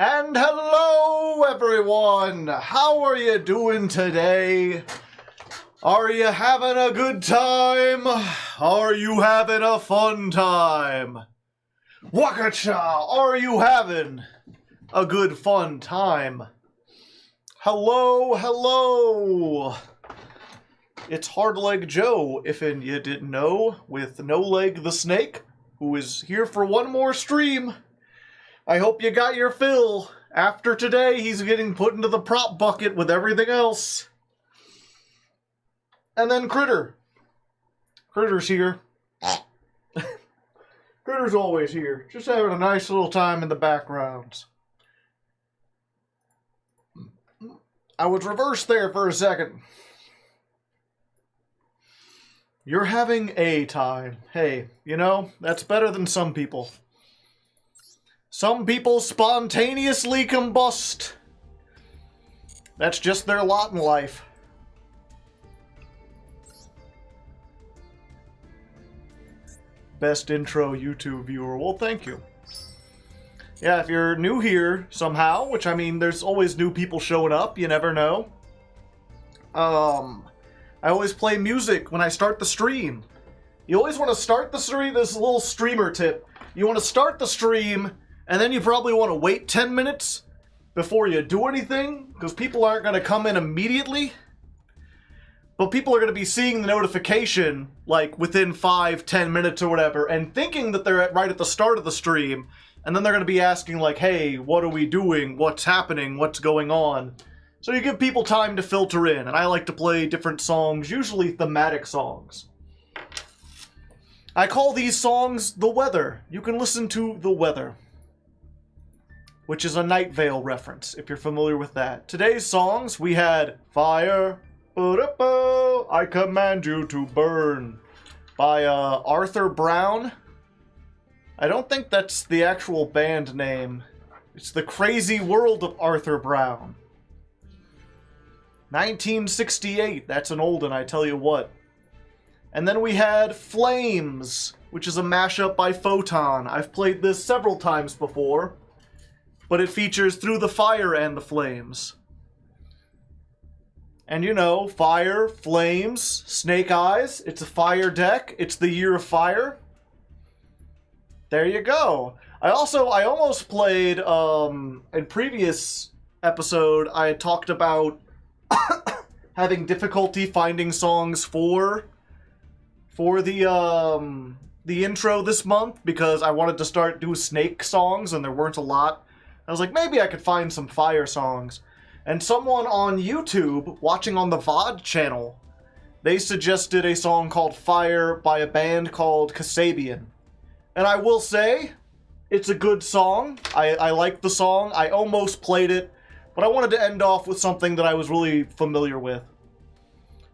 And hello, everyone! How are you doing today? Are you having a good time? Are you having a fun time? Wakacha, are you having a good fun time? Hello, hello! It's Hardleg Joe, if you didn't know, with No Leg the Snake, who is here for one more stream. I hope you got your fill. After today, he's getting put into the prop bucket with everything else. And then Critter. Critter's here. Critter's always here. Just having a nice little time in the background. I was reversed there for a second. You're having a time. Hey, you know, that's better than some people. Some people spontaneously combust. That's just their lot in life. Best intro YouTube viewer. Well, thank you. Yeah, if you're new here somehow, which I mean, there's always new people showing up, you never know. I always play music when I start the stream. You always want to start the stream, this little streamer tip. You want to start the stream, and then you probably want to wait 10 minutes before you do anything, because people aren't going to come in immediately. But people are going to be seeing the notification, like, within 5-10 minutes or whatever, and thinking that they're right at the start of the stream, and then they're going to be asking, like, hey, what are we doing? What's happening? What's going on? So you give people time to filter in, and I like to play different songs, usually thematic songs. I call these songs The Weather. You can listen to The Weather, which is a Night Vale reference, if you're familiar with that. Today's songs, we had Fire, I Command You to Burn, by Arthur Brown. I don't think that's the actual band name. It's The Crazy World of Arthur Brown. 1968, that's an old one, I tell you what. And then we had Flames, which is a mashup by Photon. I've played this several times before, but it features Through the Fire and the Flames. And you know, fire, flames, snake eyes, it's a fire deck, it's the year of fire. There you go. I almost played, in previous episode, I talked about having difficulty finding songs for the intro this month, because I wanted to start doing snake songs and there weren't a lot. I was like, maybe I could find some fire songs. And someone on YouTube, watching on the VOD channel, they suggested a song called Fire by a band called Kasabian. And I will say, it's a good song. I like the song. I almost played it, but I wanted to end off with something that I was really familiar with.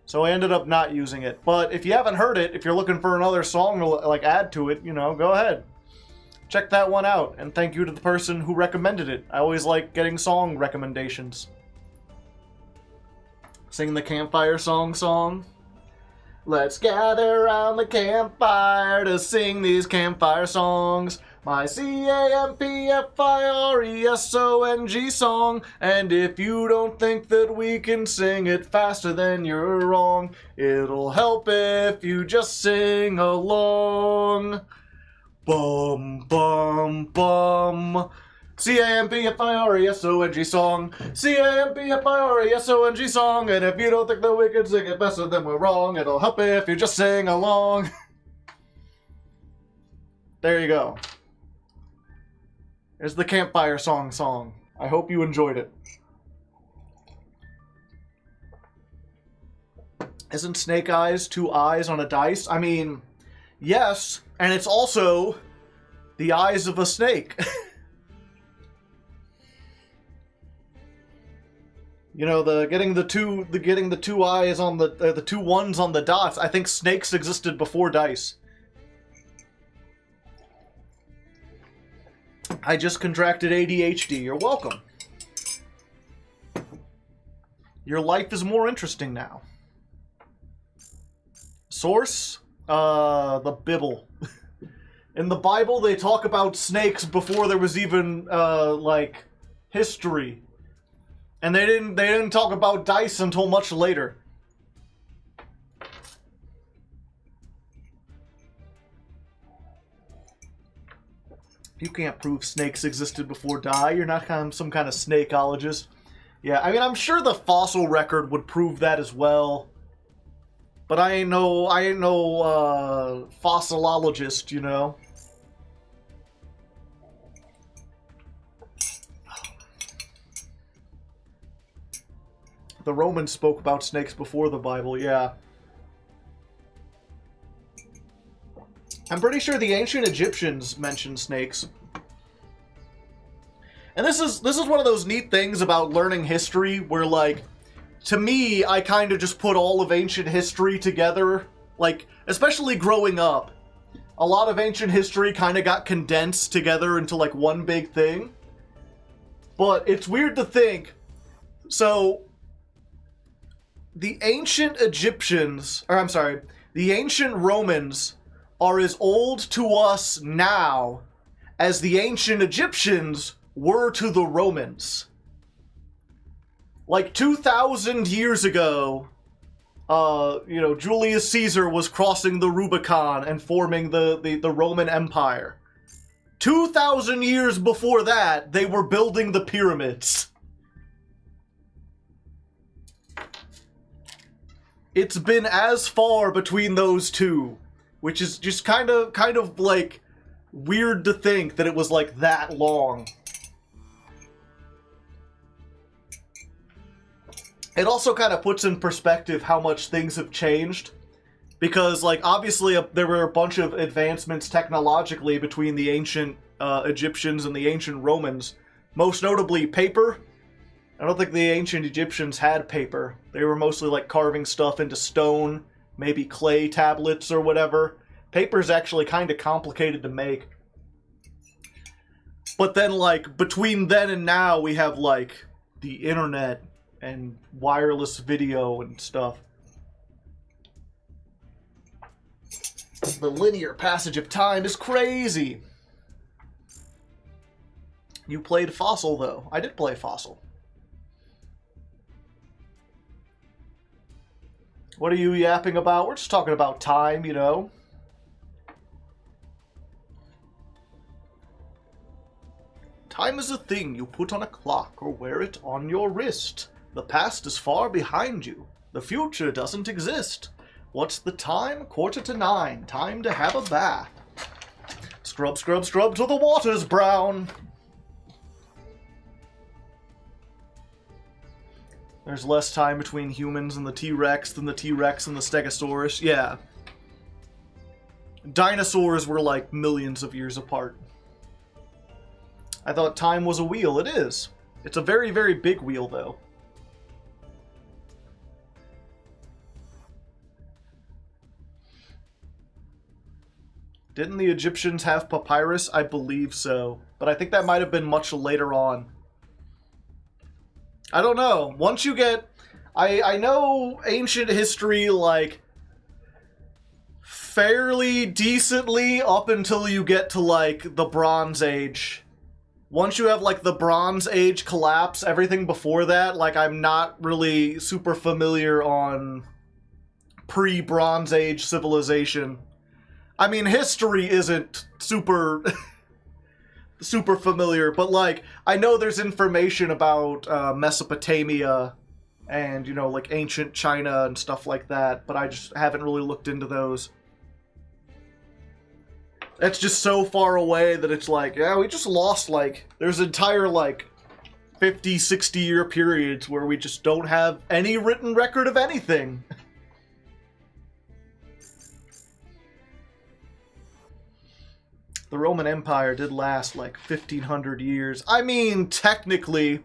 So I ended up not using it. But if you haven't heard it, if you're looking for another song to like add to it, you know, go ahead. Check that one out. And thank you to the person who recommended it. I always like getting song recommendations. Sing the campfire song. Let's gather around the campfire to sing these campfire songs. My CAMPFIRESONG song. And if you don't think that we can sing it faster, then you're wrong. It'll help if you just sing along. Bum, bum, bum. CAMPFIRESONG song. CAMPFIRESONG song. And if you don't think that we can sing it faster, then we're wrong. It'll help if you just sing along. There you go. There's the campfire song. I hope you enjoyed it. Isn't Snake Eyes 2 eyes on a dice? I mean, yes, and it's also the eyes of a snake. You know, getting the two eyes on the 2 ones on the dots. I think snakes existed before dice. I just contracted ADHD. You're welcome. Your life is more interesting now. Source? The Bible. In the Bible, they talk about snakes before there was even, like, history. And they didn't talk about dice until much later. You can't prove snakes existed before die. You're not some kind of snakeologist. Yeah, I mean, I'm sure the fossil record would prove that as well. But I ain't no fossilologist, you know? The Romans spoke about snakes before the Bible, yeah. I'm pretty sure the ancient Egyptians mentioned snakes. And this is one of those neat things about learning history where, like, to me, I kind of just put all of ancient history together. Like, especially growing up, a lot of ancient history kind of got condensed together into, like, one big thing. But it's weird to think. So, the ancient Egyptians, or I'm sorry, the ancient Romans are as old to us now as the ancient Egyptians were to the Romans. Like 2,000 years ago, Julius Caesar was crossing the Rubicon and forming the Roman Empire. 2,000 years before that, they were building the pyramids. It's been as far between those two, which is just kind of like weird to think that it was like that long. It also kind of puts in perspective how much things have changed. Because, like, obviously there were a bunch of advancements technologically between the ancient Egyptians and the ancient Romans. Most notably, paper. I don't think the ancient Egyptians had paper. They were mostly, like, carving stuff into stone, maybe clay tablets or whatever. Paper's actually kind of complicated to make. But then, like, between then and now, we have, like, the internet and wireless video and stuff. The linear passage of time is crazy. You played Fossil, though. I did play Fossil. What are you yapping about? We're just talking about time, you know. Time is a thing you put on a clock or wear it on your wrist. The past is far behind you. The future doesn't exist. What's the time? 9:15. Time to have a bath. Scrub, scrub, scrub till the water's brown. There's less time between humans and the T-Rex than the T-Rex and the Stegosaurus. Yeah. Dinosaurs were like millions of years apart. I thought time was a wheel. It is. It's a very, very big wheel, though. Didn't the Egyptians have papyrus? I believe so. But I think that might have been much later on. I don't know. Once you get... I know ancient history, like, fairly decently up until you get to, like, the Bronze Age. Once you have, like, the Bronze Age collapse, everything before that, like, I'm not really super familiar on pre-Bronze Age civilization. I mean, history isn't super... super familiar, but, like, I know there's information about Mesopotamia and, you know, like, ancient China and stuff like that, but I just haven't really looked into those. It's just so far away that it's like, yeah, we just lost, like, there's entire, like, 50, 60-year periods where we just don't have any written record of anything. The Roman Empire did last like 1,500 years. I mean, technically,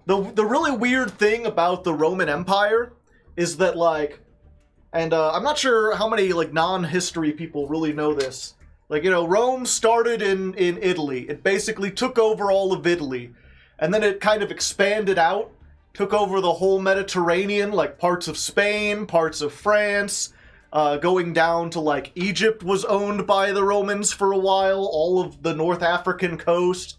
the really weird thing about the Roman Empire is that, like, and I'm not sure how many, like, non-history people really know this. Like, you know, Rome started in Italy. It basically took over all of Italy. And then it kind of expanded out, took over the whole Mediterranean, like parts of Spain, parts of France. Going down to, like, Egypt was owned by the Romans for a while, all of the North African coast.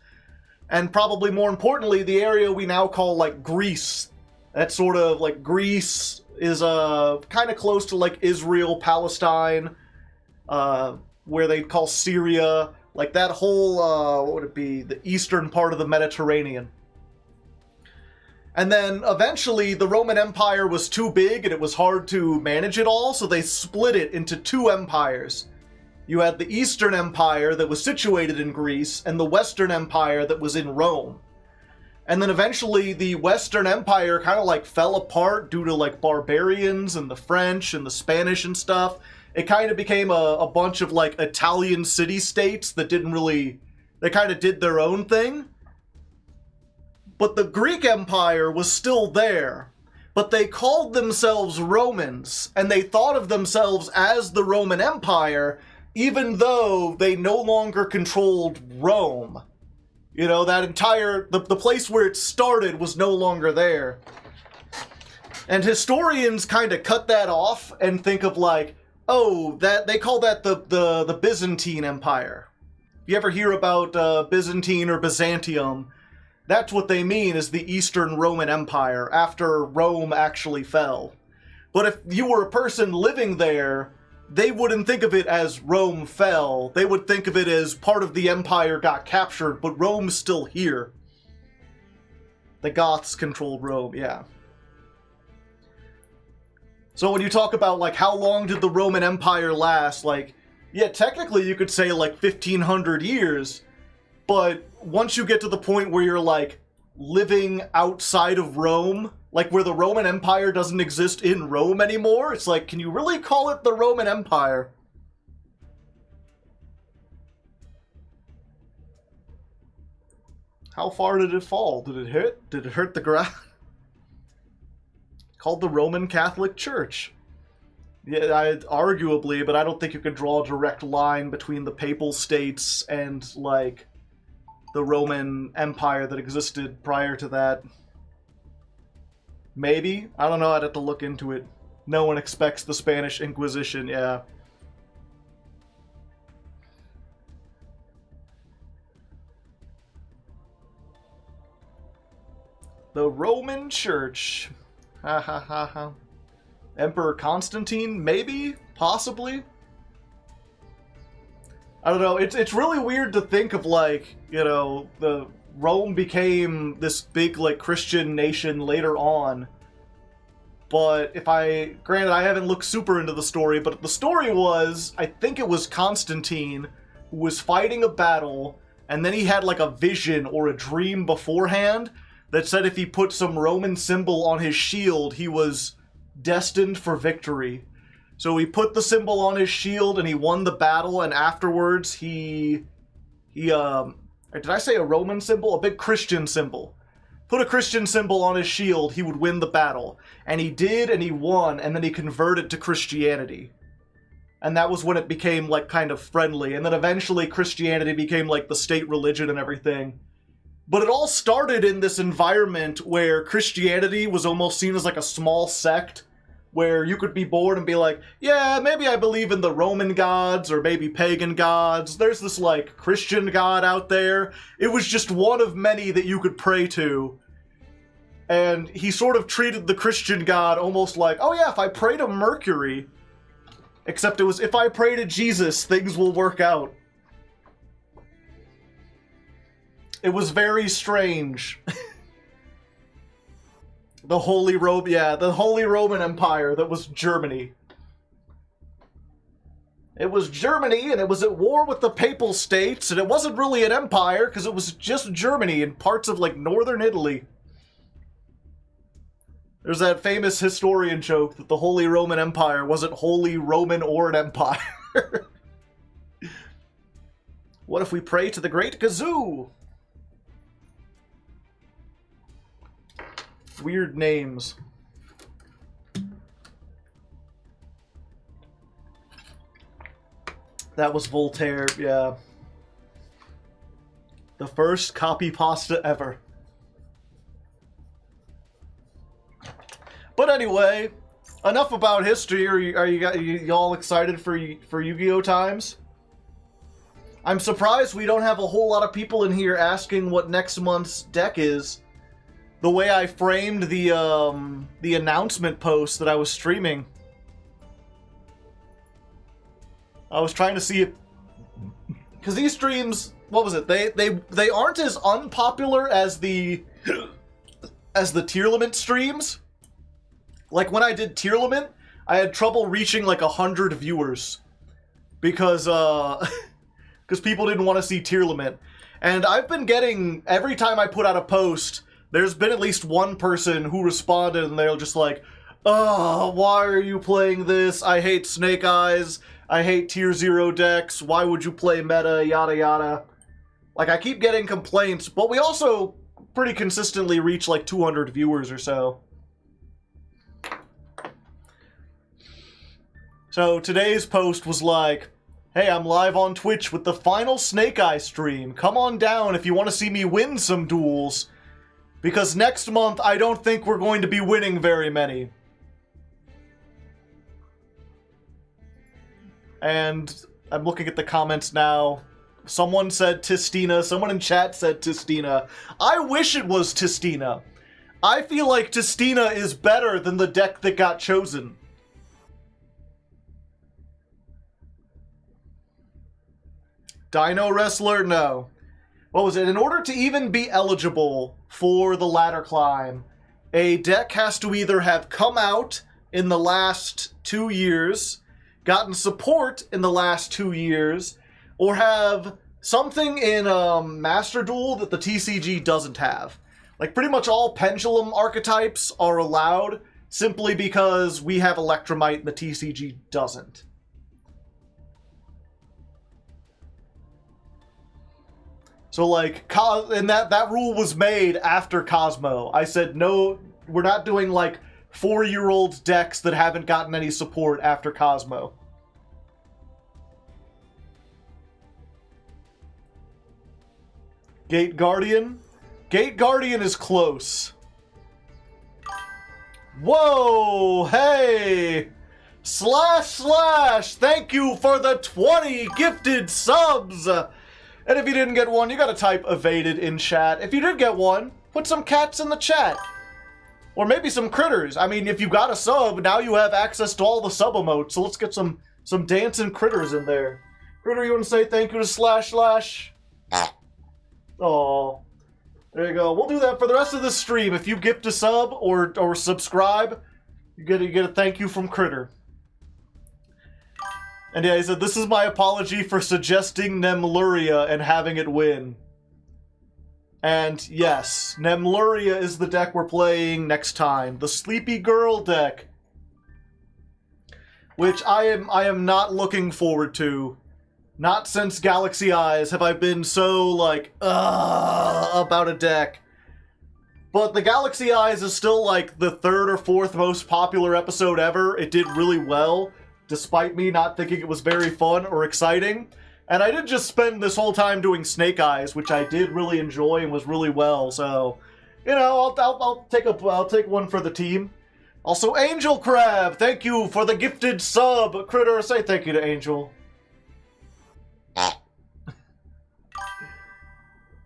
And probably more importantly, the area we now call, like, Greece. That's sort of, like, Greece is kind of close to, like, Israel, Palestine, where they call Syria, like that whole, what would it be, the eastern part of the Mediterranean. And then eventually the Roman Empire was too big and it was hard to manage it all, so they split it into two empires. You had the Eastern Empire that was situated in Greece and the Western Empire that was in Rome. And then eventually the Western Empire kind of like fell apart due to like barbarians and the French and the Spanish and stuff. It kind of became a bunch of like Italian city-states that didn't really, they kind of did their own thing. But the Greek Empire was still there. But they called themselves Romans, and they thought of themselves as the Roman Empire, even though they no longer controlled Rome. You know, that entire, the place where it started was no longer there. And historians kind of cut that off and think of like, oh, that they call that the Byzantine Empire. If you ever hear about Byzantine or Byzantium, that's what they mean is the Eastern Roman Empire, after Rome actually fell. But if you were a person living there, they wouldn't think of it as Rome fell. They would think of it as part of the empire got captured, but Rome's still here. The Goths controlled Rome, yeah. So when you talk about, like, how long did the Roman Empire last, like, yeah, technically you could say, like, 1,500 years, but once you get to the point where you're, like, living outside of Rome, like where the Roman Empire doesn't exist in Rome anymore, it's like, can you really call it the Roman Empire? How far did it fall? Did it hit? Did it hurt the ground? Called the Roman Catholic Church. Yeah, arguably, but I don't think you could draw a direct line between the Papal States and, like, the Roman Empire that existed prior to that. Maybe? I don't know, I'd have to look into it. No one expects the Spanish Inquisition, yeah. The Roman Church. Ha ha ha ha. Emperor Constantine? Maybe? Possibly? I don't know, it's really weird to think of, like, you know, the Rome became this big, like, Christian nation later on. But granted, I haven't looked super into the story, but the story was, I think it was Constantine who was fighting a battle, and then he had, like, a vision or a dream beforehand that said if he put some Roman symbol on his shield, he was destined for victory. So he put the symbol on his shield and he won the battle, and afterwards did I say a Roman symbol? A big Christian symbol. Put a Christian symbol on his shield, he would win the battle. And he did, and he won, and then he converted to Christianity. And that was when it became, like, kind of friendly. And then eventually Christianity became, like, the state religion and everything. But it all started in this environment where Christianity was almost seen as, like, a small sect, where you could be bored and be like, yeah, maybe I believe in the Roman gods or maybe pagan gods. There's this, like, Christian god out there. It was just one of many that you could pray to. And he sort of treated the Christian god almost like, oh yeah, if I pray to Mercury, except it was, if I pray to Jesus, things will work out. It was very strange. The Holy Roman Empire, that was Germany. It was Germany, and it was at war with the Papal States, and it wasn't really an empire, because it was just Germany and parts of, like, northern Italy. There's that famous historian joke that the Holy Roman Empire wasn't Holy Roman or an empire. What if we pray to the Great Gazoo? Weird names. That was Voltaire, yeah. The first copy pasta ever. But anyway, enough about history. Are you all excited for Yu-Gi-Oh times? I'm surprised we don't have a whole lot of people in here asking what next month's deck is. The way I framed the announcement post that I was streaming. I was trying to see if... Because these streams, what was it? They aren't as unpopular as the tier limit streams. Like when I did tier limit, I had trouble reaching like 100 viewers. Because people didn't want to see tier limit. And I've been getting, every time I put out a post, there's been at least one person who responded and they're just like, "Oh, why are you playing this? I hate Snake Eyes. I hate tier 0 decks. Why would you play meta? Yada yada." Like, I keep getting complaints, but we also pretty consistently reach like 200 viewers or so. So today's post was like, "Hey, I'm live on Twitch with the final Snake Eye stream. Come on down if you want to see me win some duels. Because next month, I don't think we're going to be winning very many." And I'm looking at the comments now. Someone said Tistina. Someone in chat said Tistina. I wish it was Tistina. I feel like Tistina is better than the deck that got chosen. Dino Wrestler? No. What was it? In order to even be eligible for the ladder climb, a deck has to either have come out in the last 2 years, gotten support in the last 2 years, or have something in Master Duel that the TCG doesn't have. Like, pretty much all Pendulum archetypes are allowed simply because we have Electromite and the TCG doesn't. So, like, and that rule was made after Cosmo. I said, no, we're not doing, like, 4-year-old decks that haven't gotten any support after Cosmo. Gate Guardian? Gate Guardian is close. Whoa! Hey! // thank you for the 20 gifted subs! And if you didn't get one, you gotta type evaded in chat. If you did get one, put some cats in the chat. Or maybe some critters. I mean, if you got a sub, now you have access to all the sub emotes, so let's get some dancing critters in there. Critter, you wanna say thank you to //? Oh, there you go. We'll do that for the rest of the stream. If you gift a sub or subscribe, you get a thank you from Critter. And yeah, he said, "This is my apology for suggesting Nemluria and having it win." And yes, Nemluria is the deck we're playing next time. The Sleepy Girl deck. Which I am not looking forward to. Not since Galaxy Eyes have I been so, like, about a deck. But the Galaxy Eyes is still, like, the 3rd or 4th most popular episode ever. It did really well, despite me not thinking it was very fun or exciting. And I did just spend this whole time doing Snake Eyes, which I did really enjoy and was really well, so... You know, I'll take one for the team. Also, Angel Crab, thank you for the gifted sub. Critter, say thank you to Angel.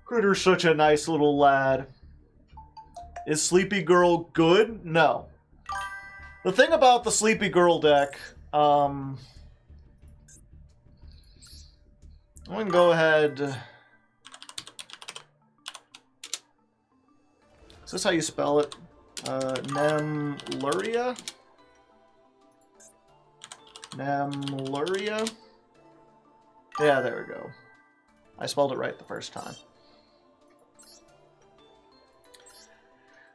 Critter's such a nice little lad. Is Sleepy Girl good? No. The thing about the Sleepy Girl deck, I'm gonna go ahead. Is this how you spell it? Nemluria? Nemluria? Yeah, there we go. I spelled it right the first time.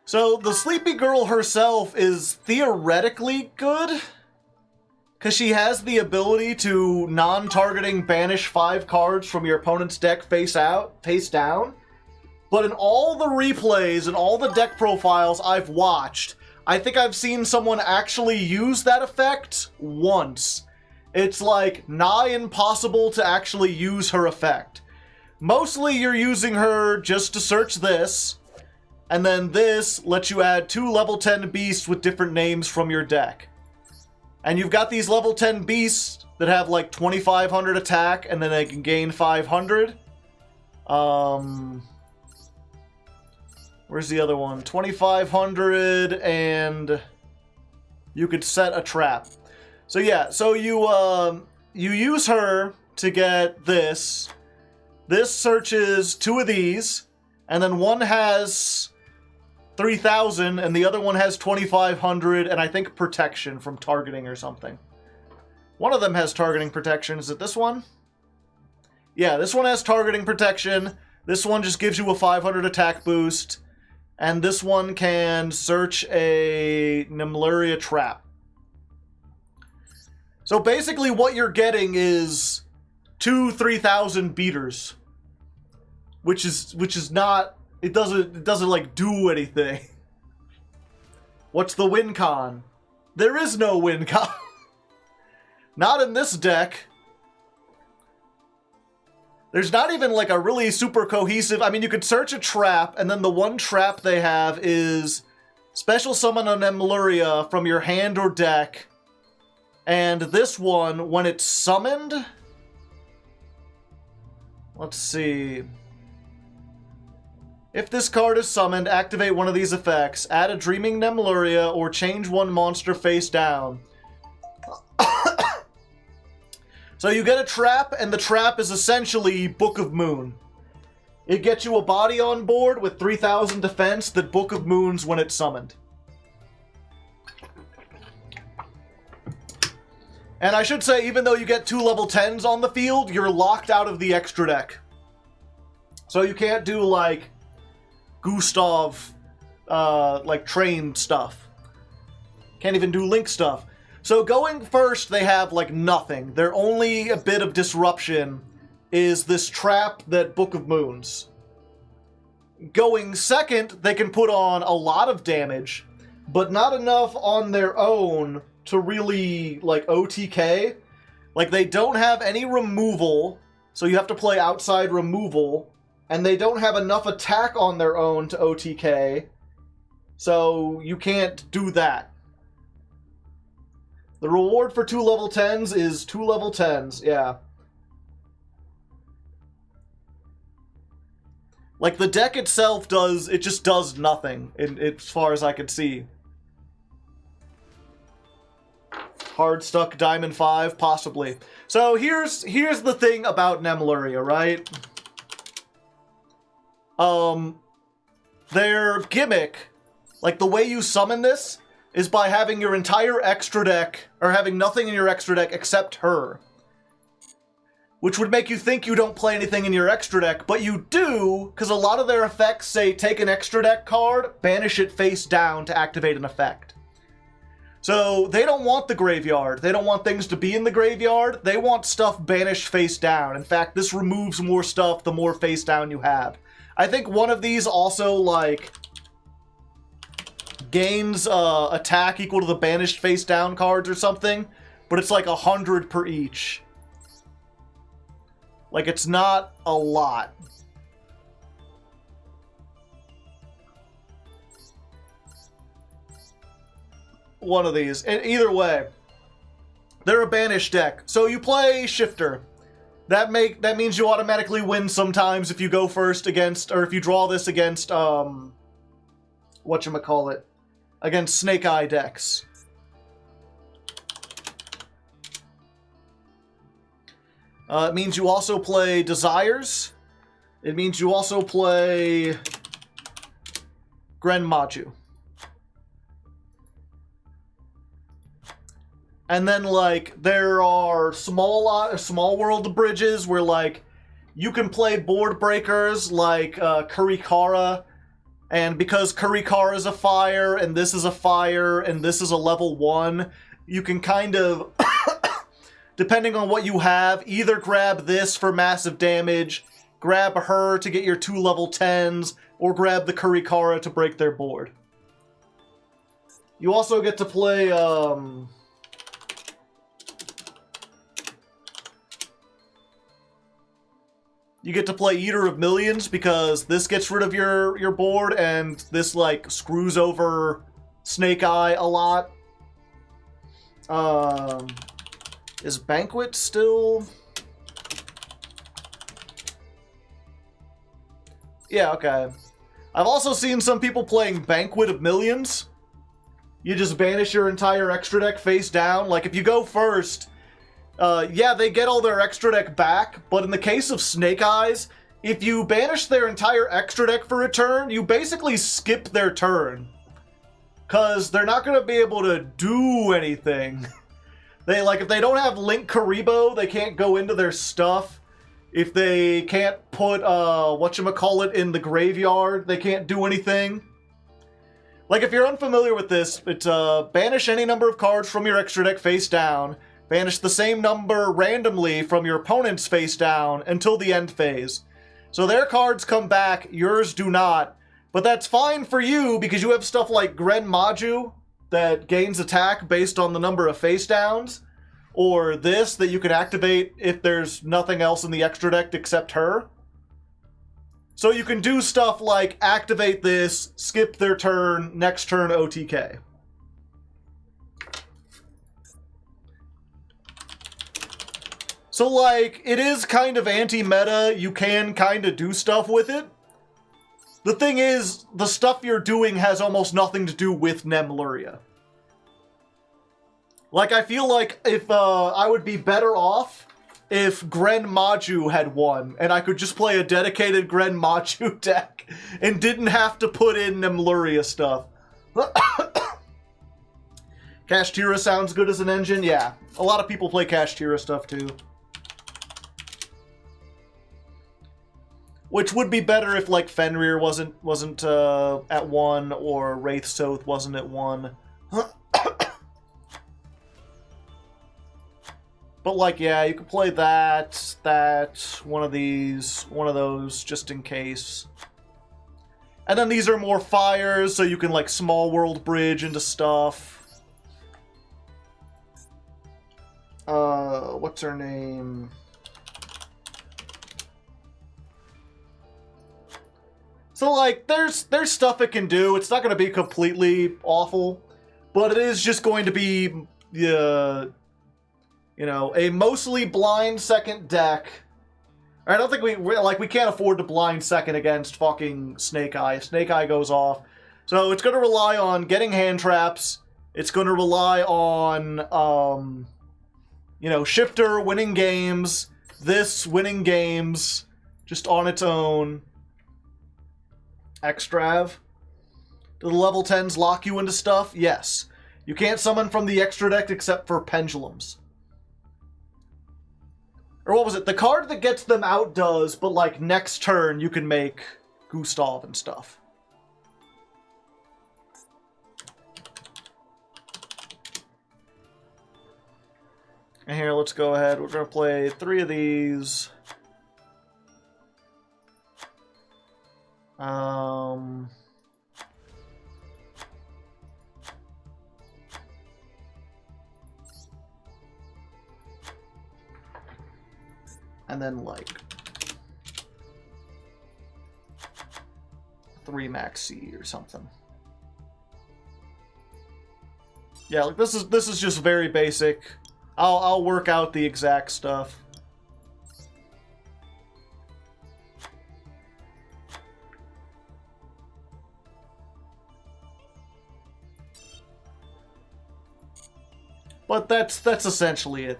So, the Sleepy Girl herself is theoretically good, because she has the ability to non-targeting banish 5 cards from your opponent's deck face down. But in all the replays and all the deck profiles I've watched, I think I've seen someone actually use that effect once. It's like nigh impossible to actually use her effect. Mostly you're using her just to search this, and then this lets you add 2 level 10 beasts with different names from your deck. And you've got these level 10 beasts that have like 2,500 attack, and then they can gain 500. Where's the other one? 2,500, and you could set a trap. So yeah, so you use her to get this. This searches 2 of these, and then one has 3,000, and the other one has 2,500, and I think protection from targeting or something. One of them has targeting protection. Is it this one? Yeah, this one has targeting protection. This one just gives you a 500 attack boost. And this one can search a Naria trap. So basically what you're getting is 2 3,000 beaters. Which is not... It doesn't like do anything. What's the win con? There is no win con. Not in this deck. There's not even like a really super cohesive... I mean, you could search a trap, and then the one trap they have is special summon a Naria from your hand or deck. And this one, when it's summoned... Let's see... If this card is summoned, activate one of these effects. Add a Dreaming Naria or change one monster face down. So you get a trap, and the trap is essentially Book of Moon. It gets you a body on board with 3,000 defense that Book of Moons when it's summoned. And I should say, even though you get 2 level 10s on the field, you're locked out of the extra deck. So you can't do, like, Gustav, like, train stuff. Can't even do Link stuff. So going first, they have, like, nothing. Their only a bit of disruption is this trap that Book of Moons. Going second, they can put on a lot of damage, but not enough on their own to really, like, OTK. Like, they don't have any removal, so you have to play outside removal, and they don't have enough attack on their own to OTK, so you can't do that. The reward for 2 level 10s is 2 level 10s, yeah. Like, the deck itself it just does nothing, as far as I can see. Hard stuck Diamond 5, possibly. So here's the thing about Naria, right? Their gimmick, like the way you summon this, is by having your entire extra deck, or having nothing in your extra deck except her. Which would make you think you don't play anything in your extra deck, but you do, because a lot of their effects say take an extra deck card, banish it face down to activate an effect. So they don't want the graveyard. They don't want things to be in the graveyard. They want stuff banished face down. In fact, this removes more stuff the more face down you have. I think one of these also, like, gains attack equal to the banished face down cards or something, but it's like 100 per each. Like, it's not a lot. One of these. And either way, they're a banished deck. So you play Shifter. That means you automatically win sometimes if you go first against, or if you draw this against, whatchamacallit, against Snake Eye decks. It means you also play Desires. It means you also play Grenmaju. And then, like, there are small world bridges where, like, you can play board breakers like Kurikara, and because Kurikara is a fire, and this is a fire, and this is a level 1, you can kind of, depending on what you have, either grab this for massive damage, grab her to get your 2 level 10s, or grab the Kurikara to break their board. You also get to play, you get to play Eater of Millions because this gets rid of your board, and this, like, screws over Snake Eye a lot. Is Banquet still... Yeah, okay. I've also seen some people playing Banquet of Millions. You just banish your entire extra deck face down. Like, if you go first, yeah, they get all their extra deck back, but in the case of Snake Eyes, if you banish their entire extra deck for a turn, you basically skip their turn. Because they're not going to be able to do anything. If they don't have Link Karibo, they can't go into their stuff. If they can't put, whatchamacallit in the graveyard, they can't do anything. Like, if you're unfamiliar with this, it's, banish any number of cards from your extra deck face down, banish the same number randomly from your opponent's face down until the end phase. So their cards come back, yours do not. But that's fine for you, because you have stuff like Gren Maju that gains attack based on the number of face downs, or this that you can activate if there's nothing else in the extra deck except her. So you can do stuff like activate this, skip their turn, next turn OTK. So, like, it is kind of anti-meta, you can kind of do stuff with it. The thing is, the stuff you're doing has almost nothing to do with Naria. Like, I feel like if, I would be better off if Gren Maju had won, and I could just play a dedicated Gren Maju deck, and didn't have to put in Naria stuff. Kashtira sounds good as an engine? Yeah. A lot of people play Kashtira stuff, too. Which would be better if, like, Fenrir wasn't at 1, or Wraith Soth wasn't at 1. But, like, yeah, you could play that, one of these, one of those, just in case. And then these are more fires, so you can, like, small world bridge into stuff. What's her name? So, like, there's stuff it can do. It's not going to be completely awful, but it is just going to be, you know, a mostly blind second deck. I don't think we can't afford to blind second against fucking Snake Eye. Snake Eye goes off. So it's going to rely on getting hand traps. It's going to rely on, you know, Shifter winning games. This winning games just on its own. Extrav. Do the level 10s lock you into stuff? Yes. You can't summon from the extra deck except for pendulums. Or what was it? The card that gets them out does, but like next turn you can make Gustav and stuff. And here, let's go ahead. We're going to play 3 of these. And then, like, 3 Max C or something. Yeah, like, this is just very basic. I'll work out the exact stuff. But that's essentially it.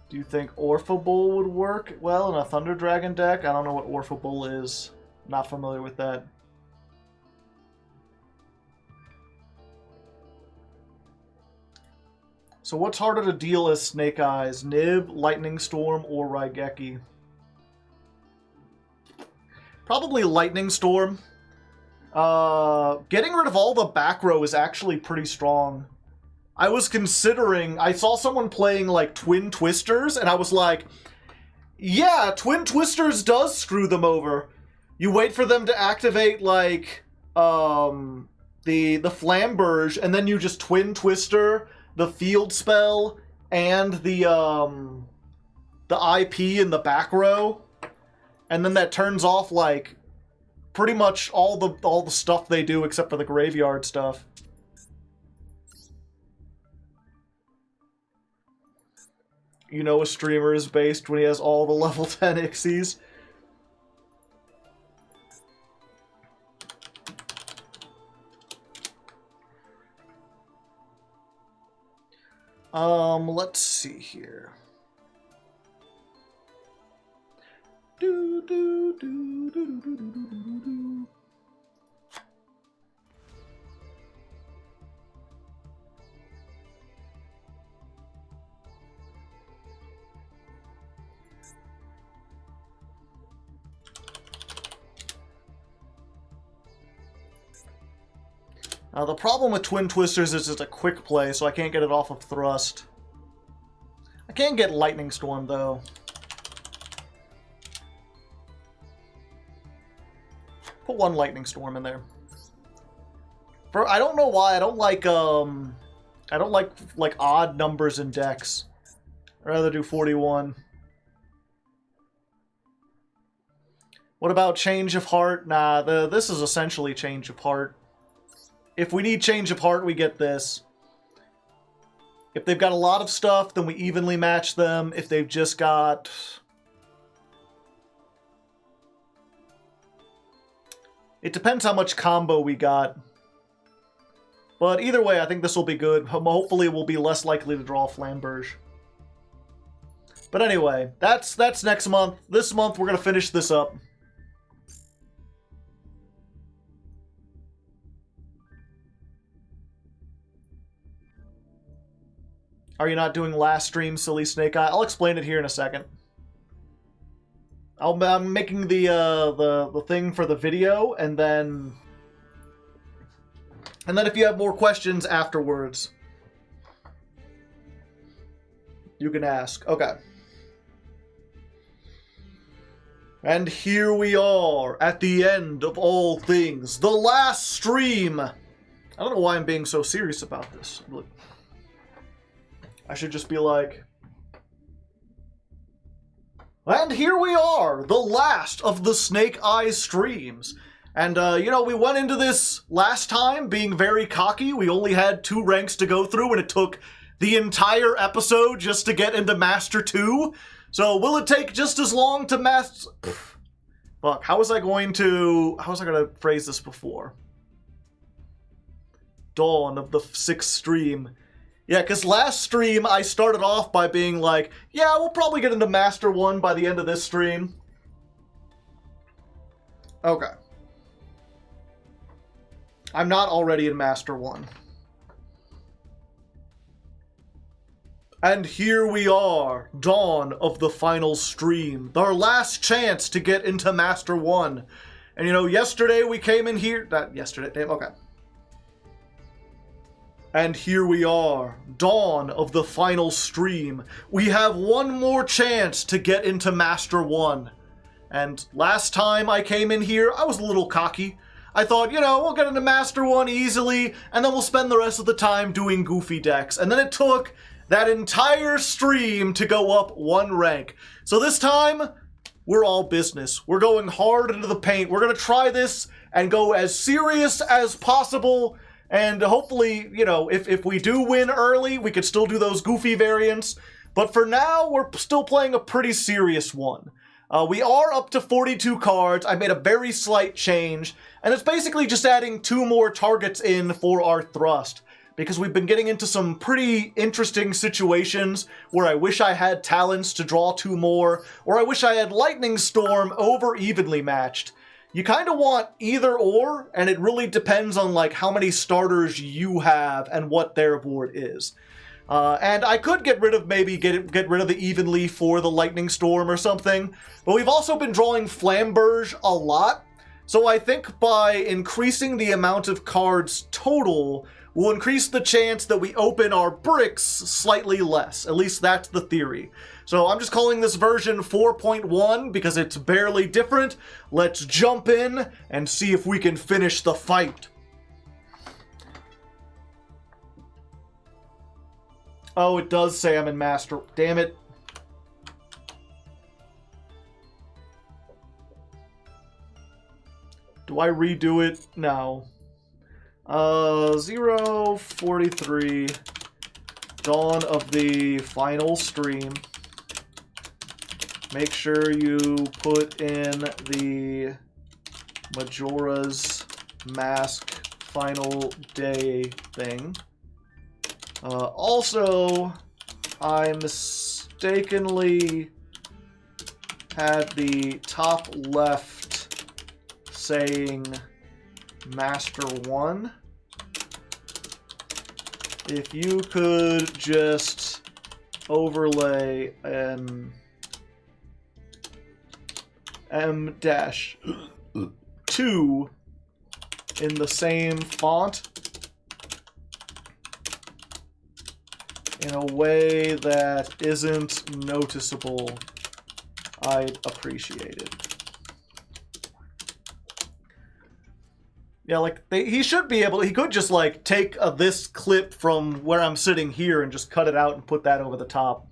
Do you think Orphabol would work well in a Thunder Dragon deck? I don't know what Orphabol is. Not familiar with that. So what's harder to deal as Snake Eyes? Nib, Lightning Storm, or Raigeki? Probably Lightning Storm. Getting rid of all the back row is actually pretty strong. I was considering, I saw someone playing like Twin Twisters, and I was like, yeah, Twin Twisters does screw them over. You wait for them to activate like, the Flamberge, and then you just Twin Twister the field spell and the IP in the back row, and then that turns off like pretty much all the stuff they do except for the graveyard stuff. you know a streamer is based when he has all the level 10 Ixies. Let's see here. Do, do, do, do, do, do, do, do, do. The problem with Twin Twisters is it's a quick play, so I can't get it off of Thrust. I can get Lightning Storm, though. Put one Lightning Storm in there. I don't know why, I don't like odd numbers in decks. I'd rather do 41. What about Change of Heart? Nah, this is essentially Change of Heart. If we need Change of Heart, we get this. If they've got a lot of stuff, then we evenly match them. If they've just got... It depends how much combo we got. But either way, I think this will be good. Hopefully we'll be less likely to draw Flamberge. But anyway, that's next month. This month, we're going to finish this up. Are you not doing last stream, silly Snake Eye? I'll explain it here in a second. I'm making the thing for the video, and then if you have more questions afterwards, you can ask. Okay. And here we are, at the end of all things, the last stream. I don't know why I'm being so serious about this. Look. I should just be like... And here we are, the last of the Snake Eyes streams. And, you know, we went into this last time being very cocky. We only had 2 ranks to go through, and it took the entire episode just to get into Master 2. So, will it take just as long to master... Fuck, how was I going to phrase this before? Dawn of the 6th stream. Yeah, because last stream, I started off by being like, yeah, we'll probably get into Master 1 by the end of this stream. Okay. I'm not already in Master 1. And here we are, dawn of the final stream. Our last chance to get into Master 1. And you know, yesterday we came in here... Not yesterday, damn, okay. And here we are, dawn of the final stream. We have one more chance to get into Master 1. And last time I came in here, I was a little cocky. I thought, you know, we'll get into Master 1 easily, and then we'll spend the rest of the time doing goofy decks. And then it took that entire stream to go up 1 rank. So this time, we're all business. We're going hard into the paint. We're going to try this and go as serious as possible. And hopefully, you know, if we do win early, we could still do those goofy variants. But for now, we're still playing a pretty serious one. We are up to 42 cards. I made a very slight change. And it's basically just adding 2 more targets in for our thrust. Because we've been getting into some pretty interesting situations where I wish I had talents to draw 2 more. Or I wish I had Lightning Storm over evenly matched. You kind of want either or, and it really depends on like how many starters you have and what their board is. And I could get rid of get rid of the evenly for the Lightning Storm or something, but we've also been drawing Flamberge a lot, so I think by increasing the amount of cards total, we'll increase the chance that we open our bricks slightly less. At least that's the theory. So I'm just calling this version 4.1 because it's barely different. Let's jump in and see if we can finish the fight. Oh, it does say I'm in Master. Damn it. Do I redo it? No. 043. Dawn of the final stream. make sure you put in the Majora's Mask final day thing. Also, I mistakenly had the top left saying Master 1. If you could just overlay an M-2 in the same font in a way that isn't noticeable, I'd appreciate it. Yeah, like, he should be able... He could just, like, take this clip from where I'm sitting here and just cut it out and put that over the top.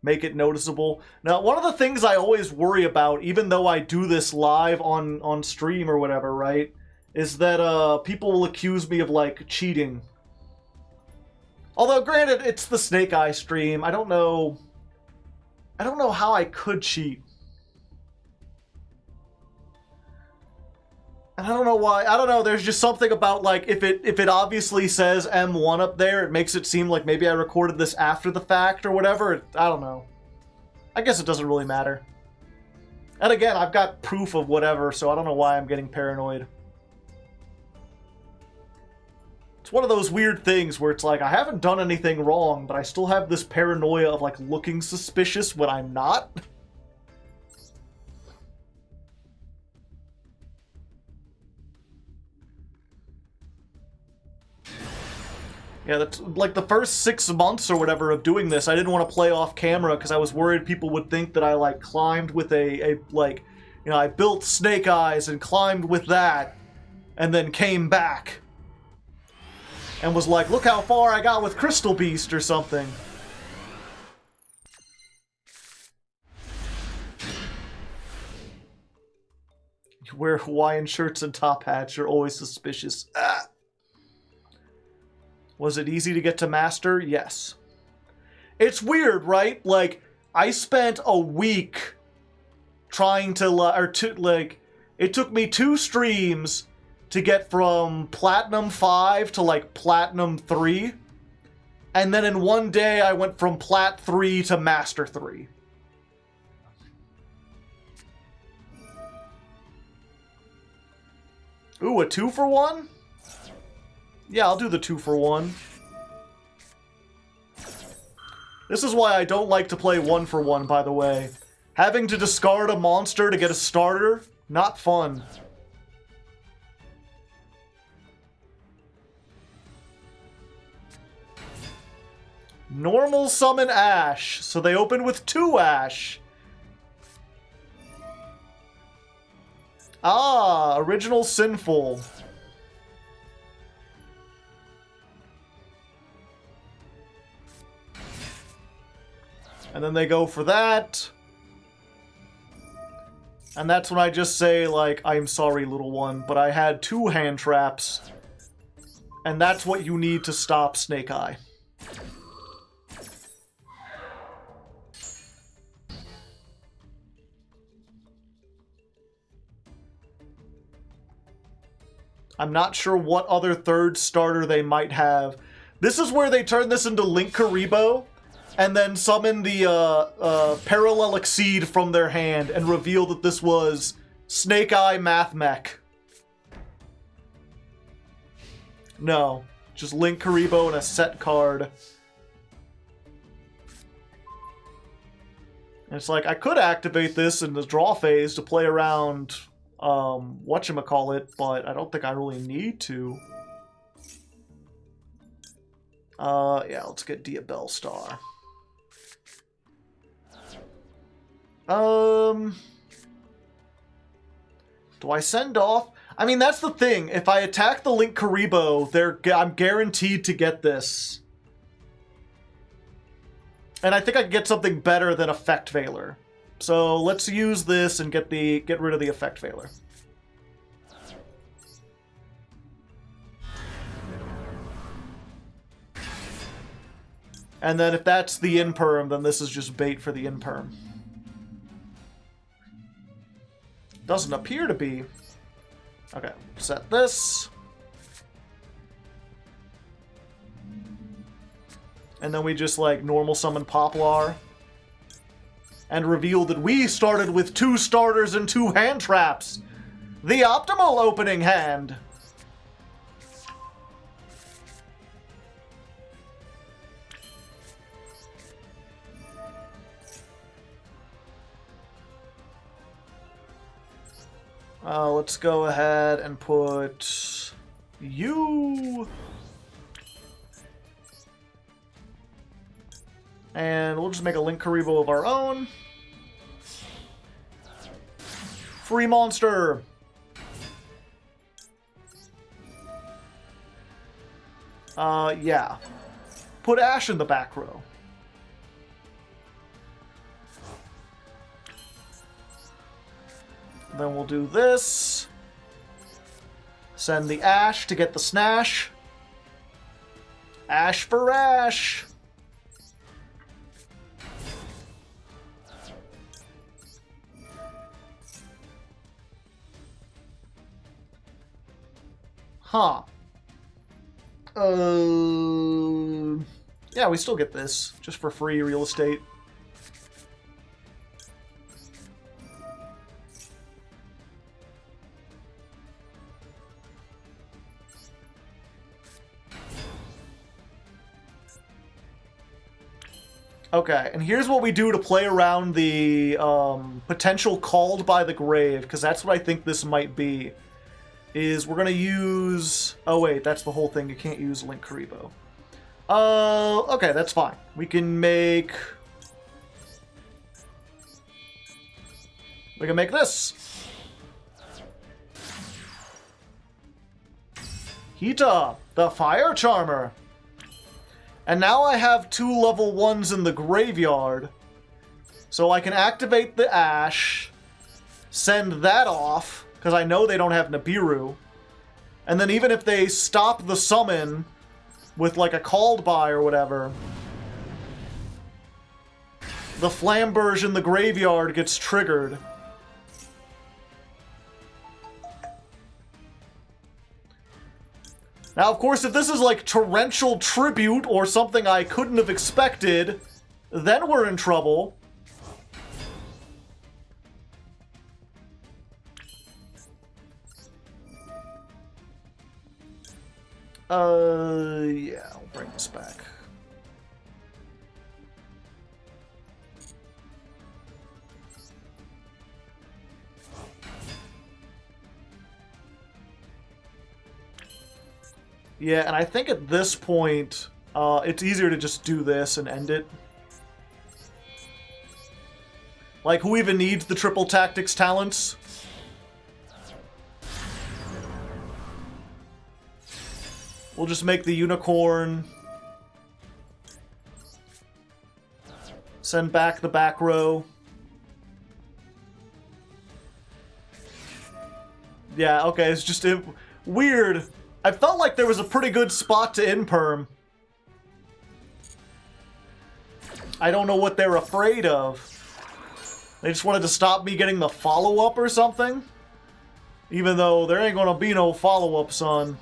Make it noticeable. Now, one of the things I always worry about, even though I do this live on stream or whatever, right, is that people will accuse me of, like, cheating. Although, granted, it's the Snake Eye stream. I don't know how I could cheat. And I don't know why. I don't know. There's just something about, like, if it obviously says M1 up there, it makes it seem like maybe I recorded this after the fact or whatever. I don't know. I guess it doesn't really matter. And again, I've got proof of whatever, so I don't know why I'm getting paranoid. It's one of those weird things where it's like, I haven't done anything wrong, but I still have this paranoia of, like, looking suspicious when I'm not. Yeah, that's like the first 6 months or whatever of doing this, I didn't want to play off camera because I was worried people would think that I, like, climbed with like, you know, I built Snake Eyes and climbed with that and then came back and was like, look how far I got with Crystal Beast or something. You wear Hawaiian shirts and top hats, you're always suspicious. Ah. Was it easy to get to Master? Yes. It's weird, right? Like, I spent a week trying to, it took me 2 streams to get from Platinum 5 to, like, Platinum 3. And then in one day, I went from Plat 3 to Master 3. Ooh, a 2-for-1? Yeah, I'll do the 2-for-1. This is why I don't like to play 1-for-1, by the way. Having to discard a monster to get a starter, not fun. Normal summon Ash, so they open with 2 Ash. Ah, original Sinful. And then they go for that. And that's when I just say, like, I'm sorry, little one, but I had 2 hand traps. And that's what you need to stop Snake Eye. I'm not sure what other 3rd starter they might have. This is where they turn this into Link Karibo. And then summon the Parallel Exceed from their hand and reveal that this was Snake Eye Math Mech. No, just Link Karibo and a set card. And it's like, I could activate this in the draw phase to play around whatchamacallit, but I don't think I really need to. Yeah, let's get Diabell Star. Do I send off? I mean, that's the thing. If I attack the Link Karibo, I'm guaranteed to get this. And I think I can get something better than Effect Veiler. So let's use this and get rid of the Effect Veiler. And then if that's the in-perm, then this is just bait for the in-perm. Doesn't appear to be. Okay, set this. And then we just, like, normal summon Poplar. And reveal that we started with 2 starters and 2 hand traps. The optimal opening hand. Let's go ahead and put you. And we'll just make a Link Karibo of our own. Free monster. Yeah. Put Ash in the back row. Then we'll do this. Send the Ash to get the Snash. Ash for Ash. Huh. Yeah, we still get this. Just for free real estate. Okay, and here's what we do to play around the potential called by the grave, because that's what I think this might be. Is we're going to use... Oh, wait, that's the whole thing. You can't use Link Karibo. Okay, that's fine. We can make... We can make this. Hita, the Fire Charmer. And now I have 2 level 1s in the graveyard. So I can activate the Ash, send that off, because I know they don't have Nibiru. And then even if they stop the summon with like a called by or whatever, the Flamberge in the graveyard gets triggered. Now, of course, if this is like Torrential Tribute or something I couldn't have expected, then we're in trouble. Yeah, I'll bring this back. Yeah, and I think at this point, it's easier to just do this and end it. Like, who even needs the triple tactics talents? We'll just make the unicorn. Send back the back row. Yeah, okay, it's just weird. I felt like there was a pretty good spot to in-perm. I don't know what they're afraid of. They just wanted to stop me getting the follow-up or something? Even though there ain't gonna be no follow-up, son.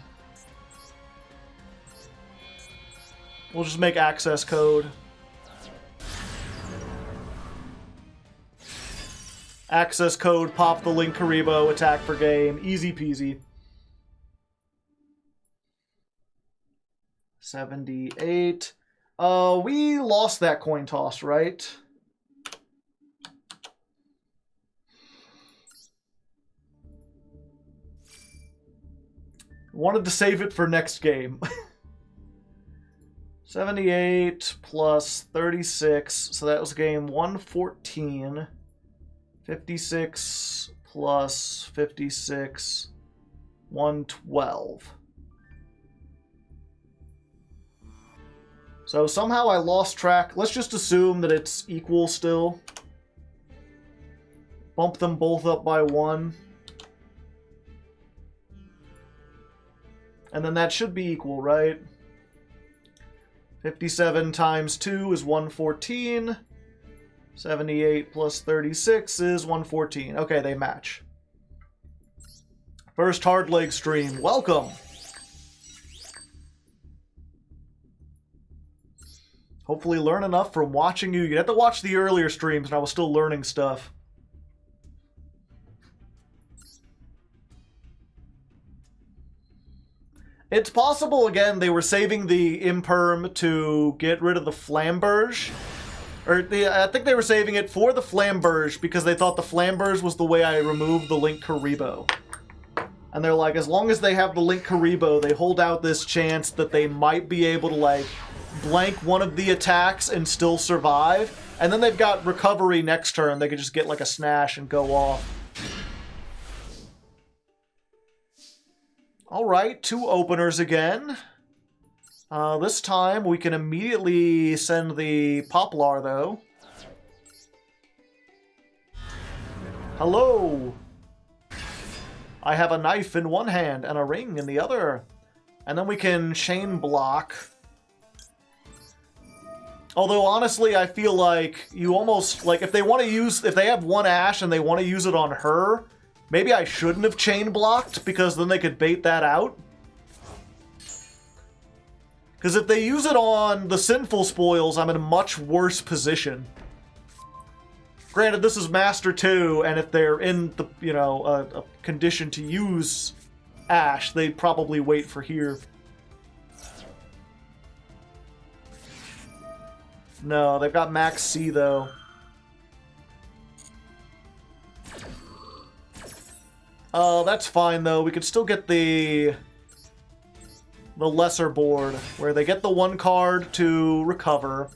We'll just make access code. Access code, pop the Link Karibo, attack for game. Easy peasy. 78. We lost that coin toss, right? Wanted to save it for next game. 78 plus 36, so that was game 114. 56 plus 56, 112. So somehow I lost track. Let's just assume that it's equal still. Bump them both up by 1. And then that should be equal, right? 57 times 2 is 114. 78 plus 36 is 114. Okay, they match. First Hardleg stream. Welcome! Hopefully learn enough from watching you. You have to watch the earlier streams and I was still learning stuff. It's possible, again, they were saving the Imperm to get rid of the Flamberge. I think they were saving it for the Flamberge because they thought the Flamberge was the way I removed the Link Karibo. And they're like, as long as they have the Link Karibo, they hold out this chance that they might be able to, like, blank one of the attacks and still survive. And then they've got recovery next turn. They could just get, like, a snash and go off. Alright, 2 openers again. This time we can immediately send the Poplar, though. Hello! I have a knife in one hand and a ring in the other. And then we can chain block. Although, honestly, I feel like you almost, like, if they want to use, if they have one Ash and they want to use it on her, maybe I shouldn't have chain blocked, because then they could bait that out. Because if they use it on the Sinful Spoils, I'm in a much worse position. Granted, this is Master 2, and if they're in the, you know, a condition to use Ash, they'd probably wait for here. No, they've got Max C, though. That's fine, though. We could still get the lesser board, where they get the 1 card to recover.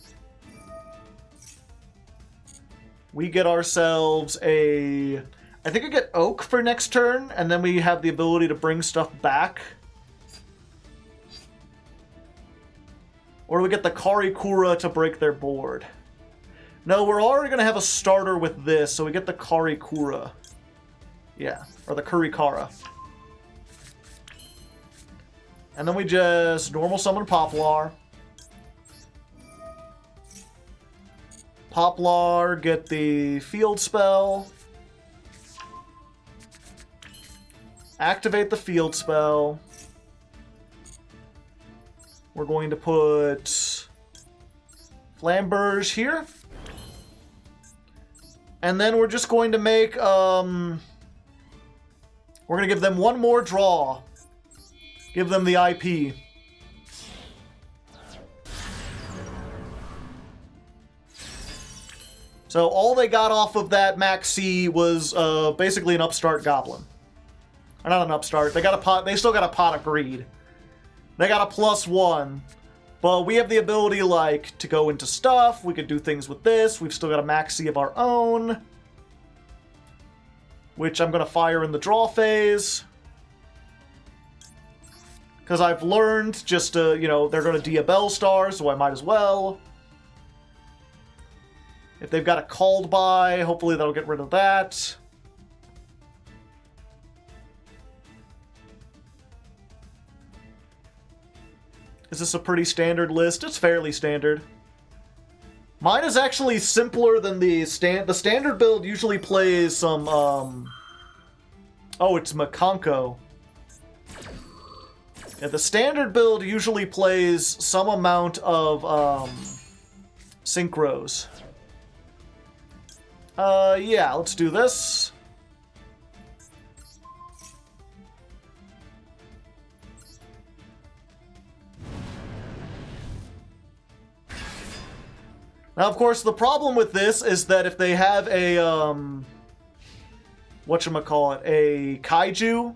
We get ourselves a... I think we get Oak for next turn, and then we have the ability to bring stuff back. Or we get the Karikura to break their board. No, we're already going to have a starter with this, so we get the Karikura. Yeah, or the Kurikara. And then we just normal summon Poplar. Poplar, get the field spell. Activate the field spell. We're going to put Flamberge here. And then we're just going to make, we're going to give them 1 more draw. Give them the IP. So all they got off of that Max C was basically an upstart goblin. Or not an upstart. They got a pot. They still got a pot of greed. They got a +1. But we have the ability, like, to go into stuff. We could do things with this. We've still got a Max C of our own, which I'm going to fire in the draw phase. Because I've learned just to, you know, they're going to Diabell Star, so I might as well. If they've got a called by, hopefully that'll get rid of that. Is this a pretty standard list? It's fairly standard. Mine is actually simpler than the standard build usually plays some, Oh, it's Makonko. Yeah, the standard build usually plays some amount of, synchros. Yeah, let's do this. Now, of course, the problem with this is that if they have a, whatchamacallit, a kaiju,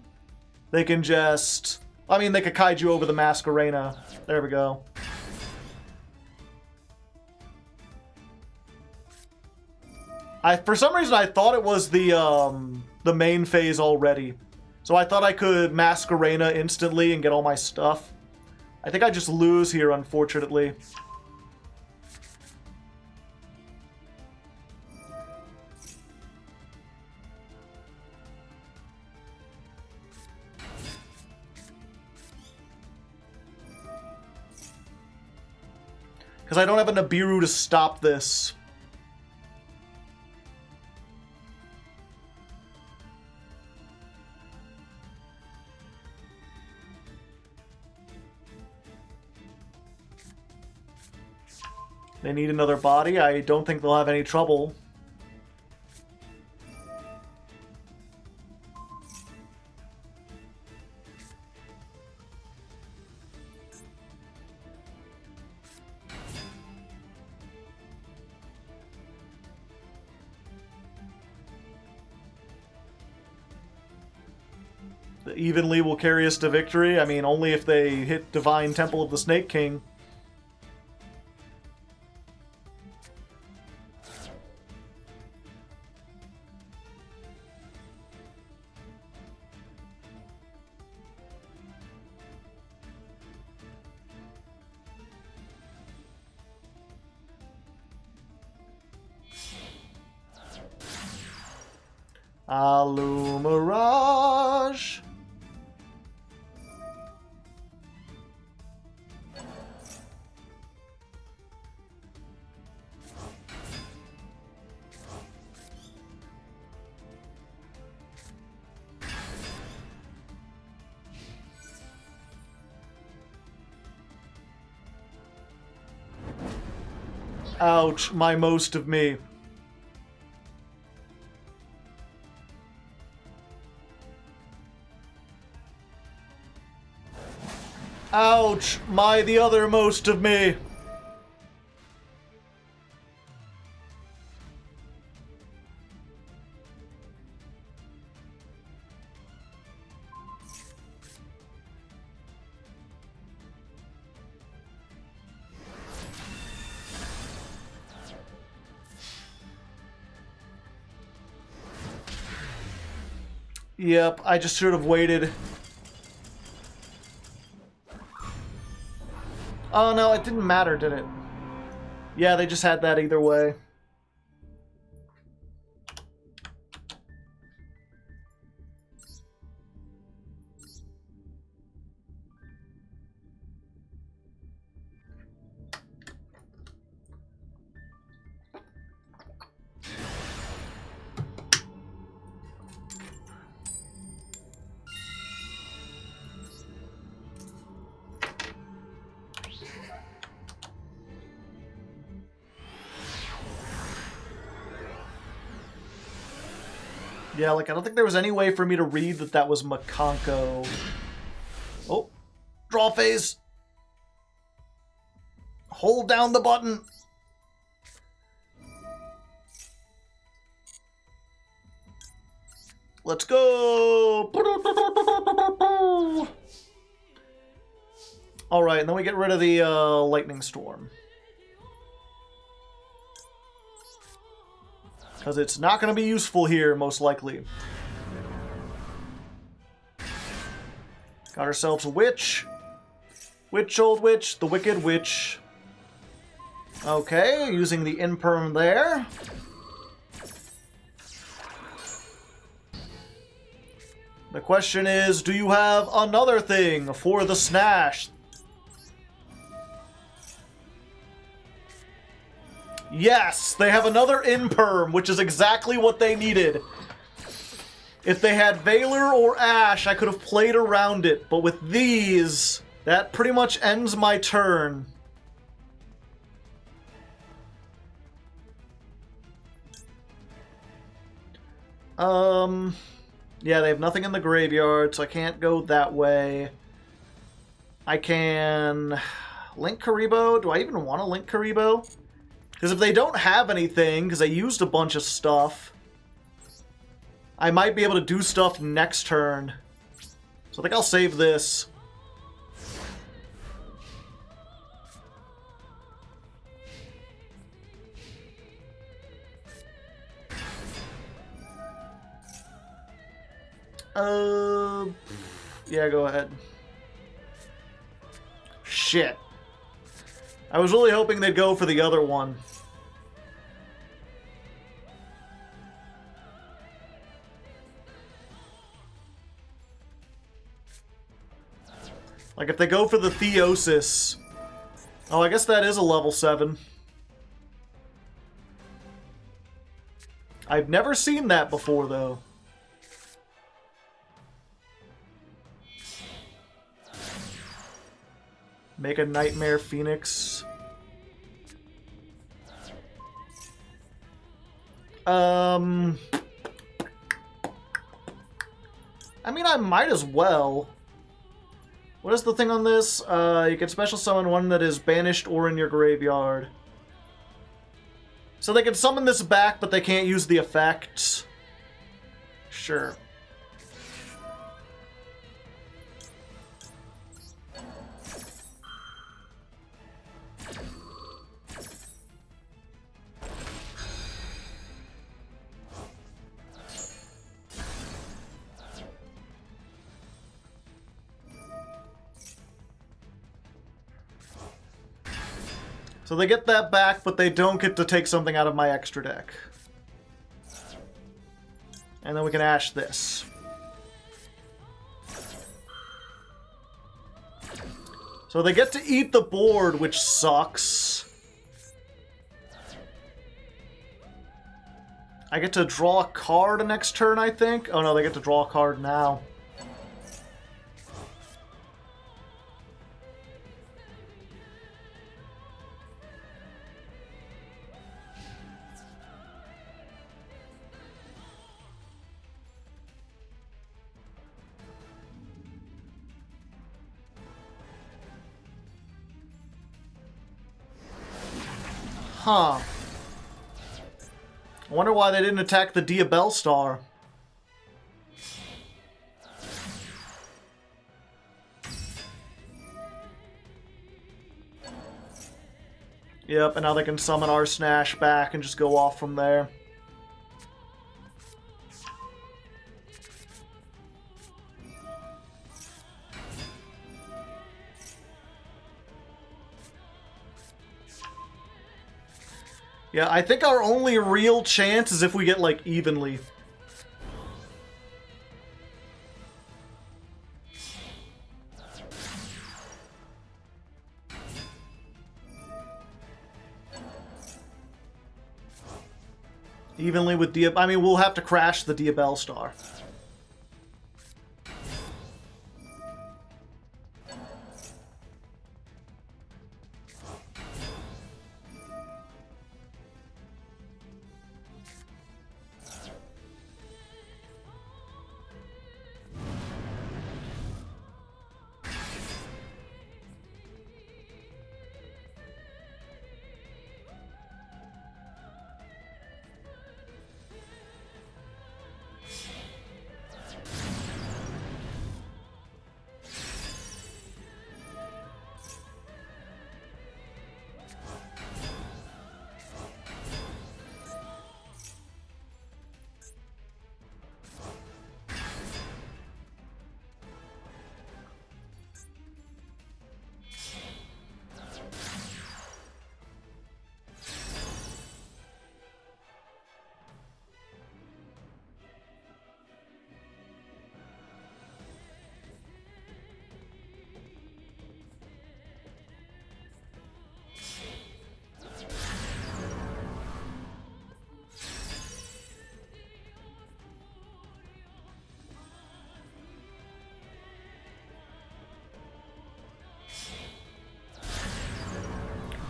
they can just... I mean, they could kaiju over the Masquerena. There we go. For some reason, I thought it was the main phase already. So I thought I could Masquerena instantly and get all my stuff. I think I just lose here, unfortunately. Because I don't have a Nibiru to stop this. They need another body. I don't think they'll have any trouble. Evenly will carry us to victory. I mean, only if they hit Divine Temple of the Snake King. Alumirage. Ouch, my most of me. Ouch, the other most of me. Yep, I just should have waited. Oh no, it didn't matter, did it? Yeah, they just had that either way. Yeah, like, I don't think there was any way for me to read that that was Makanko. Oh, draw phase. Hold down the button. Let's go. All right, and then we get rid of the lightning storm. Because it's not going to be useful here, most likely. Got ourselves a witch. Witch, old witch, the wicked witch. Okay, using the imperm there. The question is, do you have another thing for the Snash? Yes, they have another imperm, which is exactly what they needed. If they had Valor or Ash, I could have played around it, but with these, that pretty much ends my turn. Yeah, they have nothing in the graveyard, so I can't go that way. I can Link Karibo. Do I even want to Link Karibo? Because if they don't have anything, because I used a bunch of stuff, I might be able to do stuff next turn. So I think I'll save this. Yeah, go ahead. Shit. I was really hoping they'd go for the other one. Like, if they go for the Theosis, Oh, I guess that is a level 7. I've never seen that before, though. Make a Nightmare Phoenix. I mean, I might as well. What is the thing on this? You can special summon one that is banished or in your graveyard. So they can summon this back, but they can't use the effects. Sure. So they get that back, but they don't get to take something out of my extra deck. And then we can ash this. So they get to eat the board, which sucks. I get to draw a card next turn, I think? Oh no, they get to draw a card now. Huh. I wonder why they didn't attack the Diabell Star. Yep, and now they can summon our Snash back and just go off from there. Yeah, I think our only real chance is if we get, like, evenly. Evenly with I mean, we'll have to crash the Diabell Star.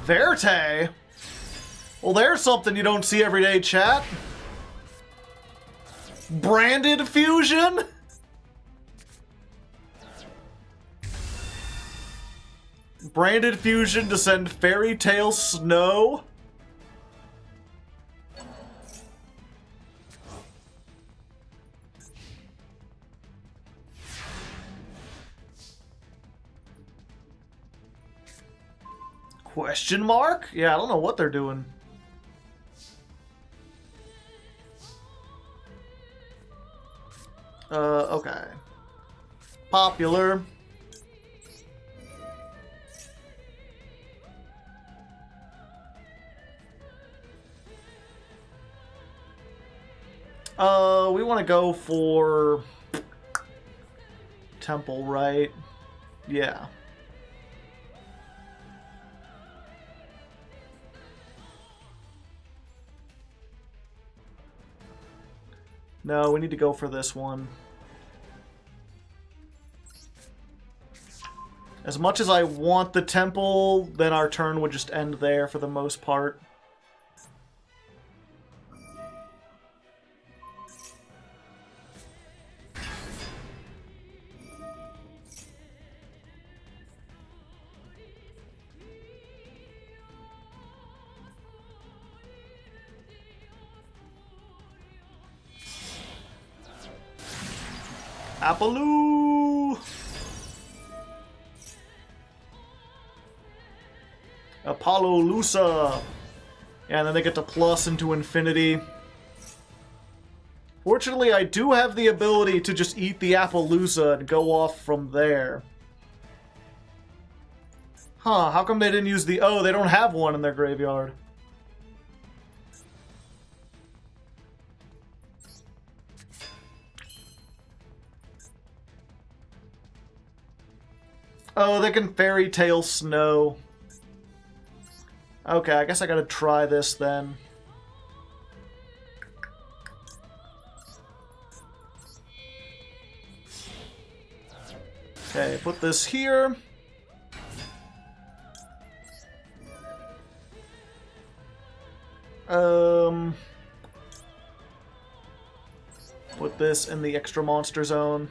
Verte? Well, there's something you don't see every day, chat. Branded fusion? Branded fusion to send Fairy Tale Snow? Question mark? Yeah, I don't know what they're doing. Okay. Popular. We want to go for Temple, right? Yeah. No, we need to go for this one. As much as I want the temple, then our turn would just end there for the most part. Apollo! Apollo Lusa! Yeah, and then they get to plus into infinity. Fortunately, I do have the ability to just eat the Appaloosa and go off from there. Huh, how come they didn't use the... Oh, they don't have one in their graveyard. Oh, they can Fairy Tale Snow. Okay, I guess I gotta try this then. Okay, put this here. Put this in the extra monster zone.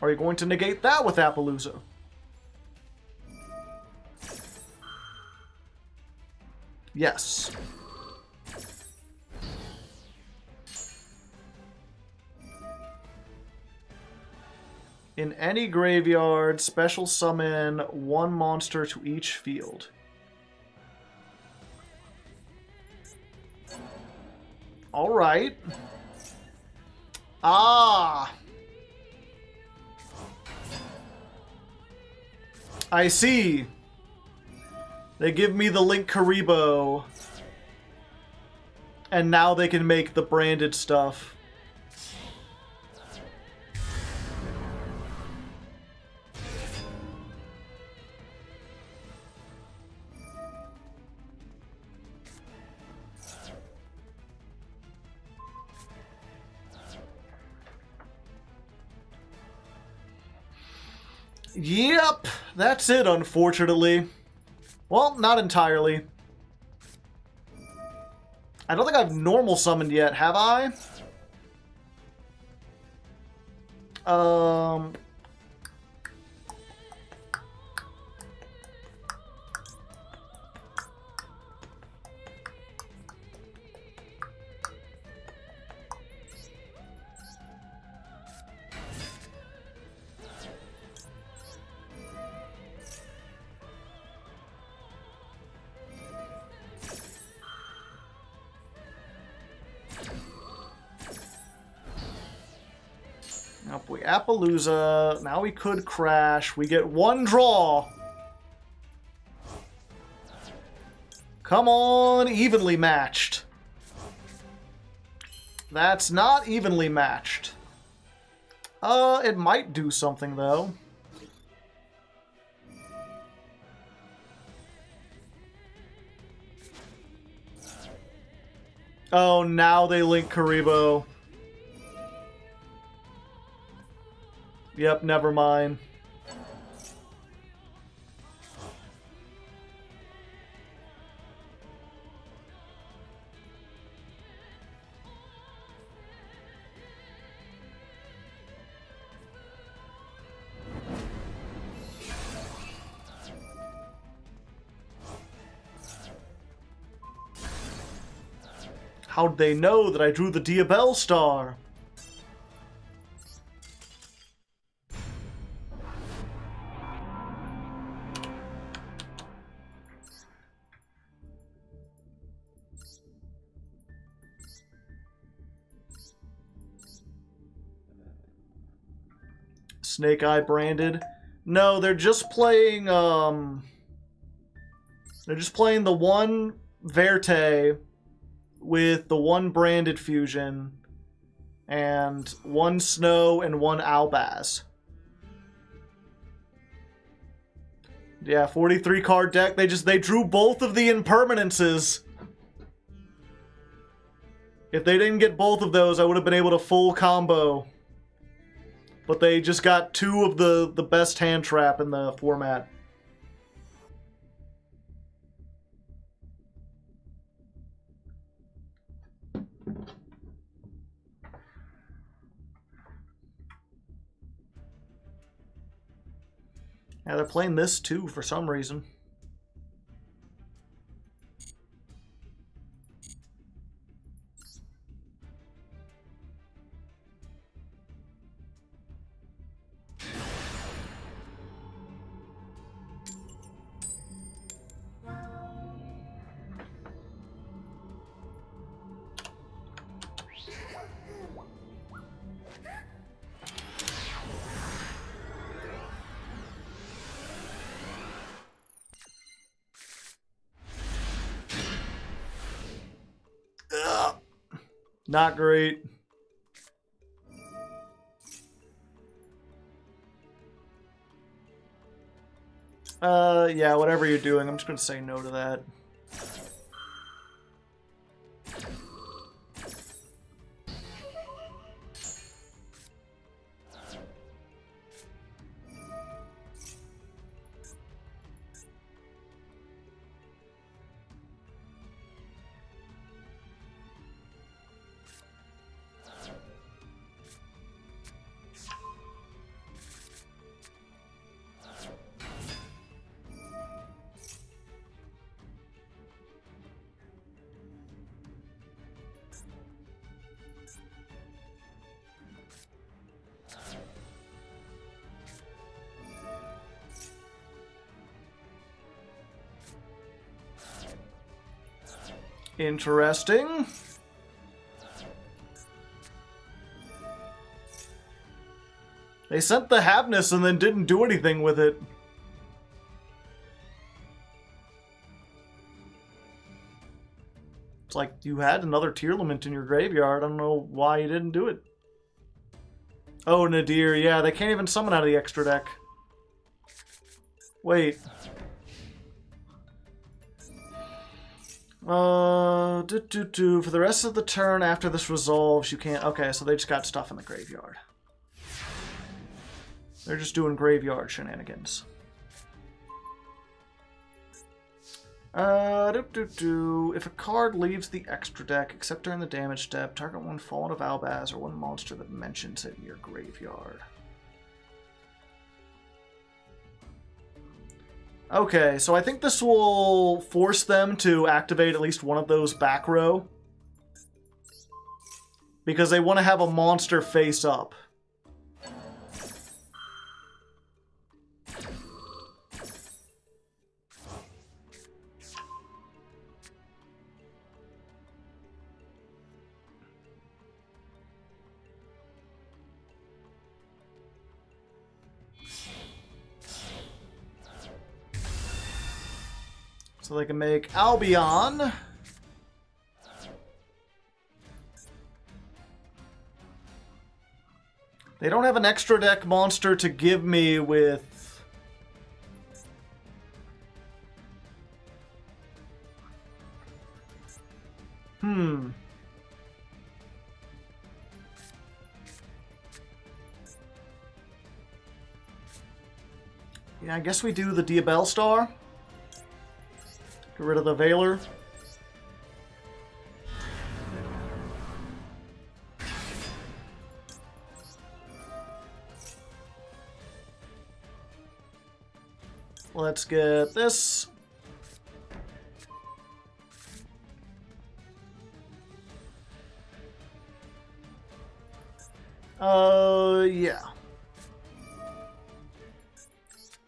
Are you going to negate that with Appaloosa? Yes. In any graveyard, special summon one monster to each field. Alright. Ah! I see. They give me the Link Karibo. And now they can make the branded stuff. Yep, that's it, unfortunately. Well, not entirely. I don't think I've normal summoned yet, have I? Nope, we Appaloosa. Now we could crash. We get one draw. Come on, evenly matched. That's not evenly matched. It might do something, though. Oh, now they link Karibo. Yep, never mind. How'd they know that I drew the Diabell Star? Snake Eye branded. No, they're just playing the one Verte with the one branded fusion and one Snow and one Albaz. Yeah, 43 card deck. They drew both of the impermanences. If they didn't get both of those, I would have been able to full combo. But they just got two of the best hand trap in the format. Yeah, they're playing this too for some reason. Not great. Yeah, whatever you're doing, I'm just gonna say no to that. Interesting. They sent the Havness and then didn't do anything with it. It's like you had another Tearlament in your graveyard. I don't know why you didn't do it. Oh, Nadir. Yeah, they can't even summon out of the extra deck. Wait. For the rest of the turn after this resolves, you can't... Okay, so they just got stuff in the graveyard. They're just doing graveyard shenanigans. If a card leaves the extra deck, except during the damage step, target one Fallen of Albaz or one monster that mentions it in your graveyard. Okay, so I think this will force them to activate at least one of those back row. Because they want to have a monster face up. So they can make Albion. They don't have an extra deck monster to give me with... Yeah, I guess we do the Diabell Star. Get rid of the Veiler. Let's get this. Yeah.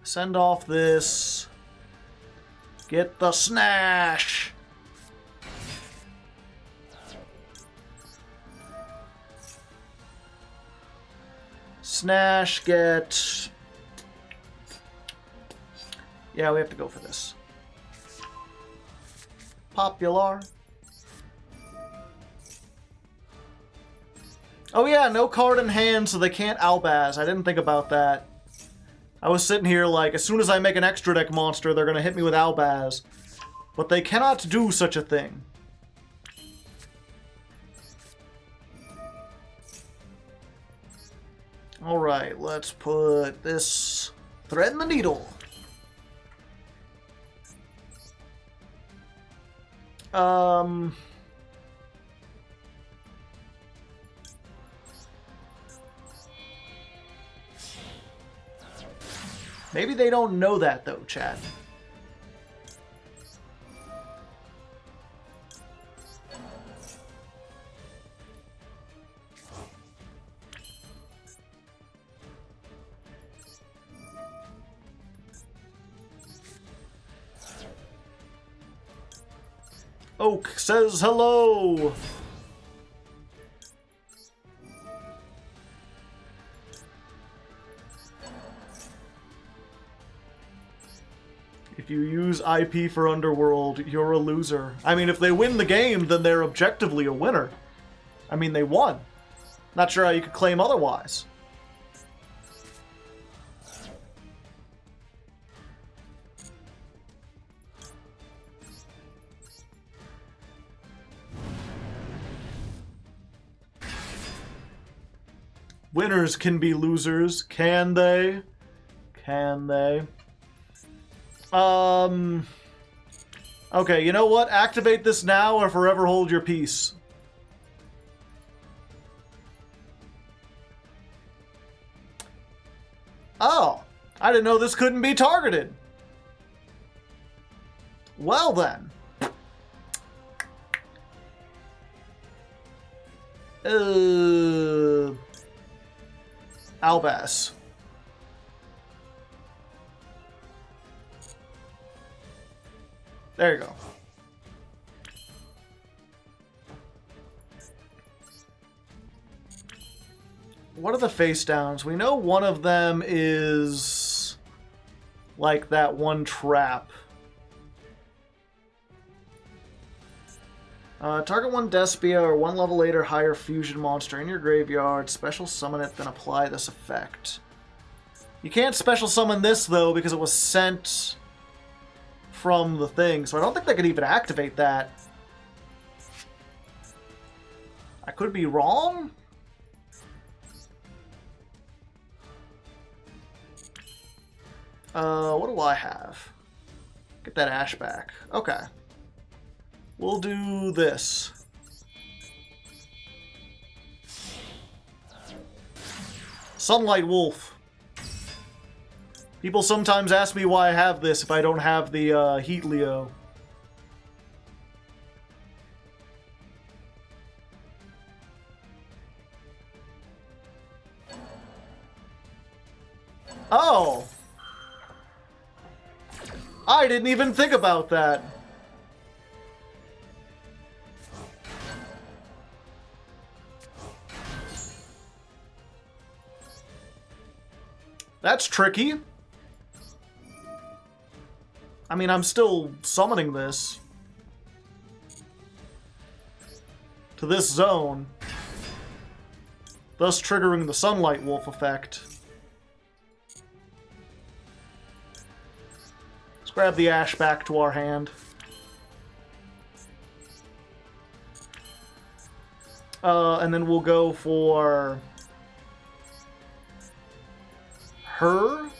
Send off this. Get the Snash! Snash, get... Yeah, we have to go for this. Popular. Oh yeah, no card in hand, so they can't Albaz. I didn't think about that. I was sitting here like, as soon as I make an extra deck monster, they're going to hit me with Albaz. But they cannot do such a thing. Alright, let's put this thread in the needle. Maybe they don't know that though, chat. Oak says hello. If you use IP for Underworld, you're a loser. I mean, if they win the game, then they're objectively a winner. I mean, they won. Not sure how you could claim otherwise. Winners can be losers, can they? Can they? Okay, you know what? Activate this now or forever hold your peace. Oh, I didn't know this couldn't be targeted. Well then. Albas. There you go. What are the face downs? We know one of them is like that one trap. Target one Despia or one level 8 or higher fusion monster in your graveyard. Special summon it, then apply this effect. You can't special summon this, though, because it was sent from the thing, so I don't think they could even activate that. I could be wrong? What do I have? Get that ash back. Okay. We'll do this. Sunlight Wolf. People sometimes ask me why I have this if I don't have the Heat Leo. Oh! I didn't even think about that. That's tricky. I mean, I'm still summoning this to this zone, thus triggering the Sunlight Wolf effect. Let's grab the ash back to our hand. And then we'll go for her.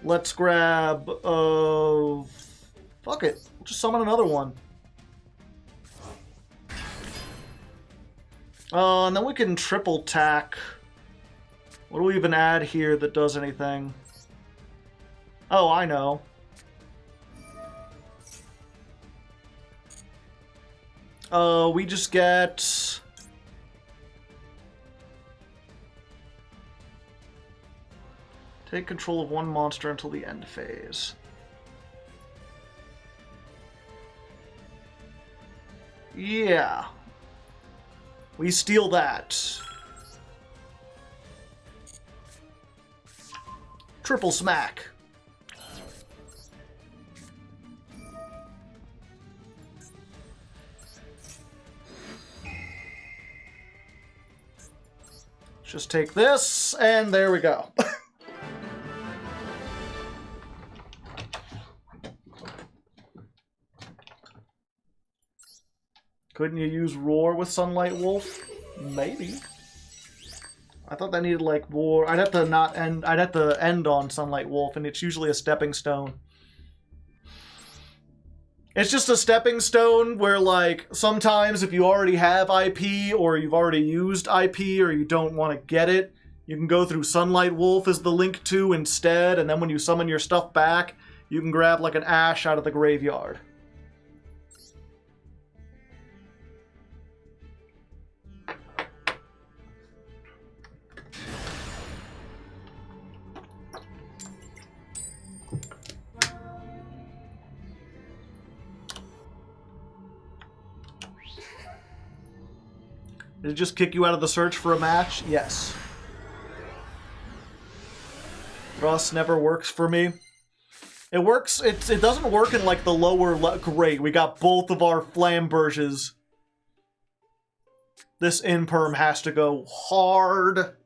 Let's grab, fuck it. We'll just summon another one. And then we can triple tack. What do we even add here that does anything? Oh, I know. We just get... Take control of one monster until the end phase. Yeah. We steal that. Triple smack. Just take this, and there we go. Couldn't you use Roar with Sunlight Wolf? Maybe. I thought that needed like more. I'd have to end on Sunlight Wolf, and it's usually a stepping stone. It's just a stepping stone where, like, sometimes if you already have IP or you've already used IP or you don't want to get it, you can go through Sunlight Wolf as the link to instead, and then when you summon your stuff back, you can grab like an Ash out of the graveyard. Did it just kick you out of the search for a match? Yes. Rust never works for me. It works, it doesn't work in like the lower, great, we got both of our Flamberges. This Imperm has to go hard.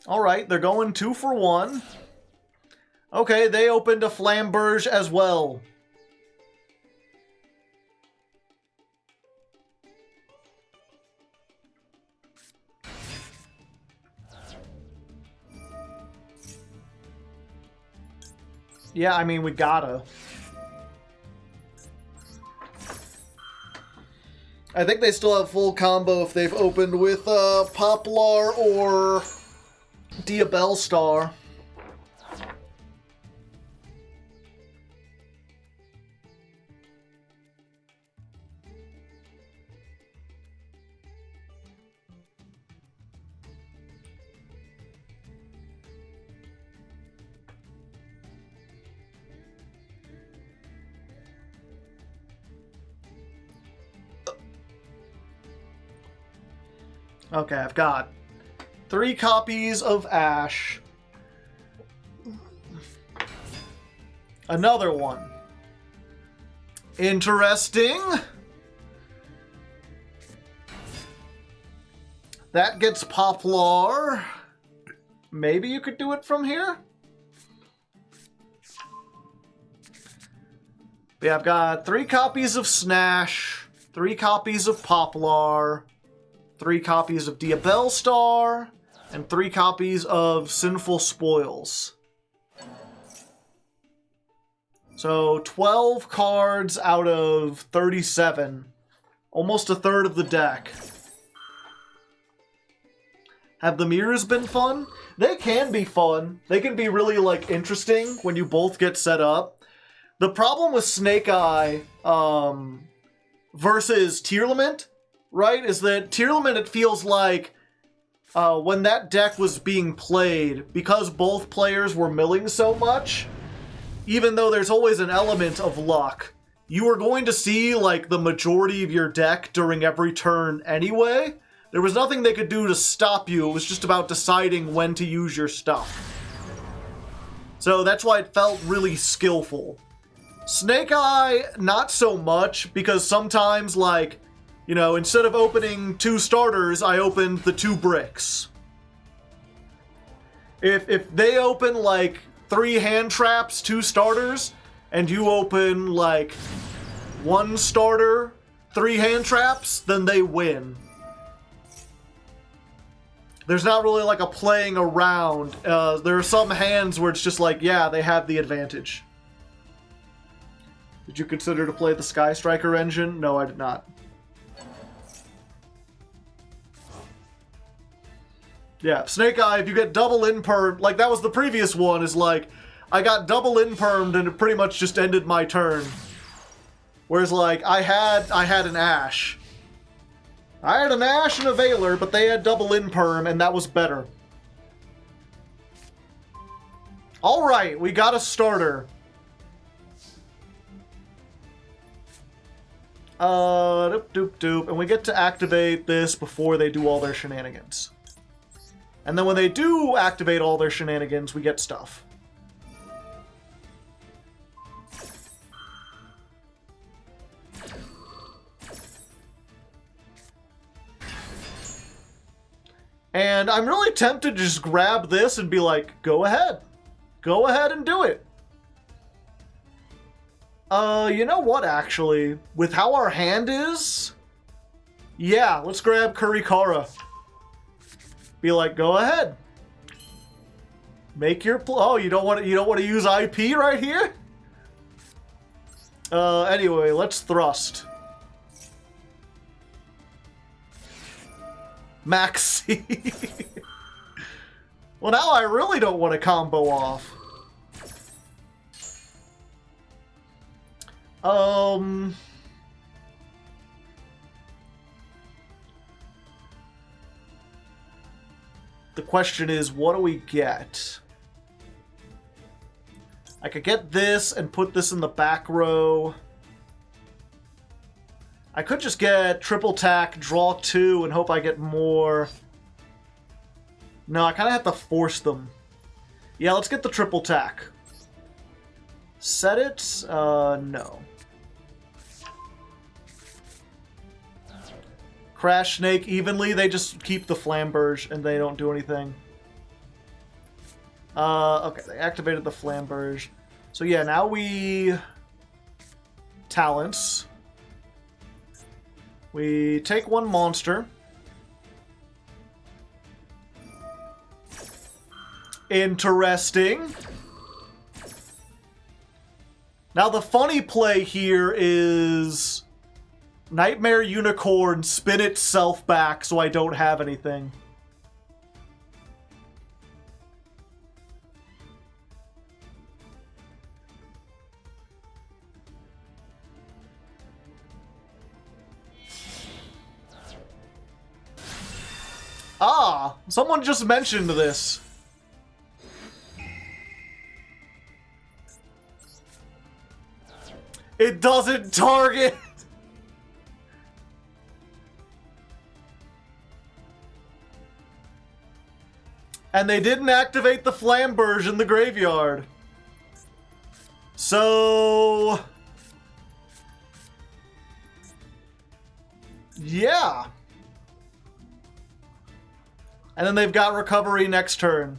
Alright, they're going 2 for 1. Okay, they opened a Flamberge as well. Yeah, I mean, we gotta. I think they still have full combo if they've opened with Poplar or Diabell Star. Okay, I've got 3 copies of Ash. Another one. Interesting. That gets Poplar. Maybe you could do it from here? Yeah, I've got 3 copies of Snash, 3 copies of Poplar, 3 copies of Diabell Star, and 3 copies of Sinful Spoils. So 12 cards out of 37. Almost a third of the deck. Have the mirrors been fun? They can be fun. They can be really, like, interesting when you both get set up. The problem with Snake Eye versus Tearlament, right, is that Tearlament, it feels like when that deck was being played, because both players were milling so much, even though there's always an element of luck, you were going to see, like, the majority of your deck during every turn anyway. There was nothing they could do to stop you. It was just about deciding when to use your stuff. So that's why it felt really skillful. Snake Eye, not so much, because sometimes, like, you know, instead of opening 2 starters, I opened the 2 bricks. If they open, like, 3 hand traps, 2 starters, and you open, like, 1 starter, 3 hand traps, then they win. There's not really, like, a playing around. There are some hands where it's just like, yeah, they have the advantage. Did you consider to play the Sky Striker engine? No, I did not. Yeah, Snake Eye, if you get double impermed, like that was the previous one, is like, I got double impermed and it pretty much just ended my turn. Whereas, like, I had an Ash. I had an Ash and a Veiler, but they had double imperm, and that was better. Alright, we got a starter. Doop. And we get to activate this before they do all their shenanigans. And then when they do activate all their shenanigans, we get stuff. And I'm really tempted to just grab this and be like, go ahead. Go ahead and do it. You know what, actually? With how our hand is... Yeah, let's grab Kurikara. Be like, go ahead. Make your... Oh, you don't want to use IP right here? Anyway, let's thrust. Maxi. Well, now I really don't want to combo off. The question is, what do we get? I could get this and put this in the back row. I could just get triple tack, draw 2, and hope I get more. No, I kind of have to force them. Yeah, let's get the triple tack. Set it? No. Crash Snake evenly, they just keep the Flamberge and they don't do anything. Okay, they activated the Flamberge. So yeah, now we... Talents. We take one monster. Interesting. Now the funny play here is... Nightmare Unicorn spin itself back so I don't have anything. Ah, someone just mentioned this. It doesn't target. And they didn't activate the Flamberge in the graveyard. So... yeah. And then they've got recovery next turn.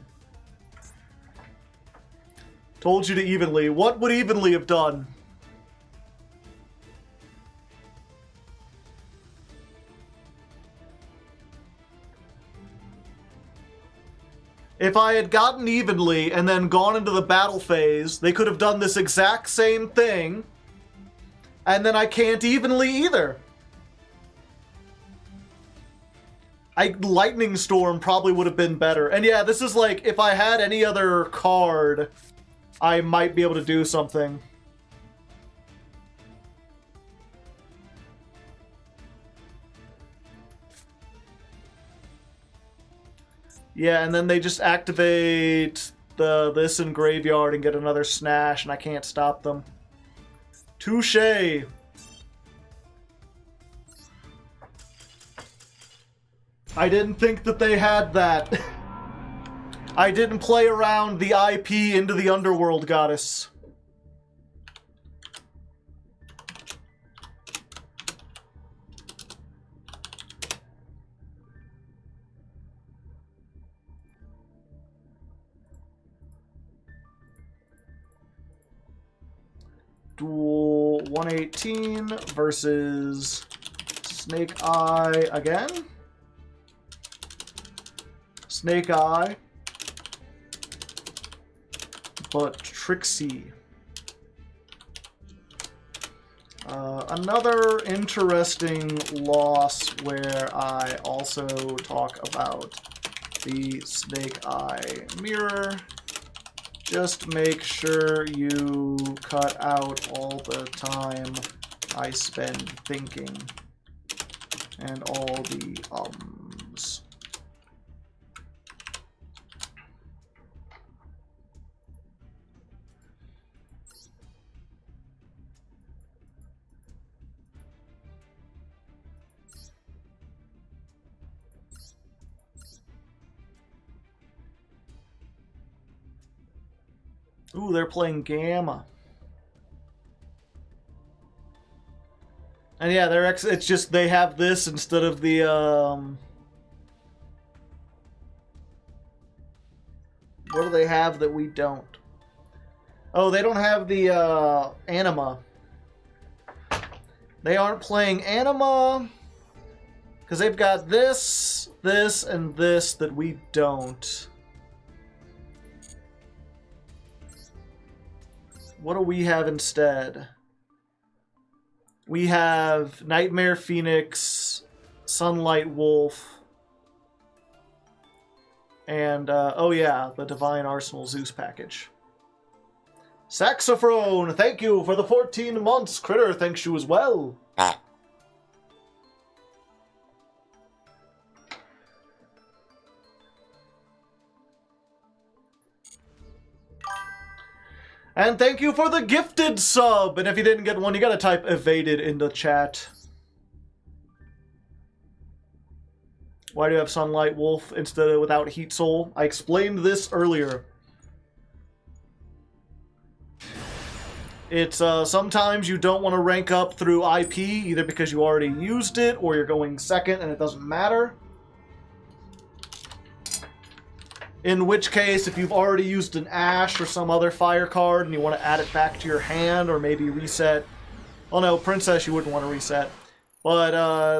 Told you to evenly. What would evenly have done? If I had gotten evenly and then gone into the battle phase, they could have done this exact same thing. And then I can't evenly either. Lightning Storm probably would have been better. And yeah, this is like, if I had any other card, I might be able to do something. Yeah, and then they just activate this in graveyard and get another Snash, and I can't stop them. Touché! I didn't think that they had that. I didn't play around the IP into the Underworld Goddess. Duel 118 versus Snake Eye again. Snake Eye, but Trixie. Another interesting loss where I also talk about the Snake Eye mirror. Just make sure you cut out all the time I spend thinking and all the ums. Ooh, they're playing Gamma. And yeah, it's just they have this instead of the what do they have that we don't? Oh, they don't have the Anima. They aren't playing Anima because they've got this, this, and this that we don't. What do we have instead? We have Nightmare Phoenix, Sunlight Wolf, and, oh yeah, the Divine Arsenal Zeus package. Saxophone, thank you for the 14 months. Critter thanks you as well. And thank you for the gifted sub. And if you didn't get one, you gotta type evaded in the chat. Why do you have Sunlight Wolf instead of without Heat Soul? I explained this earlier. It's sometimes you don't want to rank up through IP, either because you already used it or you're going second and it doesn't matter. In which case, if you've already used an Ash or some other fire card and you want to add it back to your hand or maybe reset... Oh no, Princess you wouldn't want to reset. But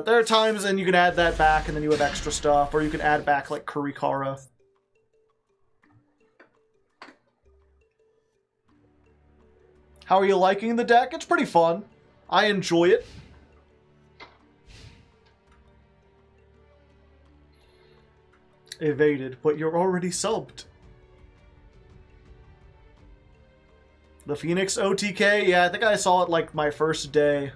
there are times when you can add that back and then you have extra stuff, or you can add back like Kurikara. How are you liking the deck? It's pretty fun. I enjoy it. Evaded, but you're already subbed. The Phoenix OTK? Yeah, I think I saw it like my first day.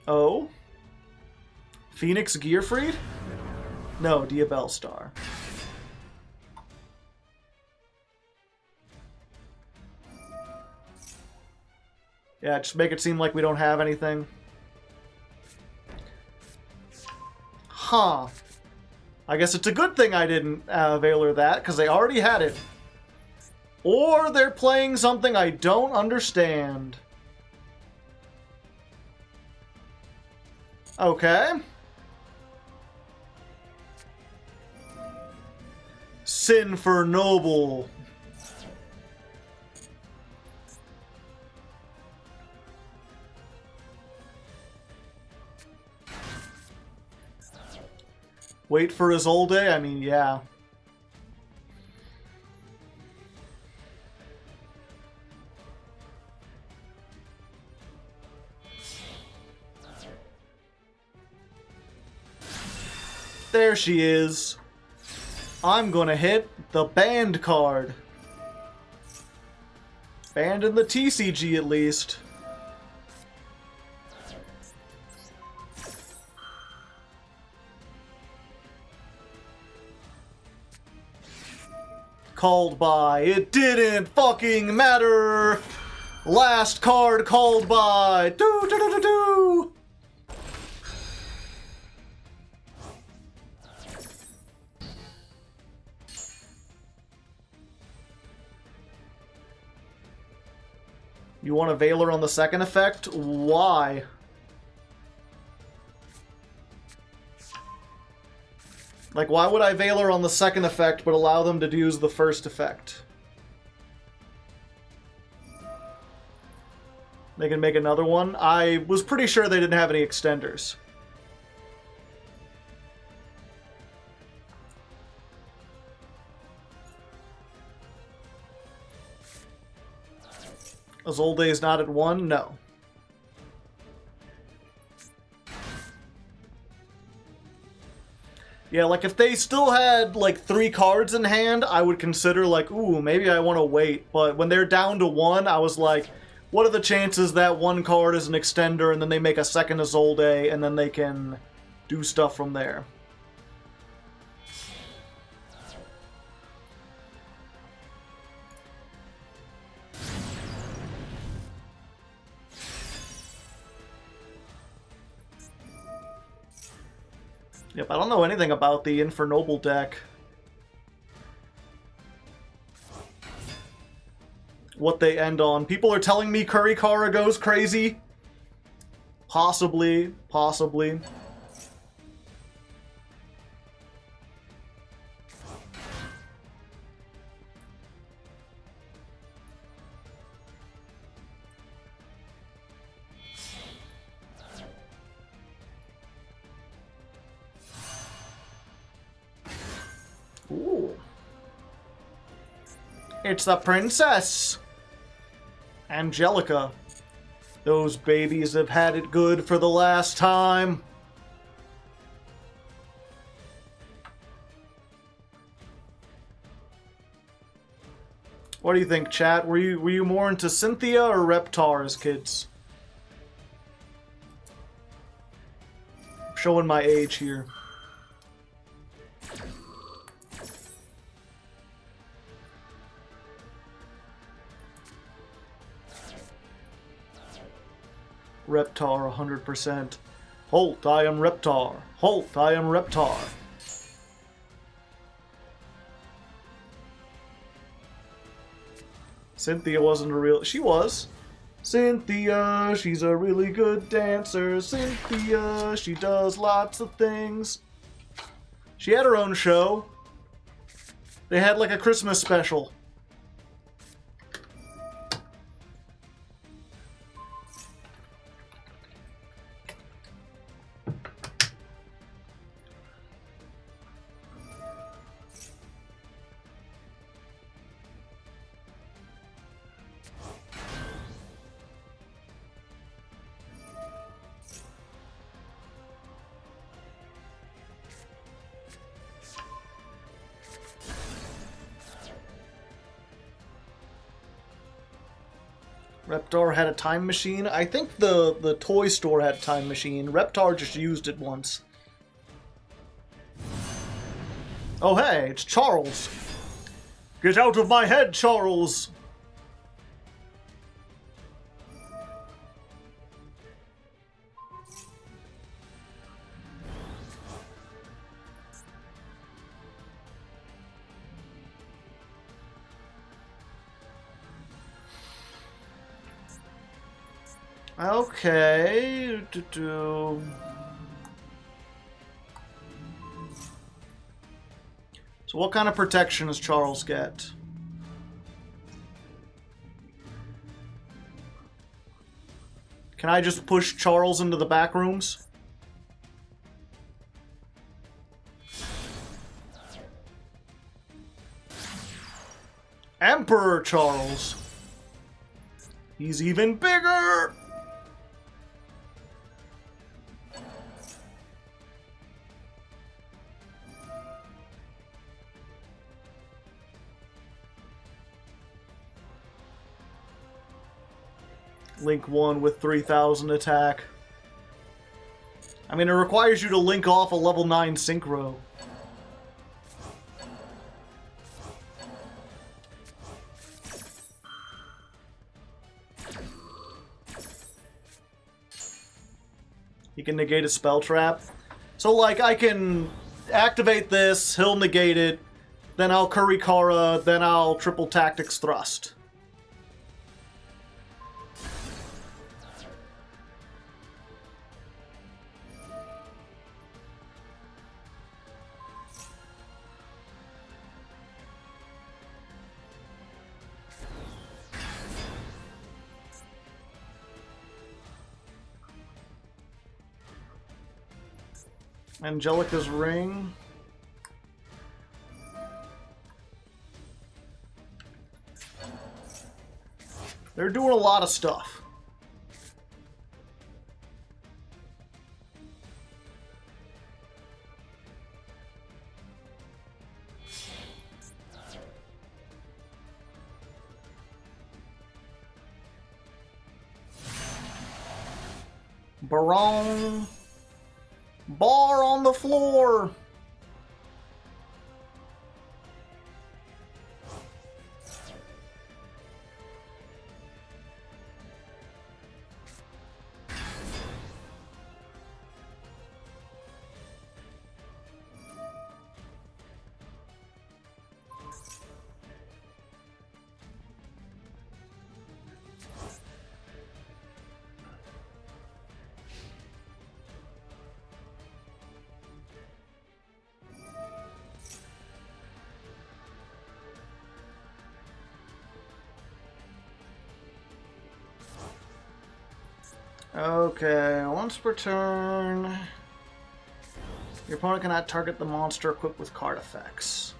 Oh? Phoenix Gearfried? No, Diabell Star. Yeah, just make it seem like we don't have anything. Huh. I guess it's a good thing I didn't Veiler that, because they already had it. Or they're playing something I don't understand. Okay. Sin for Noble. Wait for Isolde? I mean, yeah. There she is. I'm gonna hit the banned card. Banned in the TCG at least. Called by. It didn't fucking matter. Last card called by. Do do do do do. You want a Veiler on the second effect? Why? Like, why would I Veiler on the second effect but allow them to use the first effect? They can make another one? I was pretty sure they didn't have any extenders. Isolde is not at 1? No. Yeah, like if they still had like 3 cards in hand, I would consider like, ooh, maybe I want to wait. But when they're down to 1, I was like, what are the chances that 1 card is an extender and then they make a second Isolde and then they can do stuff from there? Yep, I don't know anything about the Infernoble deck. What they end on. People are telling me Kurikara goes crazy. Possibly, possibly. Ooh. It's the princess! Angelica. Those babies have had it good for the last time. What do you think, chat? Were you more into Cynthia or Reptar as kids? I'm showing my age here. Reptar, 100%. Halt, I am Reptar. Halt, I am Reptar. Cynthia wasn't a real... She was. Cynthia, she's a really good dancer. Cynthia, she does lots of things. She had her own show. They had like a Christmas special. Reptar had a time machine. I think the toy store had a time machine. Reptar just used it once. Oh hey, it's Charles. Get out of my head, Charles! Okay. So what kind of protection does Charles get? Can I just push Charles into the back rooms? Emperor Charles. He's even bigger! Link 1 with 3,000 attack. I mean, it requires you to link off a level 9 synchro. He can negate a spell trap. So, like, I can activate this, he'll negate it, then I'll Kurikara, then I'll triple tactics thrust. Angelica's ring. They're doing a lot of stuff. Baron. Bar on the floor! Okay, once per turn, your opponent cannot target the monster equipped with card effects.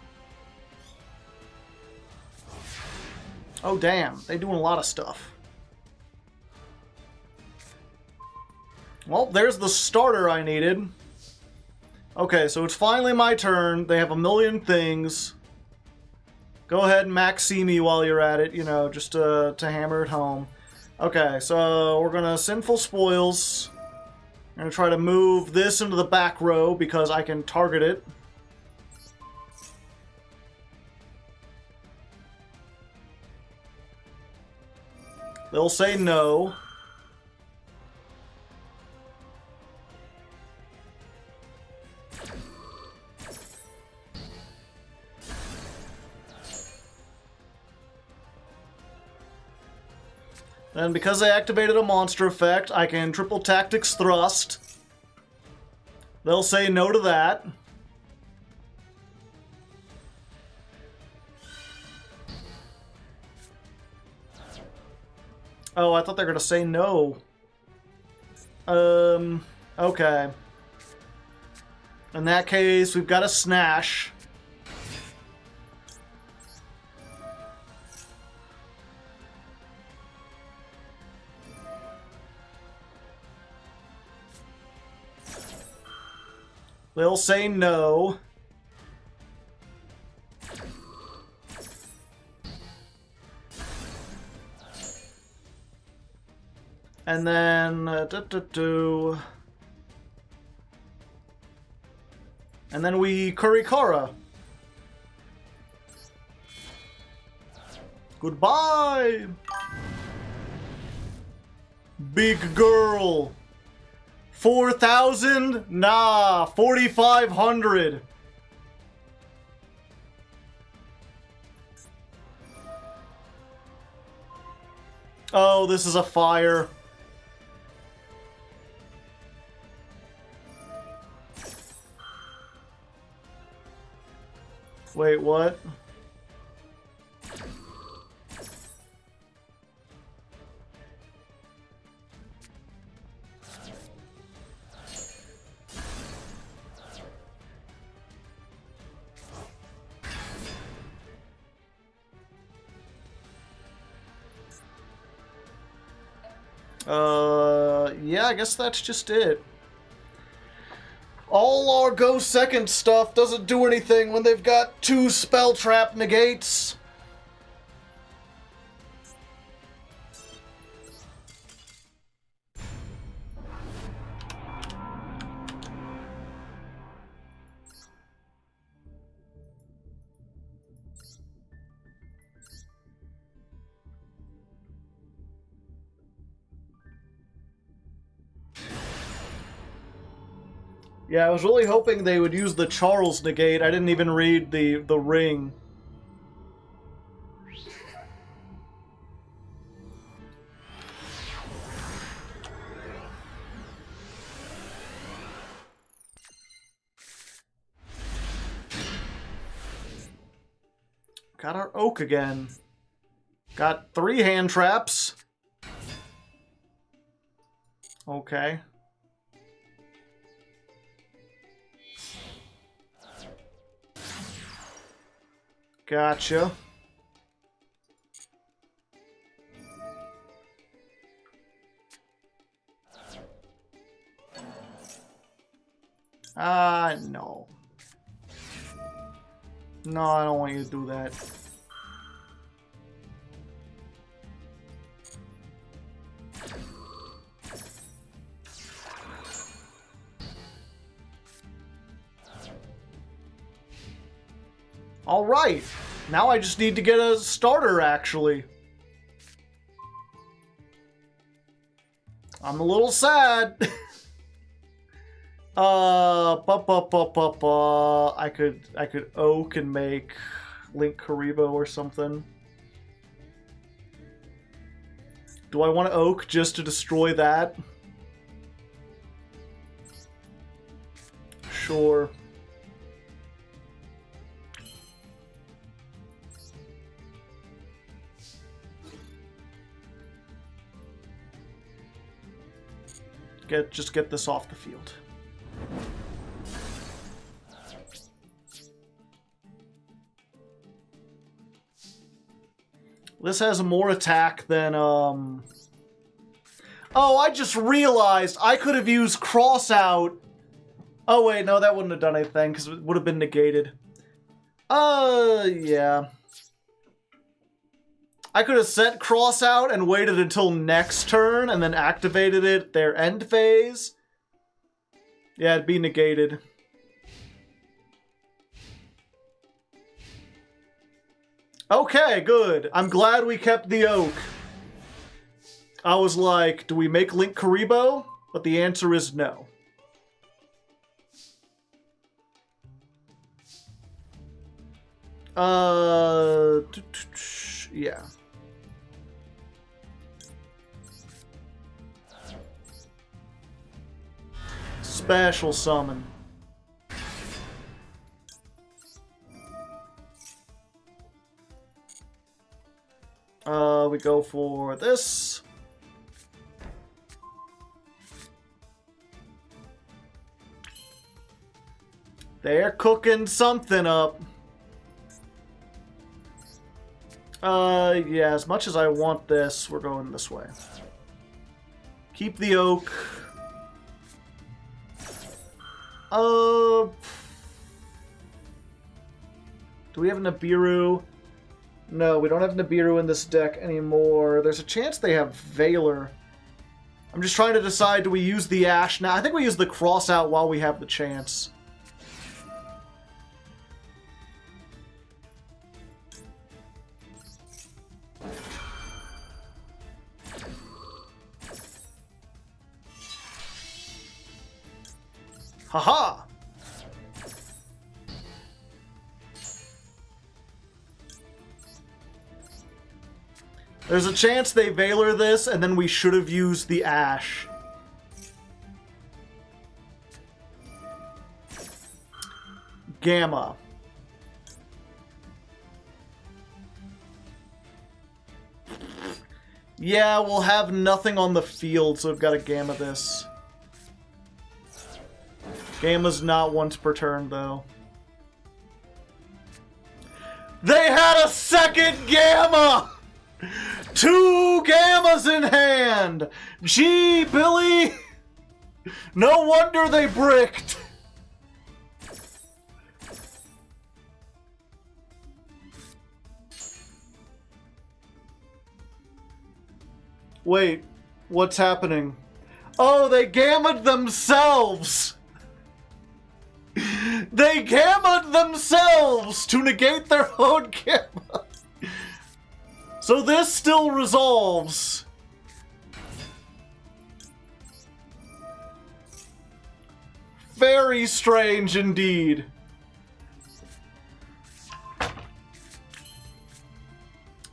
Oh, damn. They doing a lot of stuff. Well, there's the starter I needed. Okay, so it's finally my turn. They have a million things. Go ahead and max see me while you're at it, you know, just to hammer it home. Okay, so we're gonna Sinful Spoils. I'm gonna try to move this into the back row because I can target it. They'll say no. And because I activated a monster effect, I can triple tactics thrust. They'll say no to that. Oh, I thought they were gonna say no. Okay. In that case, we've got a Snash. They'll say no. And then... And then we Kurikara. Goodbye! Big girl! 4,000? Nah, 4,500. Oh, this is a fire. Wait, what? Yeah, I guess that's just it. All our go second stuff doesn't do anything when they've got 2 spell trap negates. Yeah, I was really hoping they would use the Charles negate. I didn't even read the ring. Got our oak again. Got 3 hand traps. Okay. Gotcha. No. No, I don't want you to do that. Alright, now I just need to get a starter, actually. I'm a little sad. I could oak and make Link Karibo or something. Do I want to oak just to destroy that? Sure. Just get this off the field. This has more attack than, Oh, I just realized I could have used cross out. Oh, wait, no, that wouldn't have done anything, because it would have been negated. Yeah. I could have set cross out and waited until next turn, and then activated it their end phase. Yeah, it'd be negated. Okay, good. I'm glad we kept the oak. I was like, do we make Link Karibo? But the answer is no. Yeah. Special summon. We go for this. They're cooking something up. Yeah, as much as I want this, we're going this way. Keep the oak. Do we have Nibiru? No, we don't have Nibiru in this deck anymore. There's a chance they have Valor. I'm just trying to decide, do we use the Ash now? I think we use the cross out while we have the chance. Haha! There's a chance they Valor this, and then we should have used the Ash. Gamma. Yeah, we'll have nothing on the field, so I've got to Gamma this. Gamma's not once per turn, though. They had a second Gamma! 2 Gammas in hand! Gee, Billy! No wonder they bricked! Wait, what's happening? Oh, they Gamma'd themselves! They Gamma'd themselves to negate their own Gamma! So this still resolves. Very strange indeed.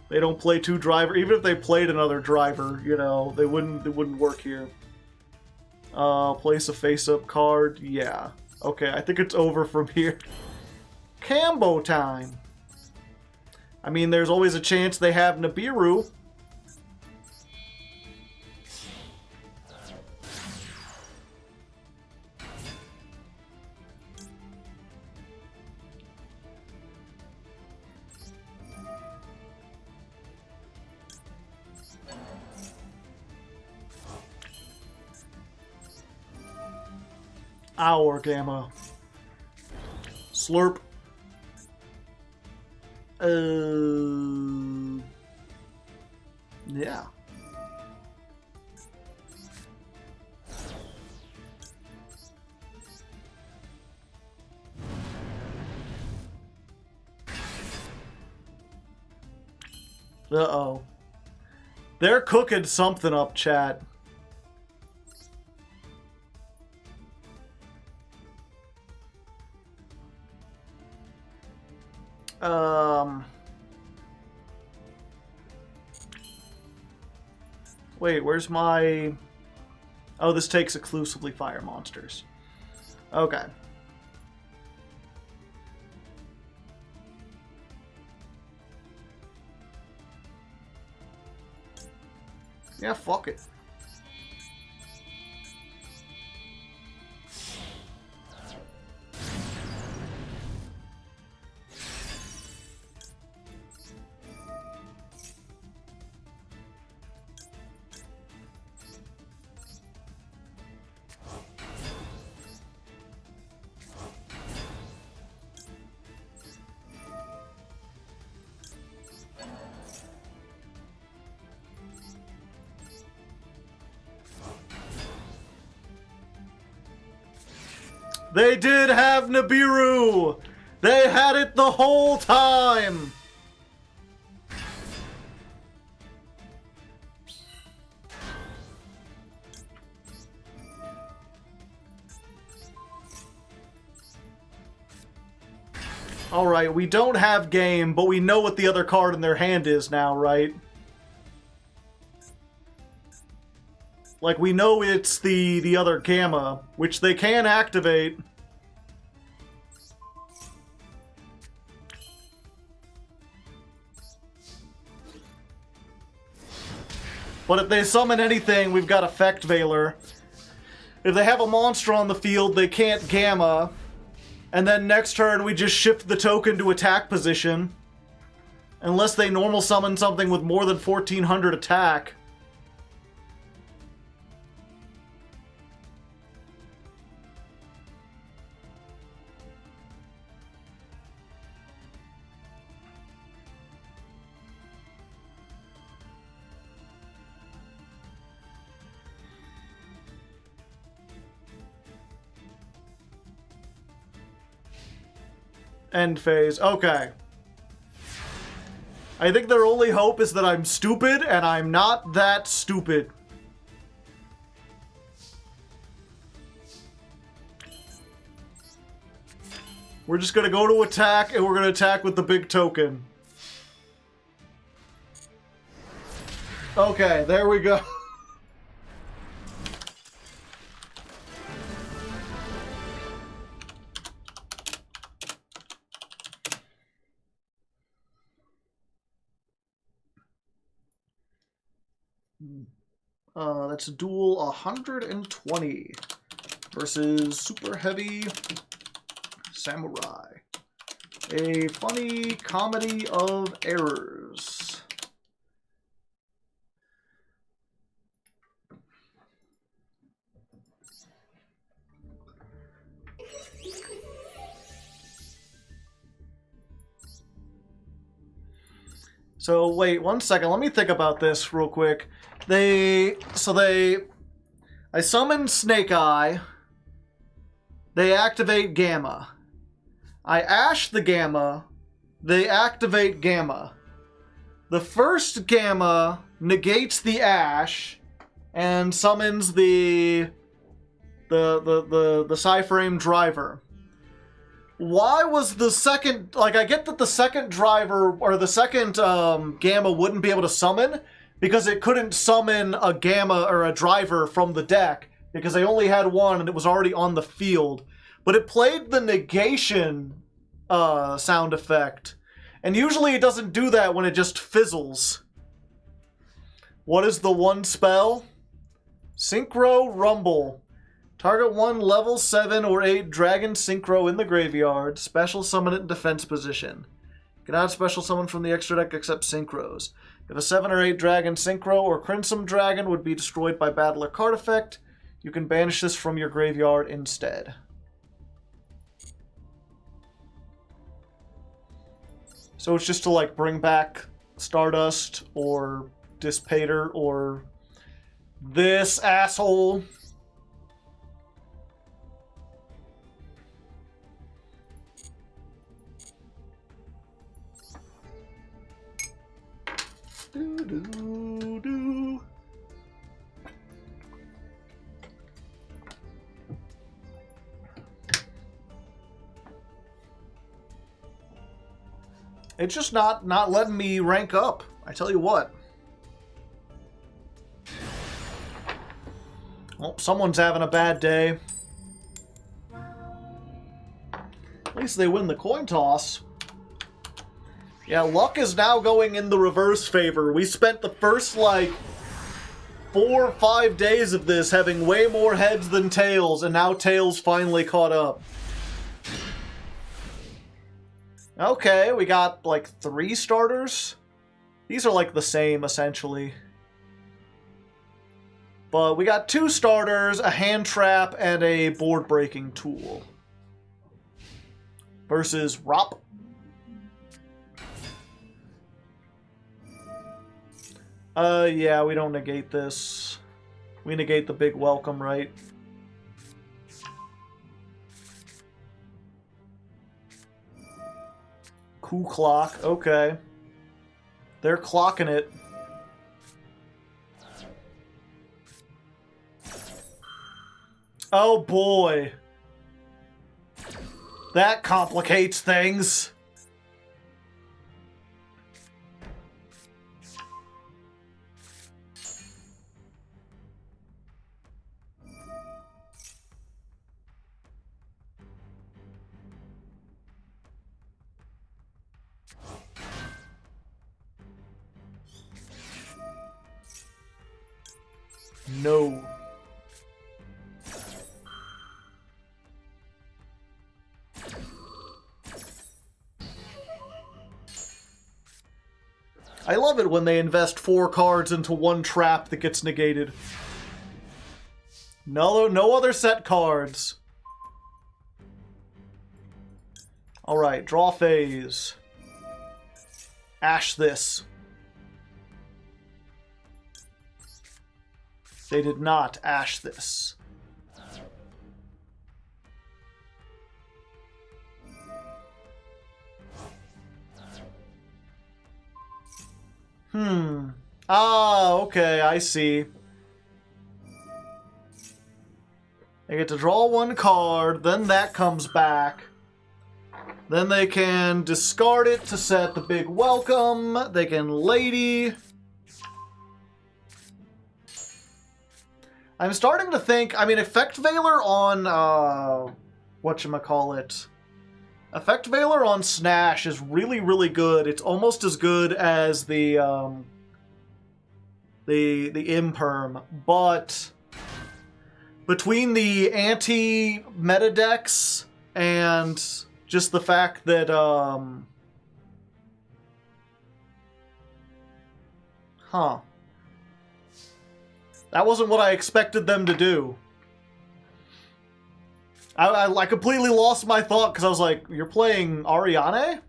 They don't play 2 driver. Even if they played another driver, you know, it wouldn't work here. Place a face-up card. Yeah. Okay, I think it's over from here. Cambo time. I mean, there's always a chance they have Nibiru. Our Gamma. Slurp. Yeah. Uh-oh. They're cooking something up, chat. Wait, where's my... Oh, this takes exclusively fire monsters. Okay. Yeah, fuck it. They did have Nibiru! They had it the whole time! Alright, we don't have game, but we know what the other card in their hand is now, right? Like, we know it's the other Gamma, which they can activate. But if they summon anything, we've got Effect Veiler. If they have a monster on the field, they can't Gamma. And then next turn, we just shift the token to attack position. Unless they normal summon something with more than 1400 attack. End phase. Okay. I think their only hope is that I'm stupid, and I'm not that stupid. We're just gonna go to attack, and we're gonna attack with the big token. Okay, there we go. That's a duel 120 versus Super Heavy Samurai. A funny comedy of errors. So wait 1 second, let me think about this real quick. I summon Snake Eye. They activate Gamma. I Ash the Gamma. They activate Gamma. The first Gamma negates the Ash and summons the Psyframe driver. Why was the second, like, I get that the second driver or the second Gamma wouldn't be able to summon because it couldn't summon a Gamma or a driver from the deck because they only had one and it was already on the field. But it played the negation sound effect. And usually it doesn't do that when it just fizzles. What is the one spell? Synchro Rumble. Target one level 7 or 8 Dragon Synchro in the graveyard. Special summon it in defense position. Cannot special summon from the extra deck except Synchros. If a 7 or 8 Dragon Synchro or Crimson Dragon would be destroyed by battle or card effect, you can banish this from your graveyard instead. So it's just to, like, bring back Stardust or Dispater or this asshole. Do. It's just not letting me rank up. I tell you what. Well, someone's having a bad day. At least they win the coin toss. Yeah, luck is now going in the reverse favor. We spent the first, like, 4 or 5 days of this having way more heads than tails, and now tails finally caught up. Okay, we got, like, 3 starters. These are, like, the same, essentially. But we got 2 starters, a hand trap, and a board-breaking tool. Versus Rop. Yeah, we don't negate this. We negate the big welcome, right? Coup clock. Okay. They're clocking it. Oh boy. That complicates things. No. I love it when they invest 4 cards into one trap that gets negated. No other set cards. Alright, draw phase. Ash this. They did not ash this. Ah, okay, I see. They get to draw 1 card, then that comes back. Then they can discard it to set the big welcome. They can lady. I'm starting to think, I mean, Effect Veiler on, whatchamacallit. Effect Veiler on Snash is really, really good. It's almost as good as the Imperm, but between the anti-meta decks and just the fact that, that wasn't what I expected them to do. I completely lost my thought because I was like, you're playing Ariane?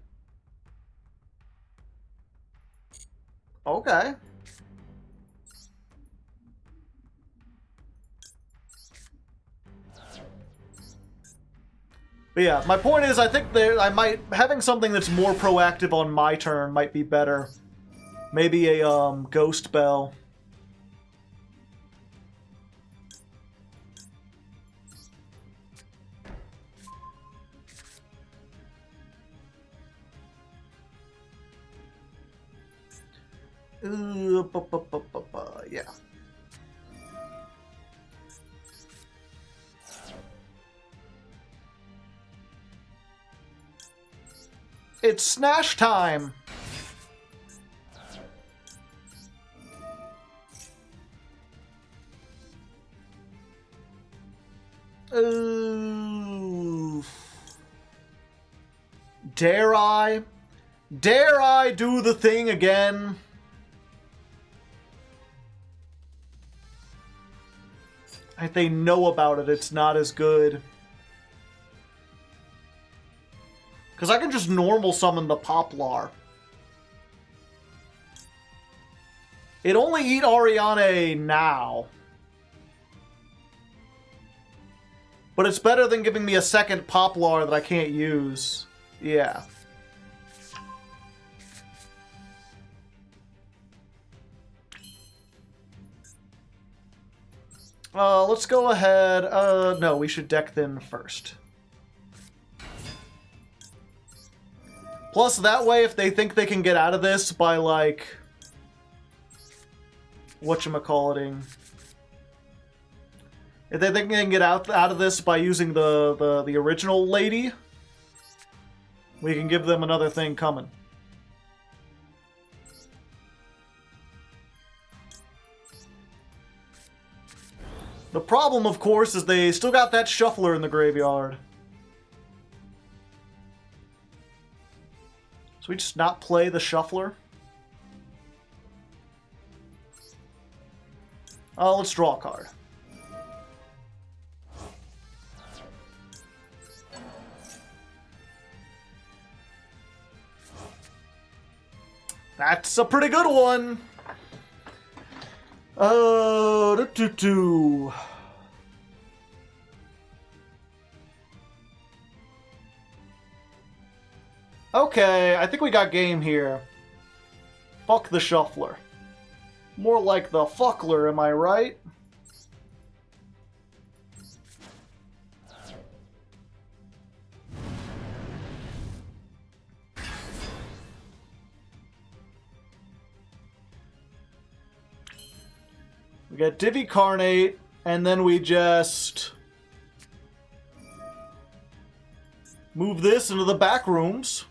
Okay. But yeah, my point is, I think having something that's more proactive on my turn might be better. Maybe a Ghost Bell. Yeah. It's Snash time! Dare I? Dare I do the thing again? If they know about it, it's not as good. Because I can just normal summon the Poplar. It only eat Ariane now. But it's better than giving me a second Poplar that I can't use. Yeah. Let's go ahead. No, we should deck thin first. Plus, that way, if they think they can get out of this by, like, whatchamacalliting. If they think they can get out of this by using the original lady, we can give them another thing coming. The problem, of course, is they still got that shuffler in the graveyard. So we just not play the shuffler? Oh, let's draw a card. That's a pretty good one. Okay, I think we got game here. Fuck the shuffler. More like the fuckler, am I right? We got Divi Carnate, and then we just move this into the back rooms.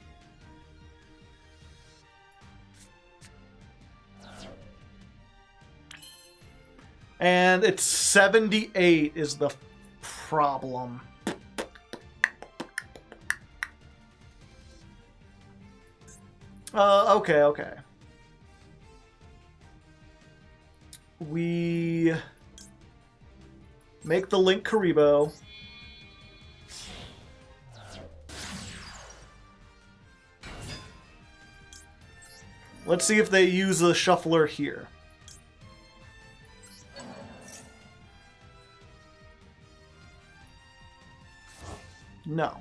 And it's 78 is the problem. Okay. We make the Link Karibo. Let's see if they use the shuffler here. No.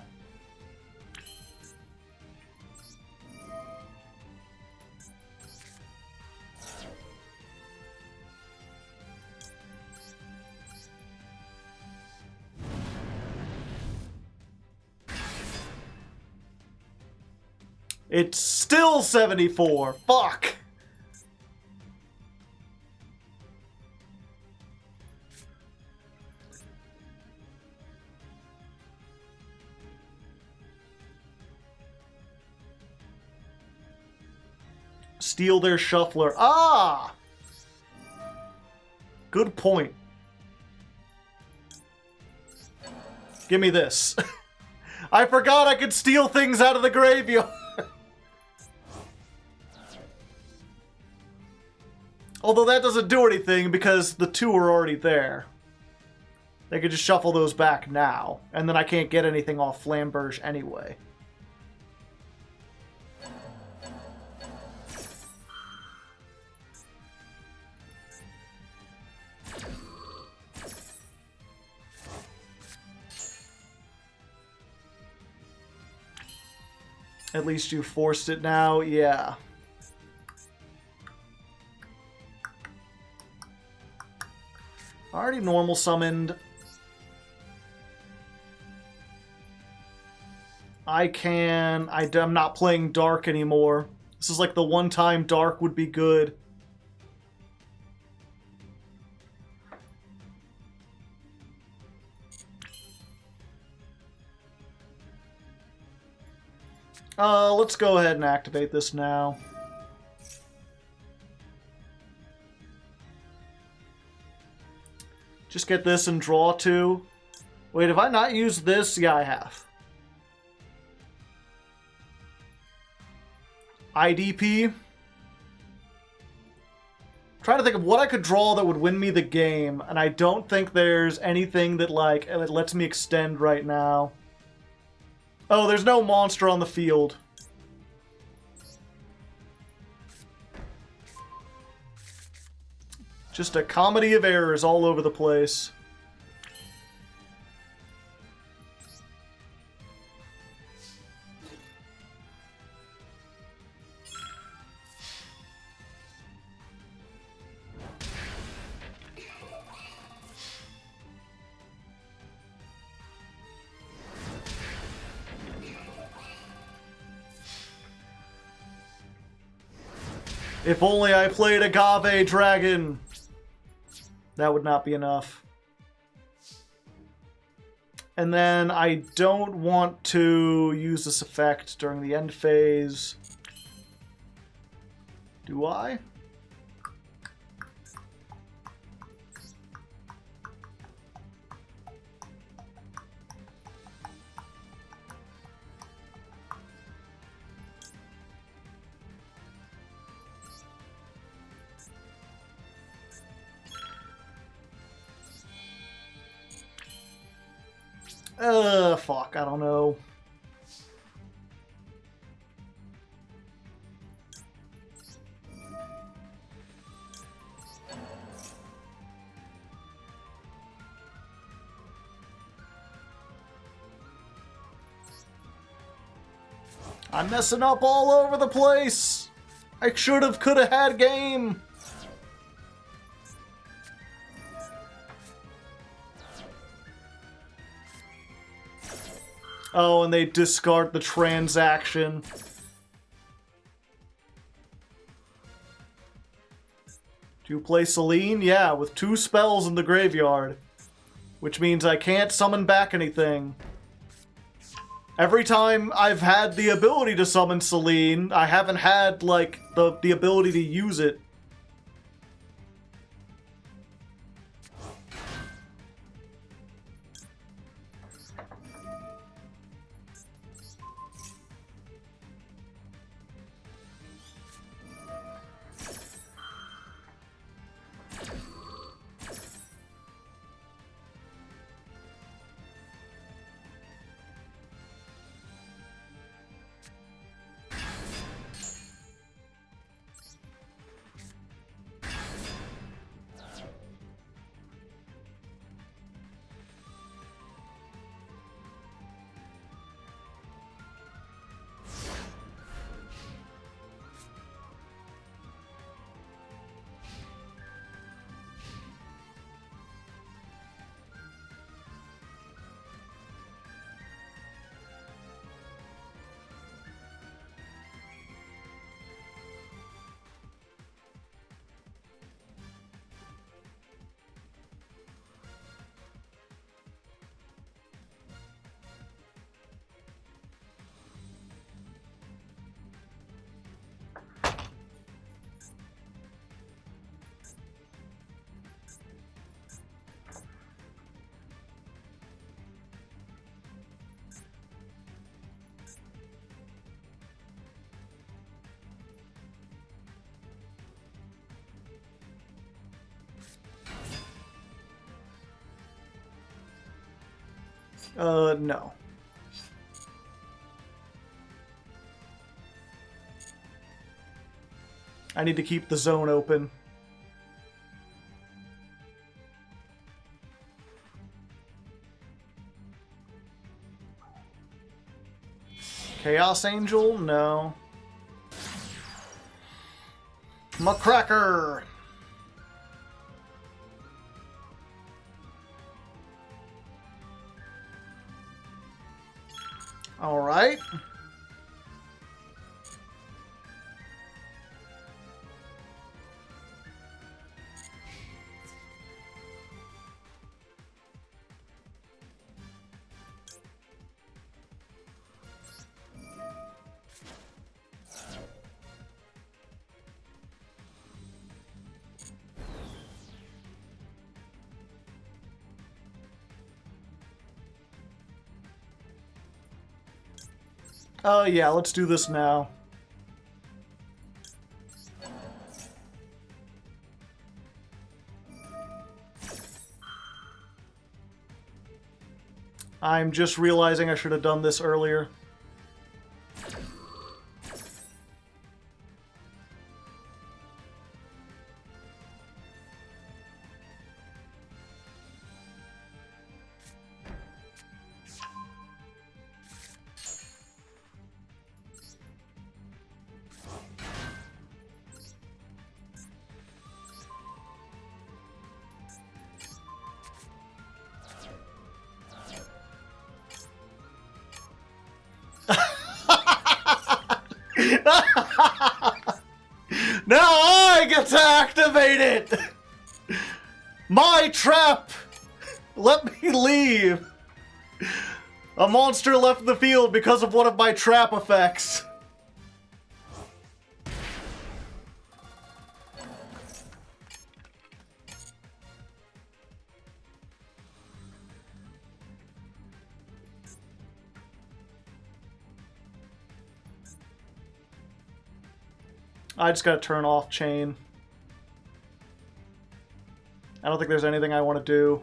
It's still 74. Fuck. Steal their shuffler. Ah! Good point. Give me this. I forgot I could steal things out of the graveyard. Although that doesn't do anything because the two are already there. They could just shuffle those back now. And then I can't get anything off Flamberge anyway. At least you forced it now, yeah. Already normal summoned. I'm not playing Dark anymore. This is like the one time Dark would be good. Let's go ahead and activate this now. Just get this and draw two. Wait, have I not used this? Yeah, I have. IDP. Trying to think of what I could draw that would win me the game, and I don't think there's anything that like it lets me extend right now. Oh, there's no monster on the field. Just a comedy of errors all over the place. If only I played Agave Dragon. That would not be enough. And then I don't want to use this effect during the end phase. Do I? Fuck, I don't know. I'm messing up all over the place. I coulda had game. Oh, and they discard the transaction. Do you play Celine? Yeah, with 2 spells in the graveyard. Which means I can't summon back anything. Every time I've had the ability to summon Celine, I haven't had, like, the ability to use it. No. I need to keep the zone open. Chaos Angel? No. McCracker! Alright. Yeah, let's do this now. I'm just realizing I should have done this earlier. Now I get to activate it! My trap! Let me leave! A monster left the field because of one of my trap effects. I just gotta turn off chain. I don't think there's anything I want to do.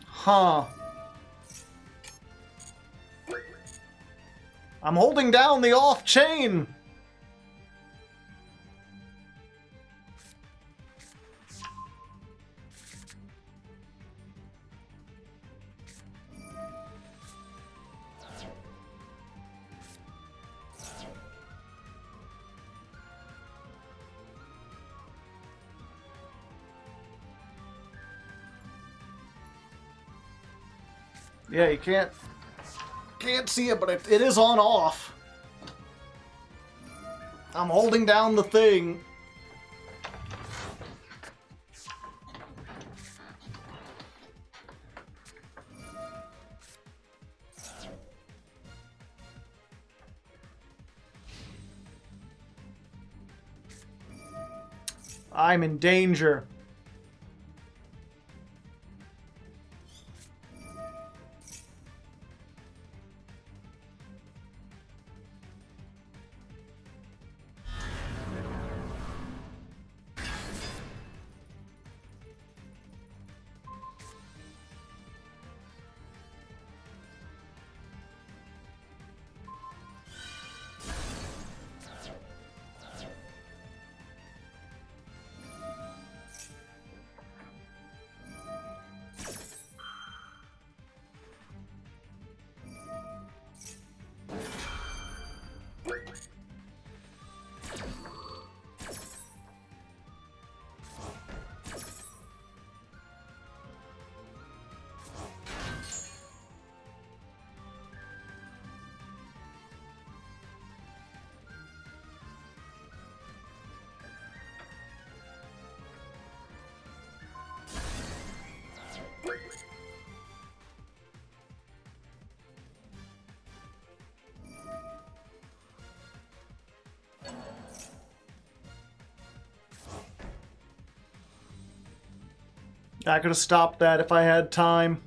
Huh. I'm holding down the off chain. Yeah, you can't see it, but it is on off. I'm holding down the thing. I'm in danger. I could have stopped that if I had time.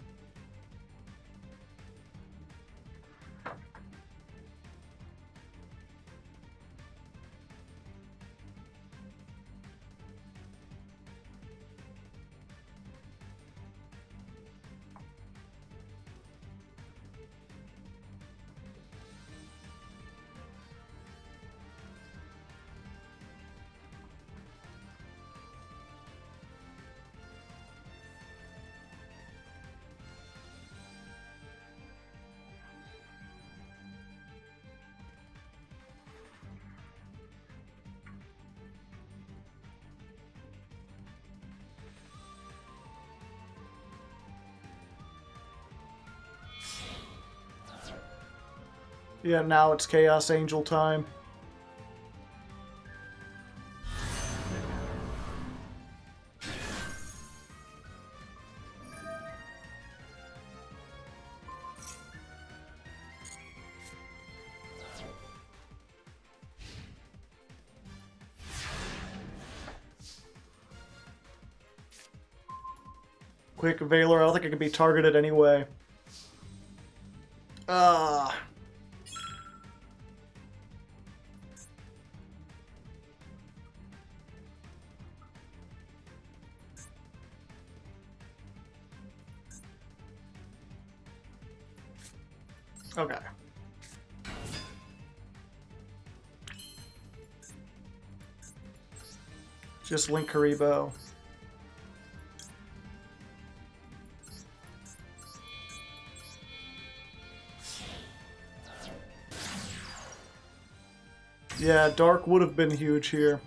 Yeah, now it's Chaos Angel time. Quick Valor, I don't think it can be targeted anyway. Okay. Just Link Karibo. Yeah, Dark would have been huge here.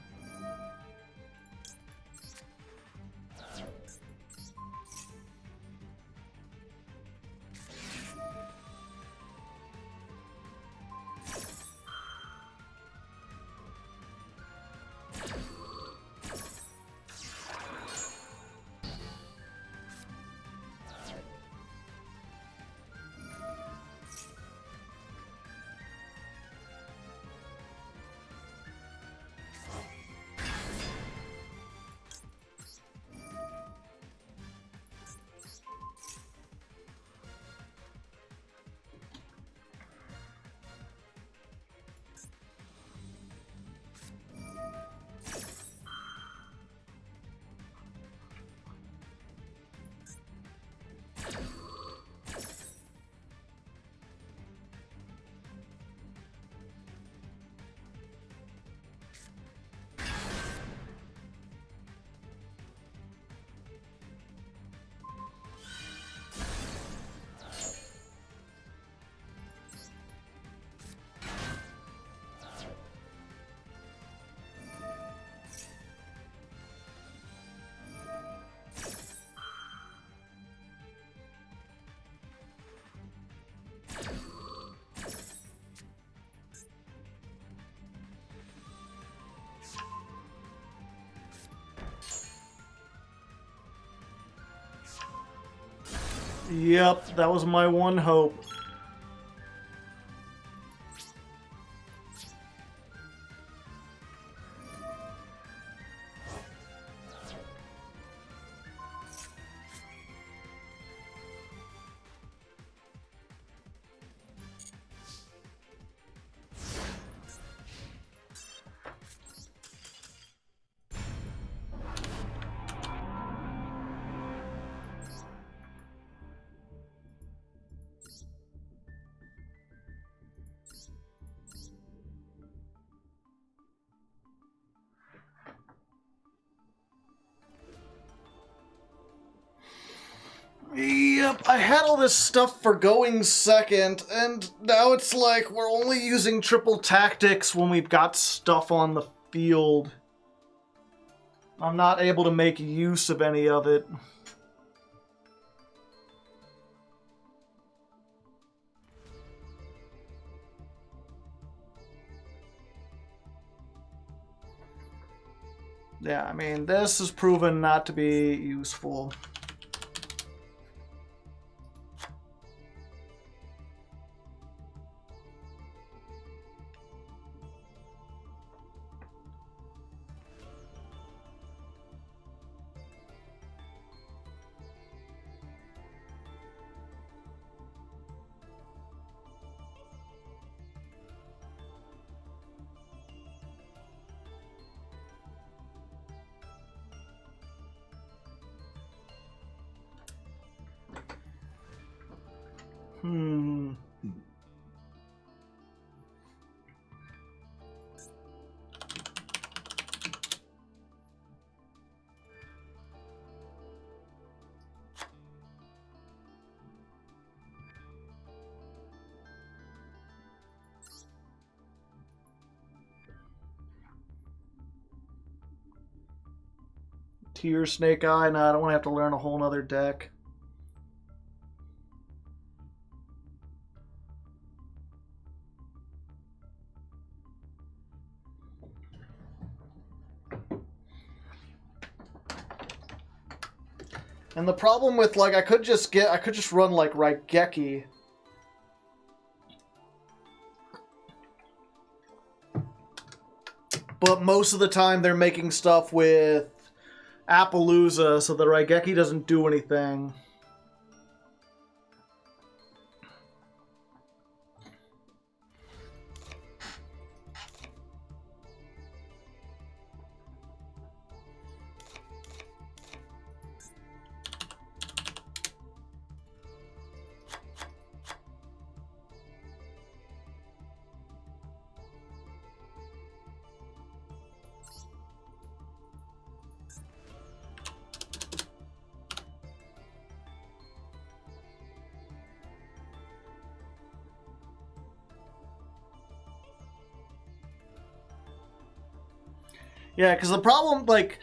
Yep, that was my one hope. Yep, I had all this stuff for going second, and now it's like we're only using triple tactics when we've got stuff on the field. I'm not able to make use of any of it. Yeah, I mean, this has proven not to be useful. Tear, Snake Eye. Nah, I don't want to have to learn a whole nother deck. And the problem with, like, I could just run, like, Raigeki. But most of the time they're making stuff with Appaloosa, so the Raigeki doesn't do anything. Yeah, because the problem, like,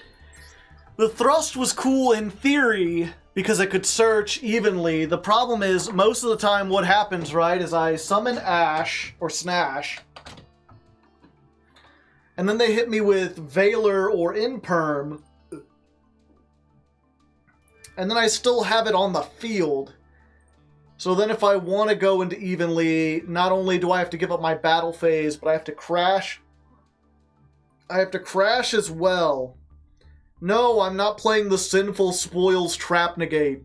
the thrust was cool in theory because I could search evenly. The problem is, most of the time what happens, right, is I summon Ash, or Snash, and then they hit me with Valor or Imperm, and then I still have it on the field. So then if I want to go into evenly, not only do I have to give up my battle phase, but I have to crash. I have to crash as well. No, I'm not playing the Sinful Spoils Trap Negate.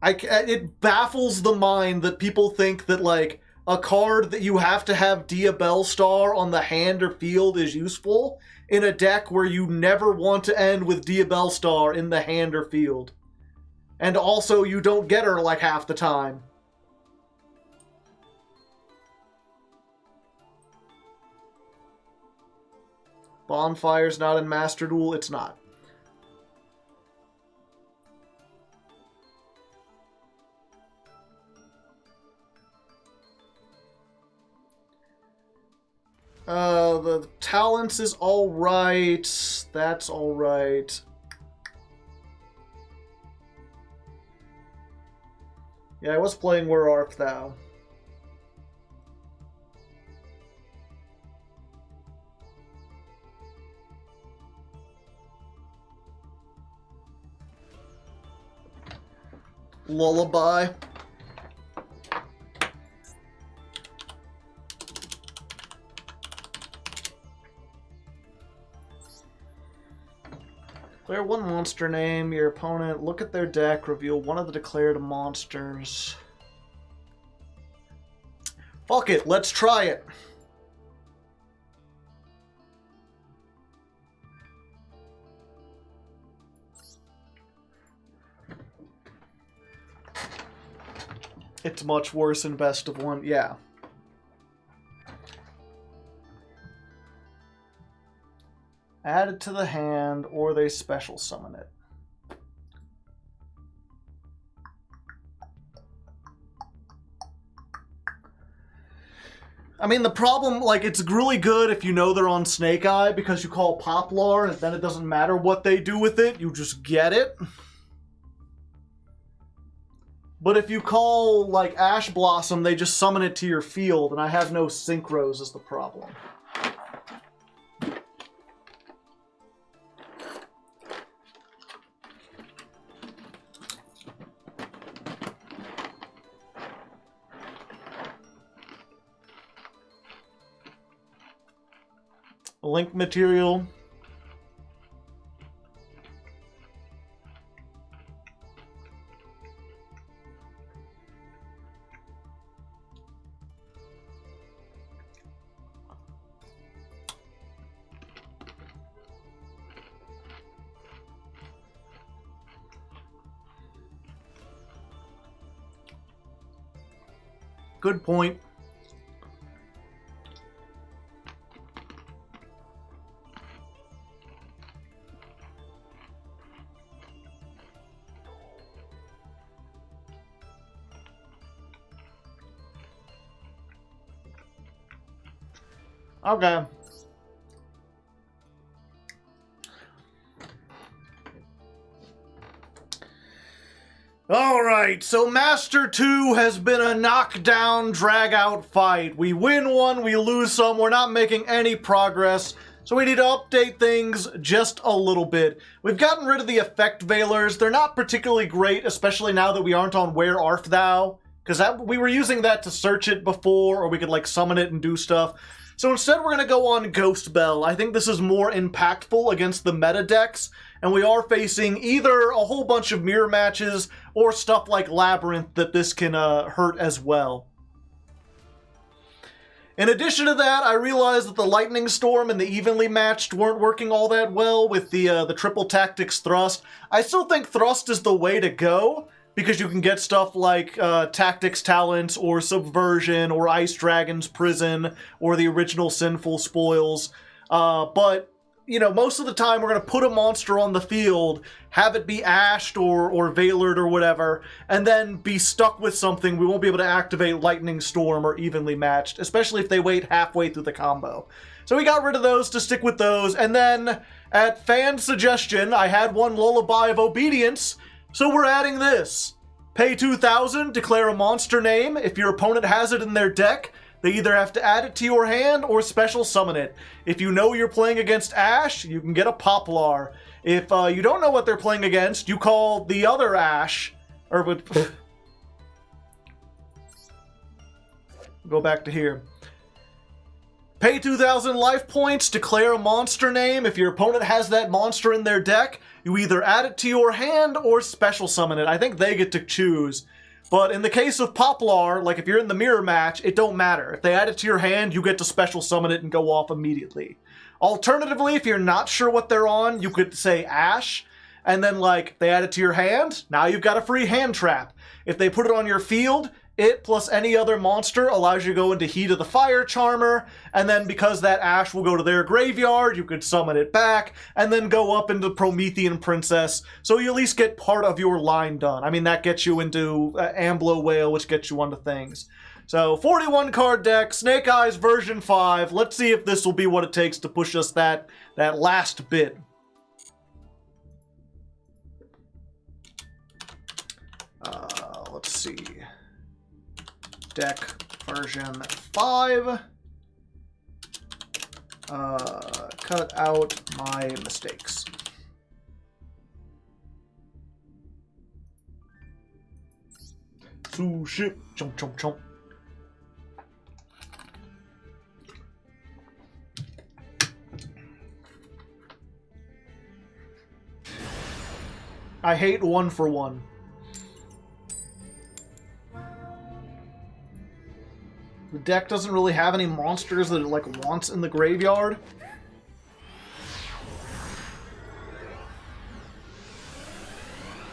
It baffles the mind that people think that, like, a card that you have to have Diabell Star on the hand or field is useful in a deck where you never want to end with Diabell Star in the hand or field. And also, you don't get her, like, half the time. Bonfire's not in Master Duel? It's not. The Talents is alright. That's alright. Yeah, I was playing Where Art Thou. Lullaby. Declare one monster name, your opponent, look at their deck, reveal one of the declared monsters. Fuck it, let's try it. It's much worse in best of one, yeah. Add it to the hand, or they special summon it. I mean, the problem, like, it's really good if you know they're on Snake Eye, because you call Poplar, and then it doesn't matter what they do with it, you just get it. But if you call, like, Ash Blossom, they just summon it to your field, and I have no synchros is the problem. Link material. Good point. Okay. Alright, so Master 2 has been a knockdown, drag-out fight. We win one, we lose some, we're not making any progress, so we need to update things just a little bit. We've gotten rid of the effect veilers. They're not particularly great, especially now that we aren't on Where Art Thou, because we were using that to search it before, or we could, like, summon it and do stuff. So instead we're going to go on Ghost Bell. I think this is more impactful against the meta decks, and we are facing either a whole bunch of mirror matches or stuff like Labyrinth that this can hurt as well. In addition to that, I realized that the Lightning Storm and the Evenly Matched weren't working all that well with the Triple Tactics Thrust. I still think Thrust is the way to go, because you can get stuff like Tactics Talents, or Subversion, or Ice Dragon's Prison, or the original Sinful Spoils. But, you know, most of the time we're going to put a monster on the field, have it be ashed or veilered or whatever, and then be stuck with something. We won't be able to activate Lightning Storm or Evenly Matched, especially if they wait halfway through the combo. So we got rid of those to stick with those, and then, at fan suggestion, I had one Lullaby of Obedience, so we're adding this. Pay 2,000, declare a monster name. If your opponent has it in their deck, they either have to add it to your hand or special summon it. If you know you're playing against Ash, you can get a Poplar. If you don't know what they're playing against, you call the other Ash. Or go back to here. Pay 2,000 life points, declare a monster name. If your opponent has that monster in their deck, you either add it to your hand or special summon it. I think they get to choose. But in the case of Poplar, like if you're in the mirror match, it don't matter. If they add it to your hand, you get to special summon it and go off immediately. Alternatively, if you're not sure what they're on, you could say Ash, and then like they add it to your hand, now you've got a free hand trap. If they put it on your field, it plus any other monster allows you to go into Heat of the Fire Charmer, and then because that Ash will go to their graveyard, you could summon it back, and then go up into Promethean Princess, so you at least get part of your line done. I mean, that gets you into Amblo Whale, which gets you onto things. So, 41 card deck, Snake Eyes version 5. Let's see if this will be what it takes to push us that last bit. Let's see. Deck version 5. Cut out my mistakes. . . . . . . . . . . . . . . . . . . . . . . . . . . . . . . . . . . . . . . . . . . . . . . . . . . . . . . . . . to ship. Chomp, chomp, chomp. I hate 1-for-1. The deck doesn't really have any monsters that it like wants in the graveyard.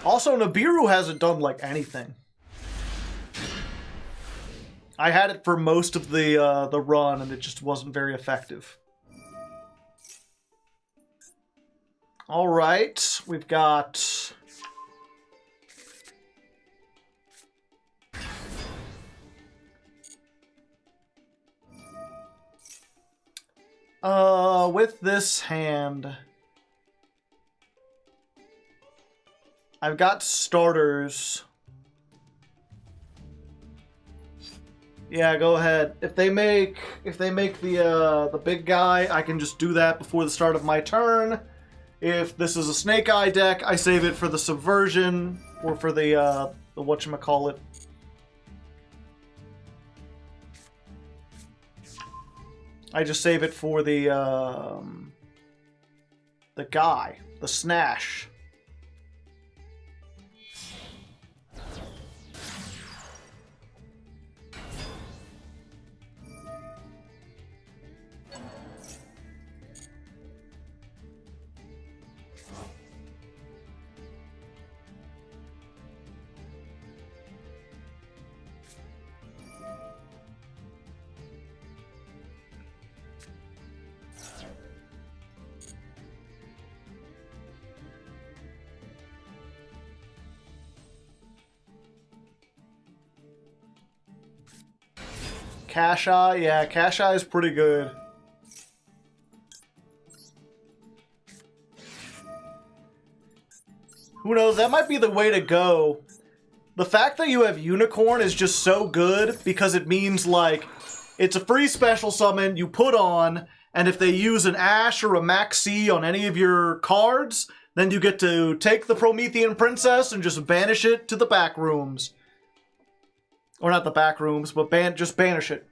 Also, Nibiru hasn't done like anything. I had it for most of the run, and it just wasn't very effective. All right, we've got. With this hand, I've got starters. Yeah, go ahead. If they make the big guy, I can just do that before the start of my turn. If this is a Snake Eye deck, I save it for the Subversion or for the whatchamacallit. I just save it for the guy, the Snash. Cash Eye? Yeah, Cash Eye is pretty good. Who knows? That might be the way to go. The fact that you have Unicorn is just so good because it means, like, it's a free special summon you put on, and if they use an Ash or a Maxi on any of your cards, then you get to take the Promethean Princess and just banish it to the back rooms. Or not the back rooms, but just banish it.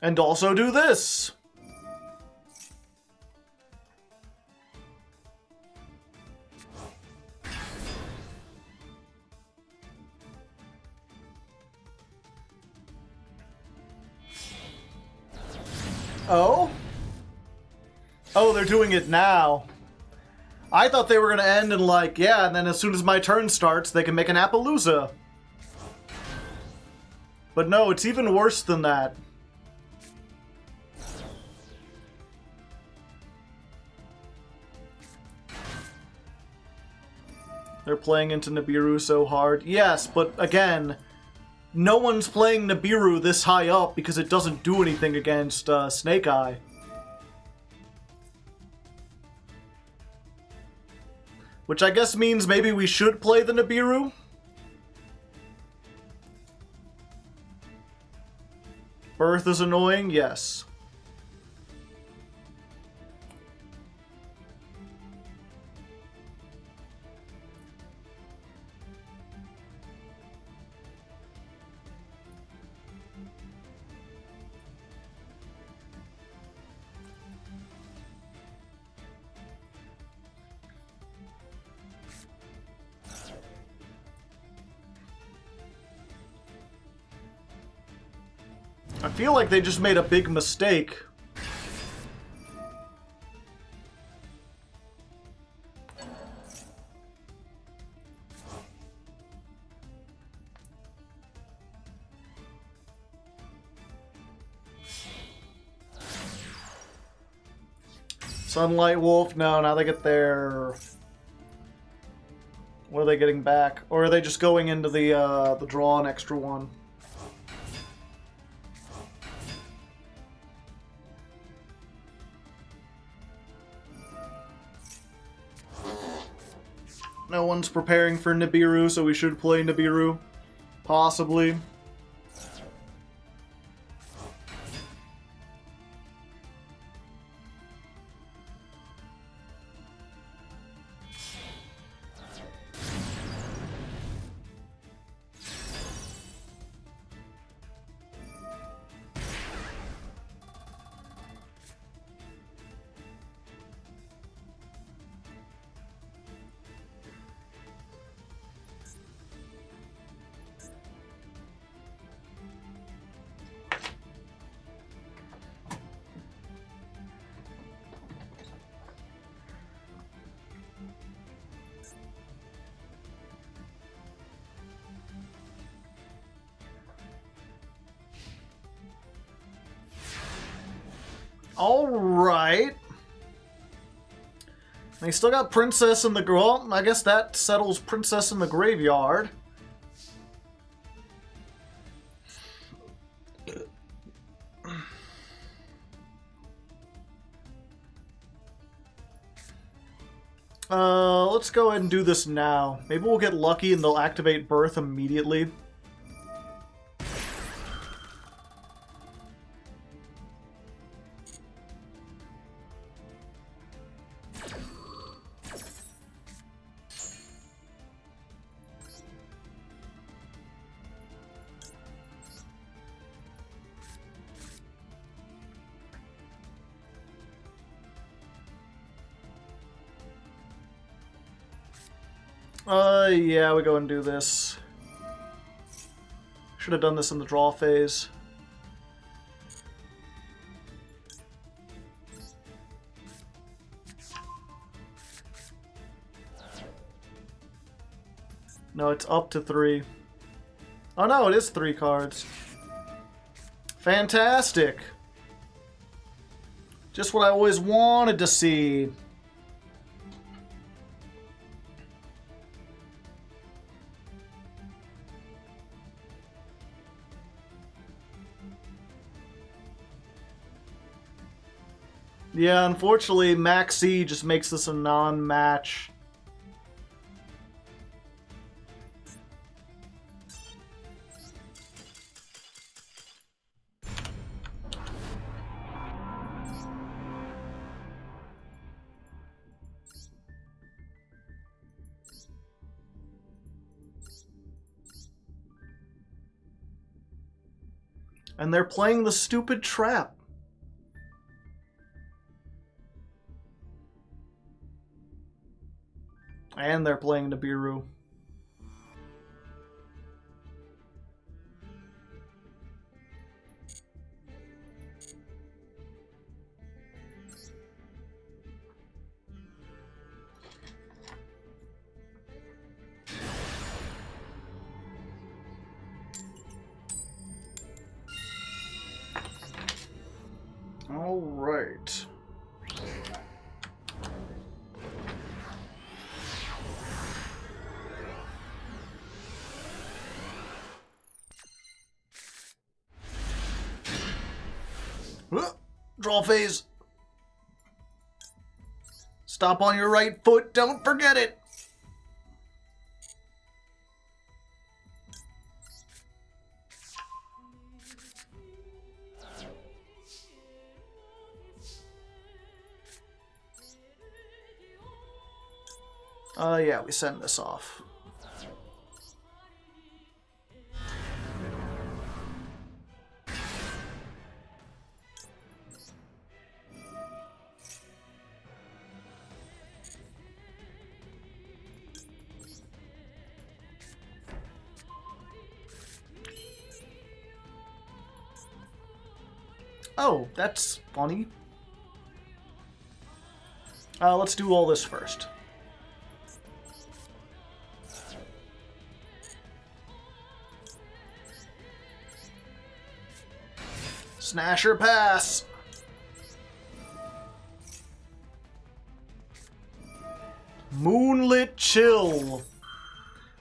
And also do this. Oh? Oh, they're doing it now. I thought they were going to end in like, yeah, and then as soon as my turn starts, they can make an Appaloosa. But no, it's even worse than that. They're playing into Nibiru so hard. Yes, but again, no one's playing Nibiru this high up because it doesn't do anything against Snake Eye. Which I guess means maybe we should play the Nibiru. Birth is annoying, yes. I feel like they just made a big mistake. Sunlight Wolf? No, now they get their... What are they getting back? Or are they just going into the draw an extra one? No one's preparing for Nibiru, so we should play Nibiru. Possibly. Alright. They still got Princess in the... Well, I guess that settles Princess in the Graveyard. Let's go ahead and do this now. Maybe we'll get lucky and they'll activate Birth immediately. Yeah, we go and do this. Should have done this in the draw phase. No, it's up to 3. Oh no, it is 3 cards. Fantastic! Just what I always wanted to see. Yeah, unfortunately, Maxi just makes this a non-match. And they're playing the stupid trap. And they're playing Nibiru. All right. Draw phase. Stop on your right foot. Don't forget it. Yeah, we send this off. Oh, that's funny. Let's do all this first. Snasher pass! Moonlit Chill.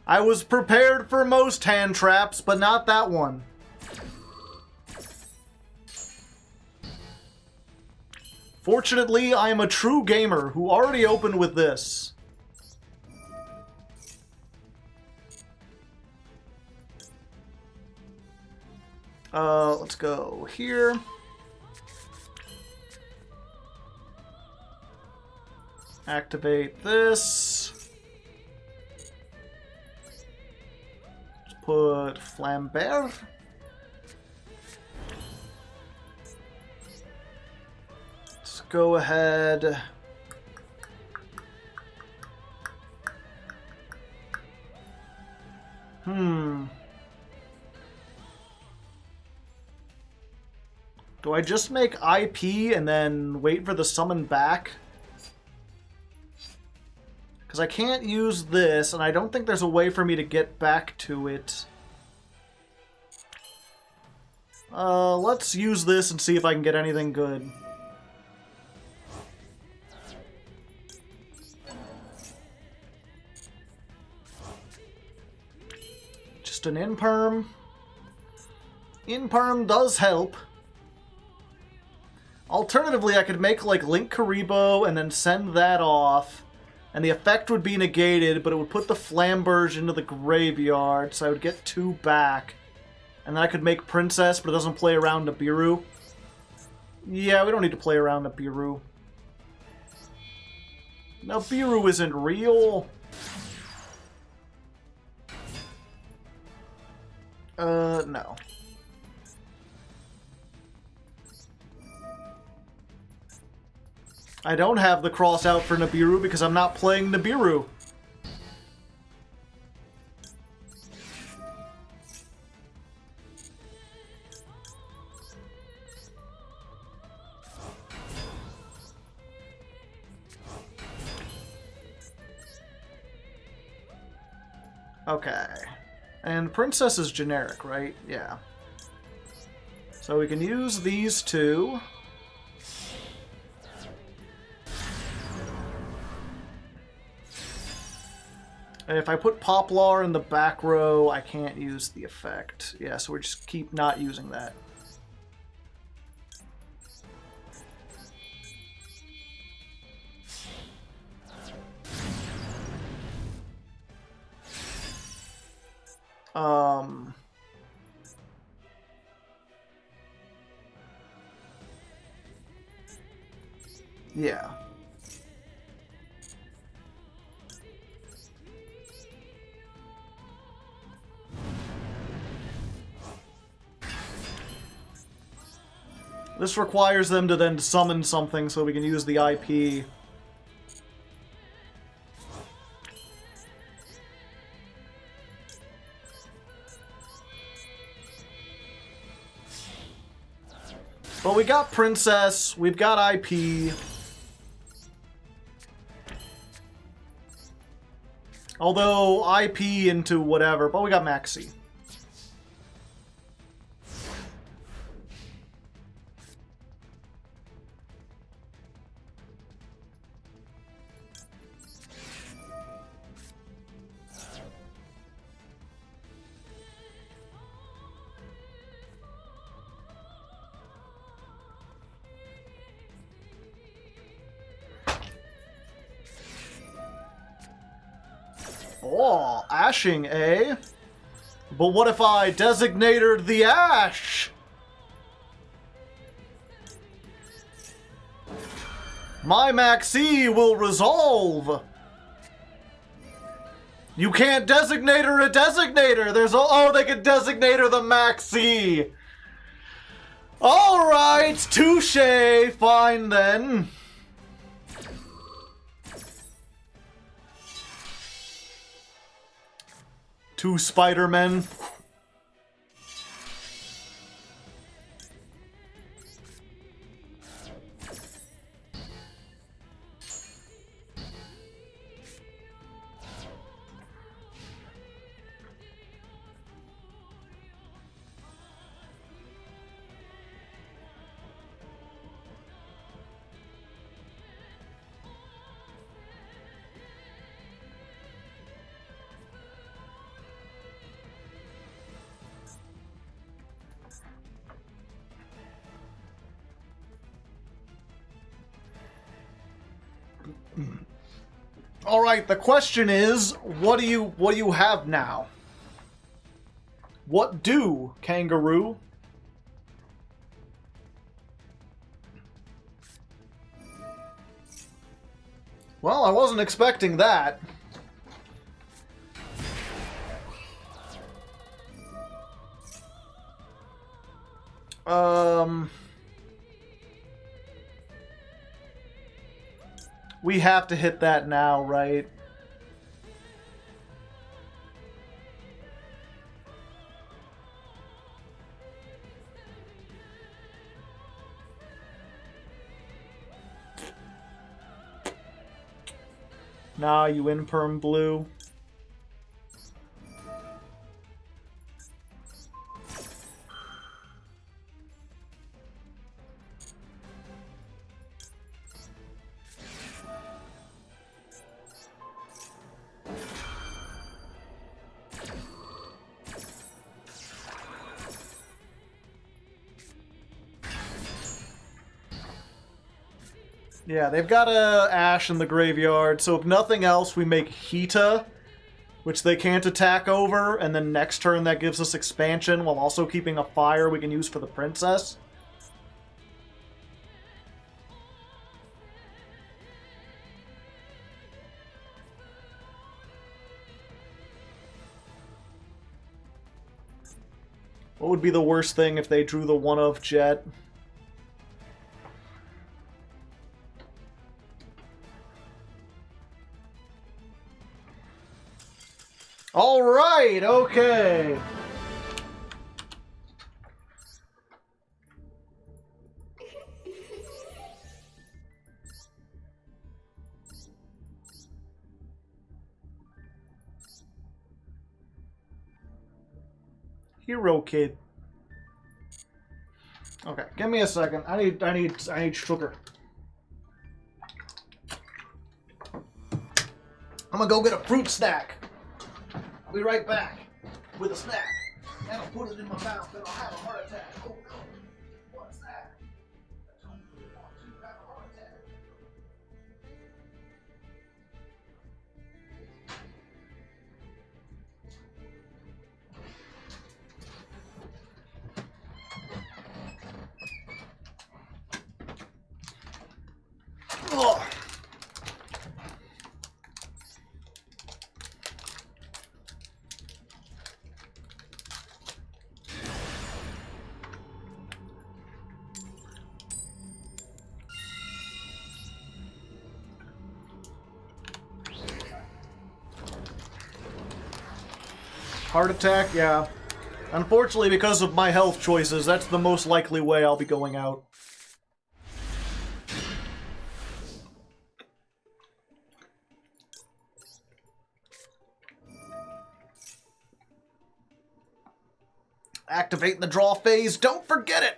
I was prepared for most hand traps, but not that one. Fortunately, I am a true gamer who already opened with this. Let's go here. Activate this. Let's put Flambert. Let's go ahead. Do I just make IP and then wait for the summon back? Because I can't use this, and I don't think there's a way for me to get back to it. Let's use this and see if I can get anything good. Just an Imperm. Imperm does help. Alternatively, I could make, like, Link Karibo and then send that off. And the effect would be negated, but it would put the Flamberge into the graveyard, so I would get 2 back. And then I could make Princess, but it doesn't play around Nibiru. Yeah, we don't need to play around Nibiru. Nibiru isn't real. No. I don't have the cross out for Nibiru because I'm not playing Nibiru. Okay. And Princess is generic, right? Yeah. So we can use these 2. And if I put Poplar in the back row, I can't use the effect. Yeah, so we just keep not using that. Yeah. This requires them to then summon something so we can use the IP. But we got Princess, we've got IP. Although IP into whatever, but we got Maxi. Oh, ashing, eh? But what if I designated the ash? My Maxi will resolve. You can't designate her a designator. There's oh, they can designate her the Maxi. All right, touche. Fine then. Two Spider-Men. All right, the question is, what do you have now? What do, Kangaroo? Well, I wasn't expecting that. We have to hit that now, right? Nah, you Imperm Blue. Yeah, they've got a Ash in the graveyard, so if nothing else, we make Hita, which they can't attack over, and then next turn that gives us expansion while also keeping a fire we can use for the princess. What would be the worst thing if they drew the one-of Jet? All right, okay. Hero Kid. Okay, give me a second. I need sugar. I'm gonna go get a fruit snack. I'll be right back with a snack. And I'll put it in my mouth and I'll have a heart attack. Oh no. What's that? I don't really want to have a heart attack. Ugh. Heart attack, yeah. Unfortunately, because of my health choices, that's the most likely way I'll be going out. Activate the draw phase, don't forget it!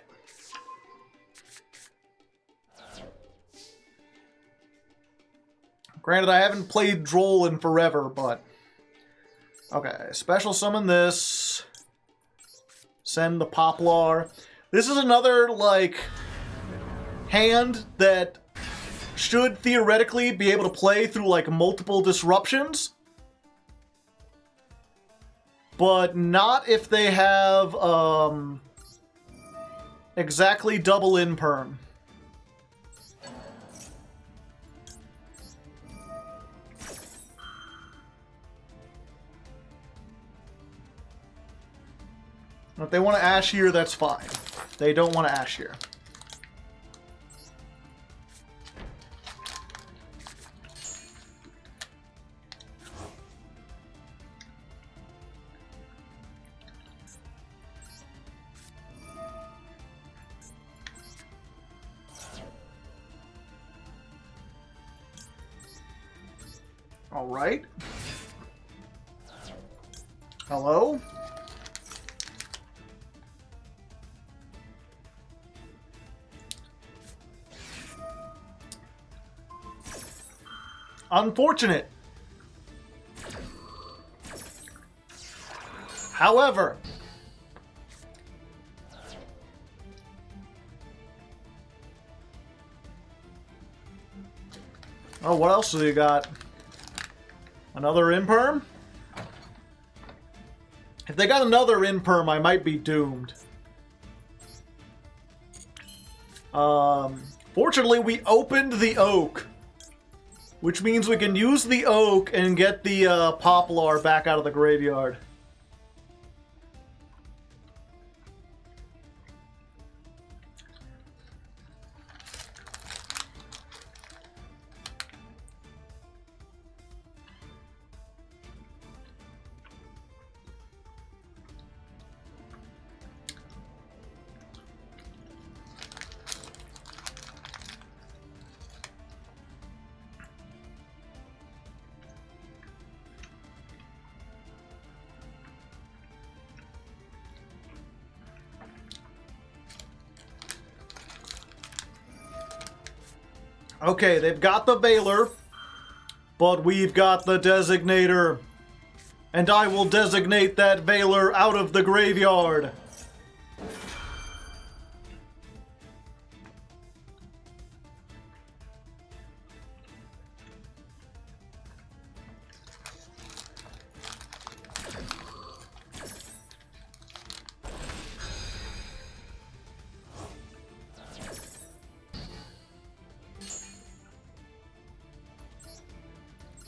Granted, I haven't played Droll in forever, but... Okay, special summon this. Send the Poplar. This is another, like, hand that should theoretically be able to play through, like, multiple disruptions. But not if they have, exactly double imperm. If they want to Ash here, that's fine. They don't want to Ash here. All right. Hello? Unfortunate. However, oh, what else do you got? Another imperm? If they got another imperm, I might be doomed. Fortunately, we opened the oak, which means we can use the oak and get the Poplar back out of the graveyard. Okay, they've got the Veiler, but we've got the Designator. And I will designate that Veiler out of the graveyard.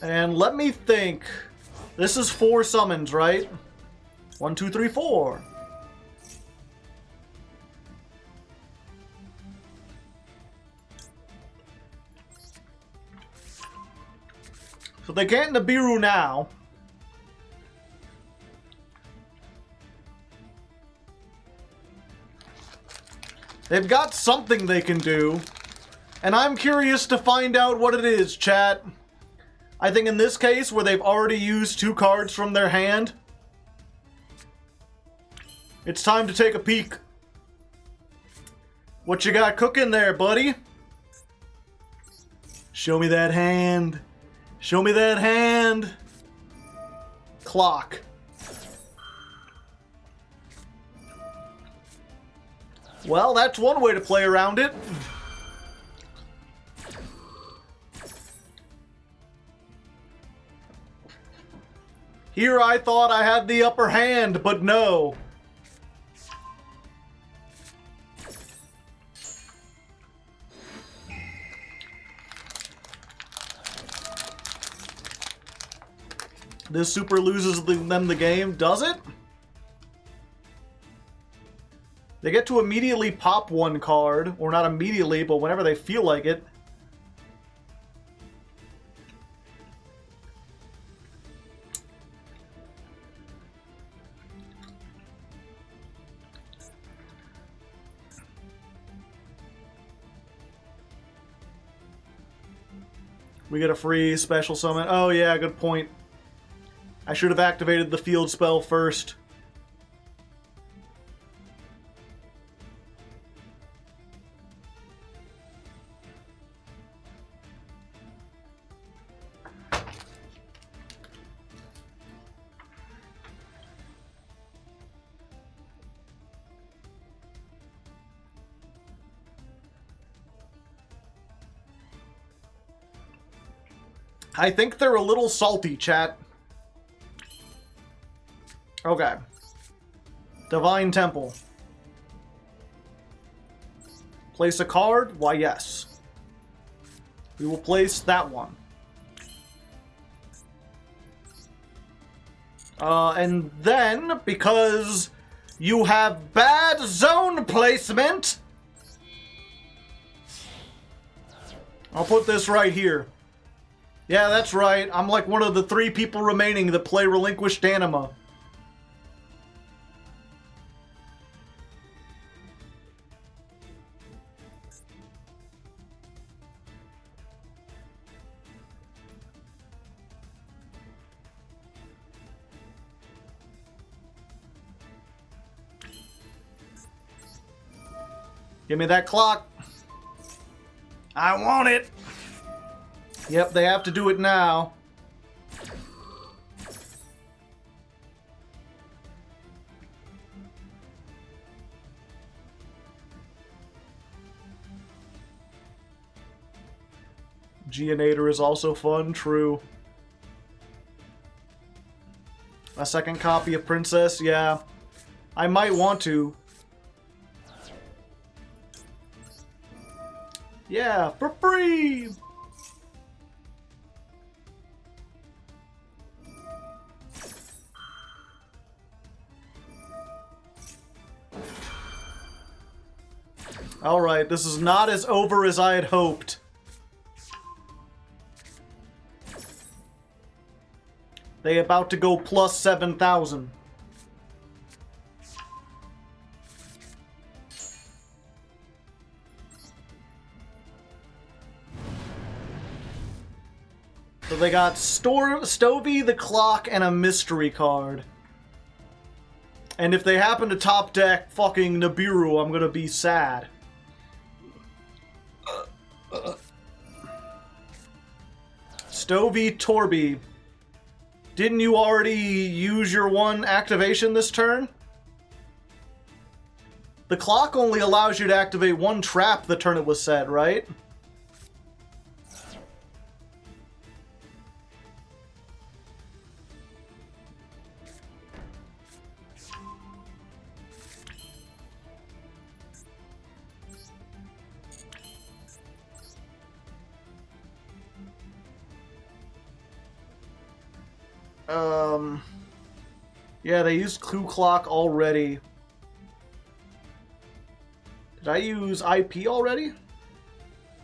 And let me think. This is 4 summons, right? 1, 2, 3, 4. So they can't Nibiru now. They've got something they can do. And I'm curious to find out what it is, chat. I think in this case, where they've already used 2 cards from their hand, it's time to take a peek. What you got cooking there, buddy? Show me that hand. Show me that hand. Clock. Well, that's one way to play around it. Here I thought I had the upper hand, but no. This super loses them the game, does it? They get to immediately pop 1 card, or not immediately, but whenever they feel like it. We get a free special summon. Oh yeah, good point. I should have activated the field spell first. I think they're a little salty, chat. Okay. Divine Temple. Place a card? Why, yes. We will place that one. And then, because you have bad zone placement, I'll put this right here. Yeah, that's right. I'm like one of the 3 people remaining that play Relinquished Anima. Give me that clock. I want it. Yep, they have to do it now. Geonator is also fun, true. A second copy of Princess, yeah. I might want to. Yeah, for free! Alright, this is not as over as I had hoped. They about to go plus 7,000. So they got Stovey, the Clock, and a mystery card. And if they happen to top deck fucking Nibiru, I'm gonna be sad. Stovey, Torby. Didn't you already use your 1 activation this turn? The clock only allows you to activate 1 trap the turn it was set, right? Yeah, they used Clue Clock already. Did I use IP already?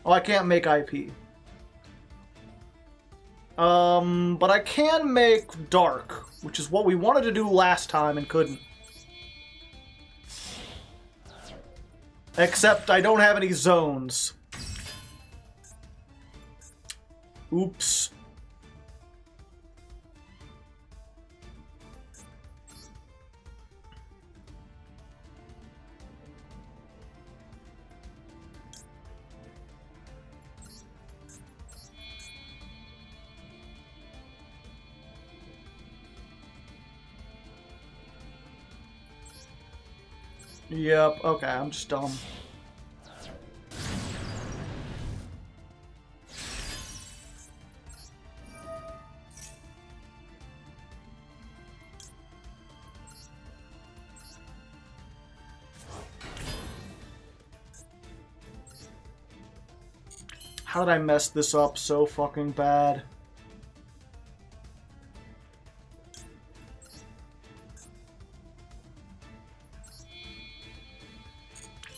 Oh, I can't make IP. But I can make Dark, which is what we wanted to do last time and couldn't. Except I don't have any zones. Oops. Yep, okay, I'm just dumb. How did I mess this up so fucking bad?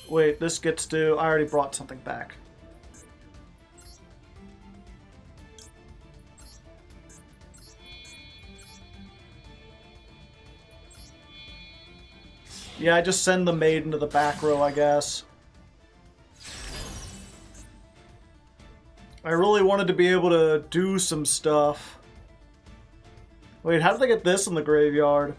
Wait, this gets to... I already brought something back. Yeah, I just send the maid into the back row, I guess. I really wanted to be able to do some stuff. Wait, how did I get this in the graveyard?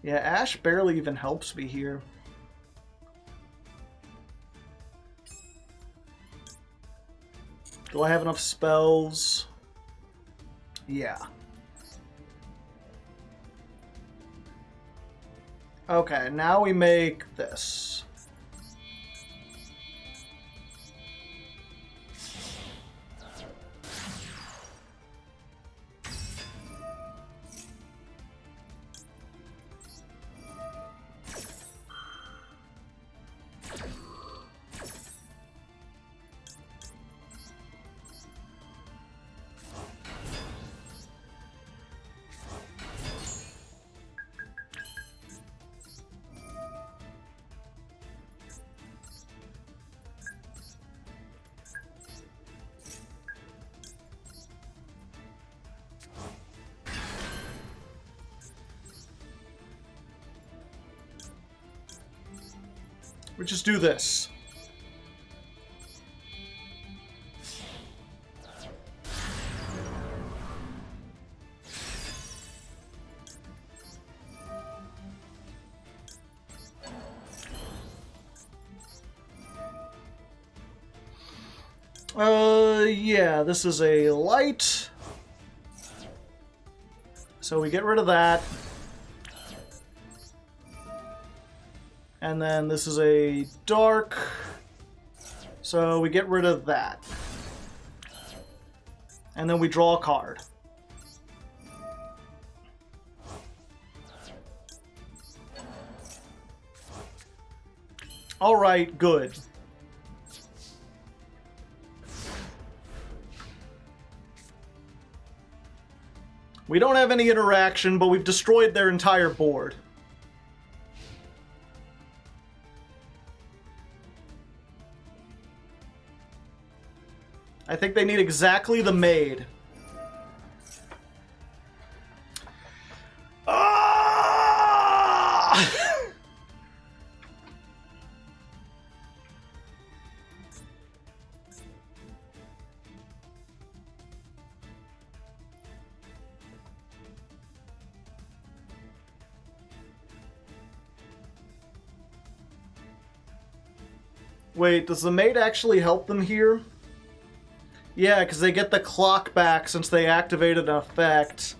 Yeah, Ash barely even helps me here. Do I have enough spells? Yeah. Okay, now we make this. We just do this. Yeah, this is a light. So we get rid of that. And then this is a dark. So we get rid of that. And then we draw a card. Alright, good. We don't have any interaction, but we've destroyed their entire board. I think they need exactly the maid. Ah! Wait, does the maid actually help them here? Yeah, because they get the clock back since they activated an effect.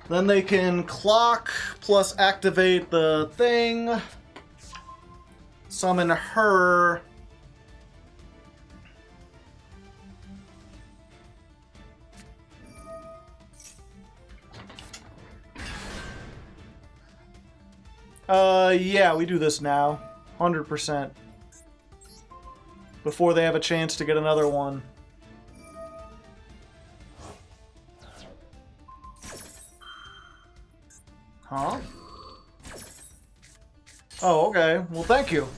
Then they can clock plus activate the thing. Summon her. Yeah, we do this now. 100%. Before they have a chance to get another one. Huh? Oh, okay. Well, thank you.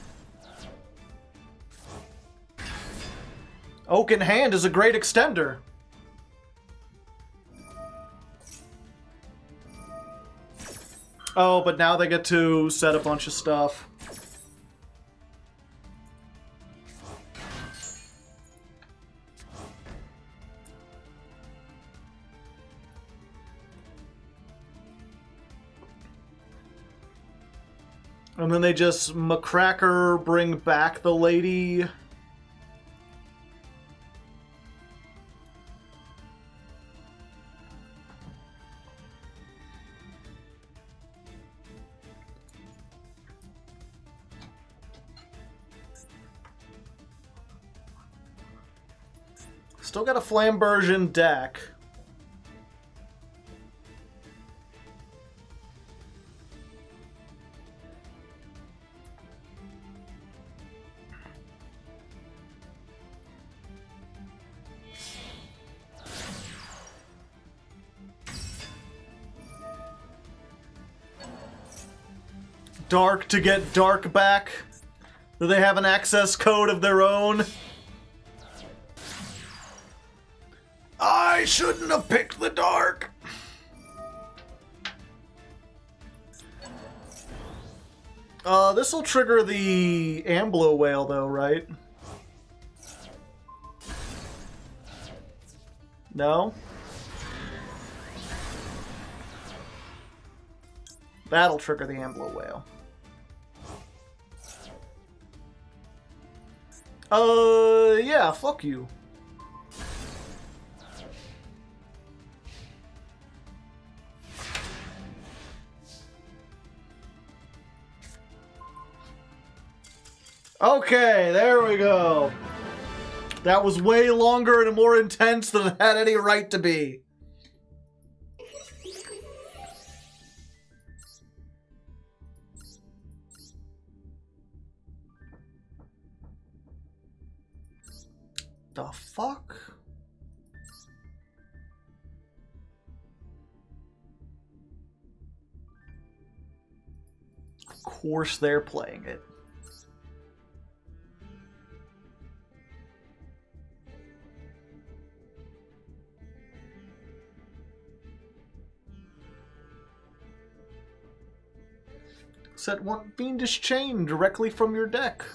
Oak in Hand is a great extender. Oh, but now they get to set a bunch of stuff. And then they just McCracker bring back the lady. Still got a Flambersion deck. Dark to get Dark back? Do they have an access code of their own? I shouldn't have picked the Dark. This will trigger the Amblo Whale though, right? No? That'll trigger the Amblo Whale. Yeah, fuck you. Okay, there we go. That was way longer and more intense than it had any right to be. The fuck? Of course they're playing it. Set one Fiendish Chain directly from your deck.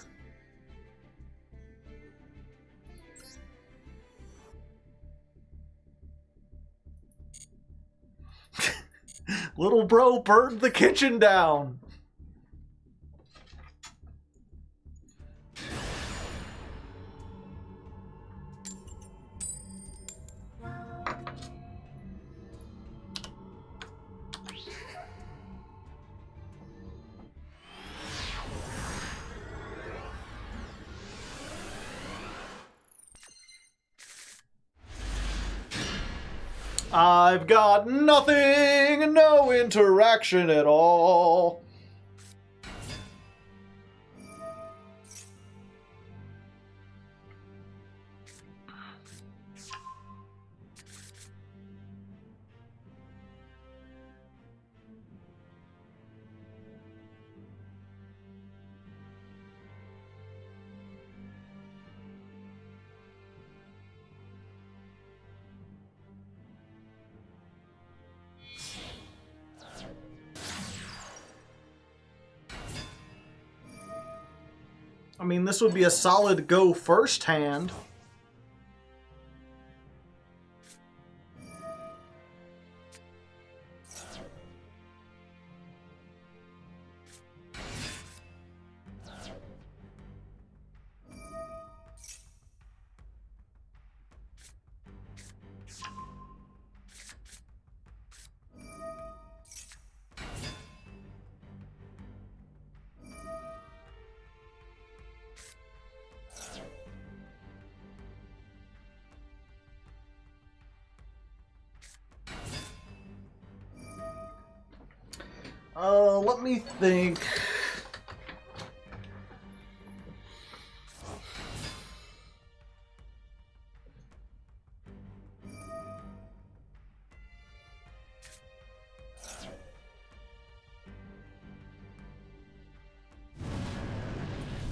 Little bro burned the kitchen down. I've got nothing, no interaction at all. I mean, this would be a solid go first hand. Let me think.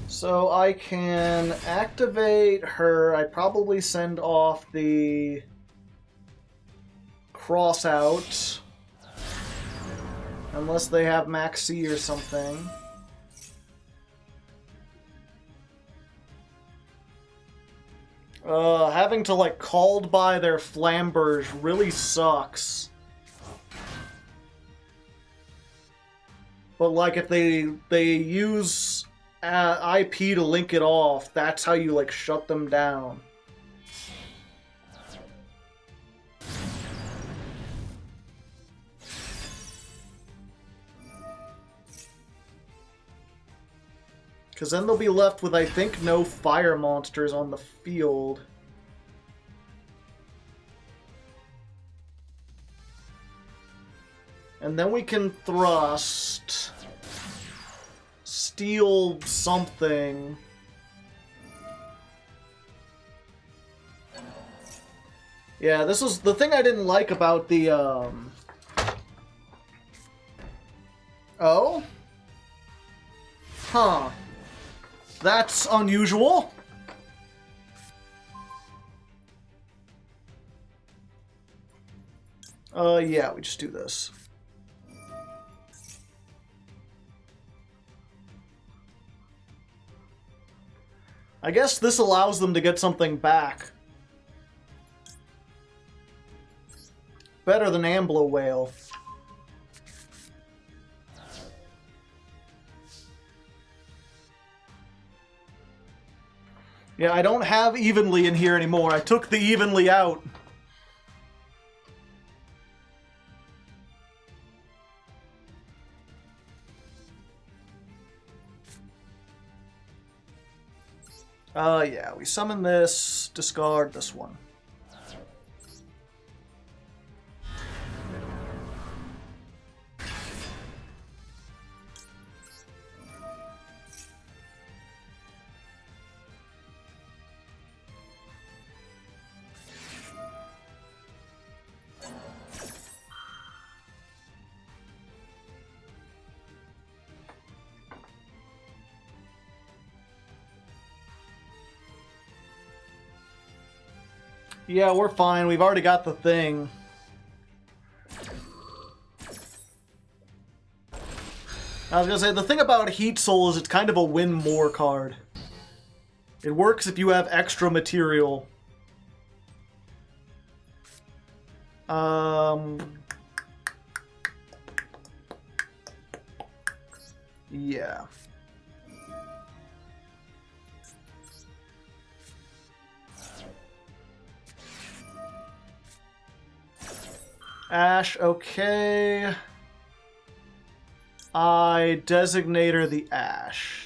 So I can activate her. I probably send off the cross out. Unless they have Max C or something. Having to, like, called by their flambers really sucks. But, like, if they use IP to link it off, that's how you, like, shut them down. Because then they'll be left with, I think, no fire monsters on the field. And then we can thrust, steal something. Yeah, this was the thing I didn't like about the, Oh? Huh. That's unusual. Yeah, we just do this. I guess this allows them to get something back. Better than Amblo Whale. Yeah, I don't have Evenly in here anymore. I took the Evenly out. Yeah, we summon this, discard this one. Yeah, we're fine. We've already got the thing. I was gonna say, the thing about Heat Soul is it's kind of a win more card. It works if you have extra material. Yeah. Ash, okay. I designate her the Ash.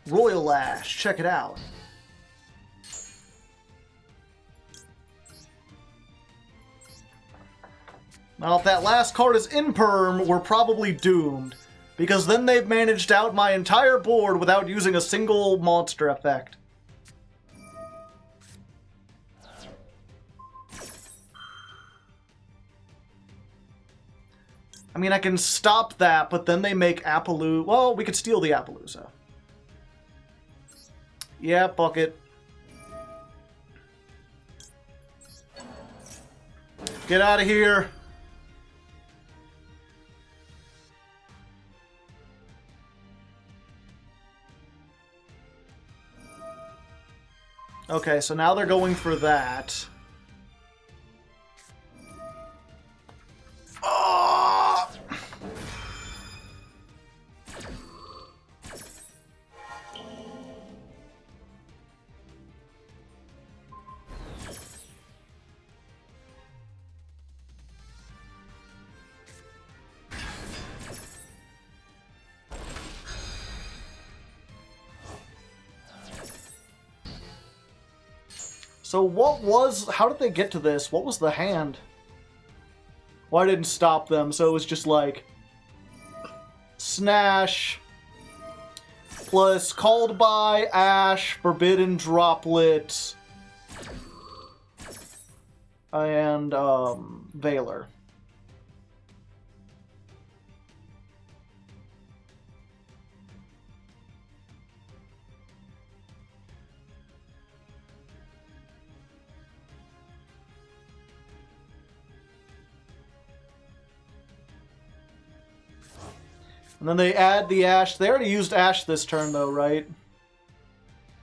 Royal Ash, check it out. Now, if that last card is Imperm, we're probably doomed. Because then they've managed out my entire board without using a single monster effect. I mean, I can stop that, but then they make Appaloosa. Well, we could steal the Appaloosa. Yeah, bucket. Get out of here. Okay, so now they're going for that. Oh! So what was... How did they get to this? What was the hand? Well, I didn't stop them, so it was just like... Snash... Plus Called by, Ash, Forbidden Droplet... And, Valor. And then they add the Ash. They already used Ash this turn, though, right?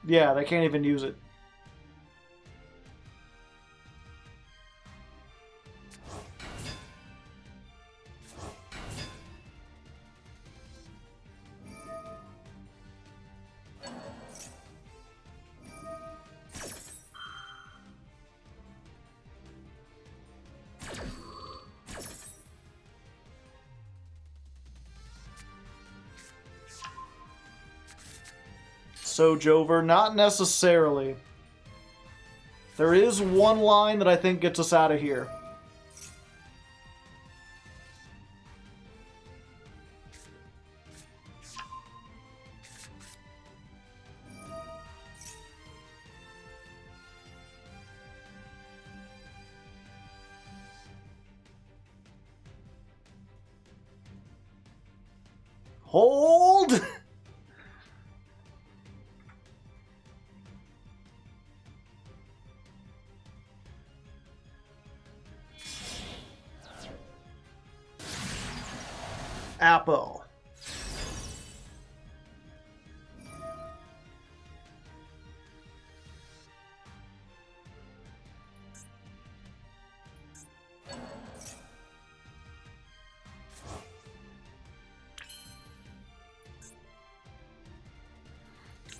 Yeah, they can't even use it. So, Jover, not necessarily. There is one line that I think gets us out of here. Hold! Apple.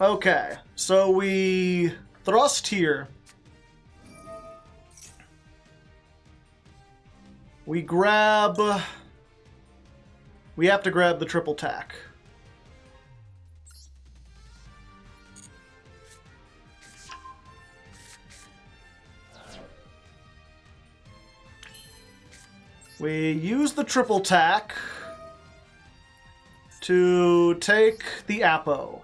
Okay, so we thrust here. We grab... We have to grab the triple tack. We use the triple tack to take the Apo.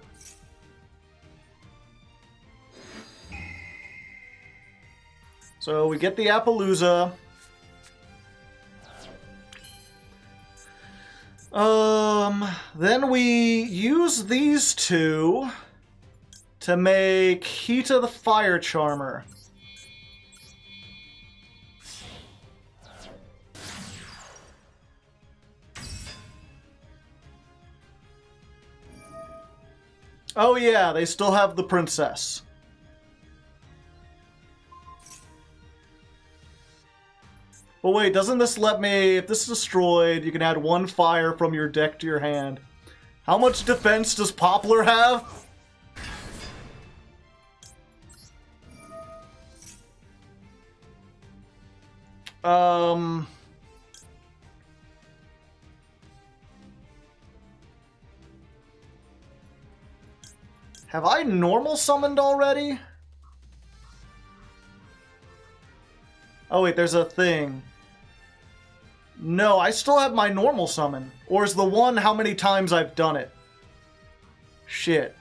So we get the Appaloosa. Then we use these two to make Hita the Fire Charmer. Oh yeah, they still have the princess. But wait, doesn't this let me... If this is destroyed, you can add one fire from your deck to your hand. How much defense does Poplar have? Have I normal summoned already? Oh wait, there's a thing. No, I still have my normal summon. Or is the one how many times I've done it? Shit.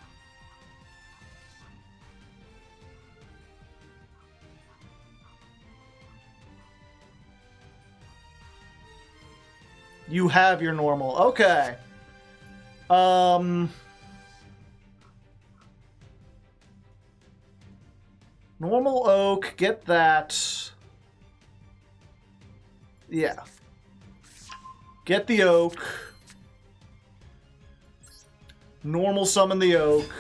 You have your normal. Okay. Normal oak, get that. Yeah. Get the oak. Normal summon the oak.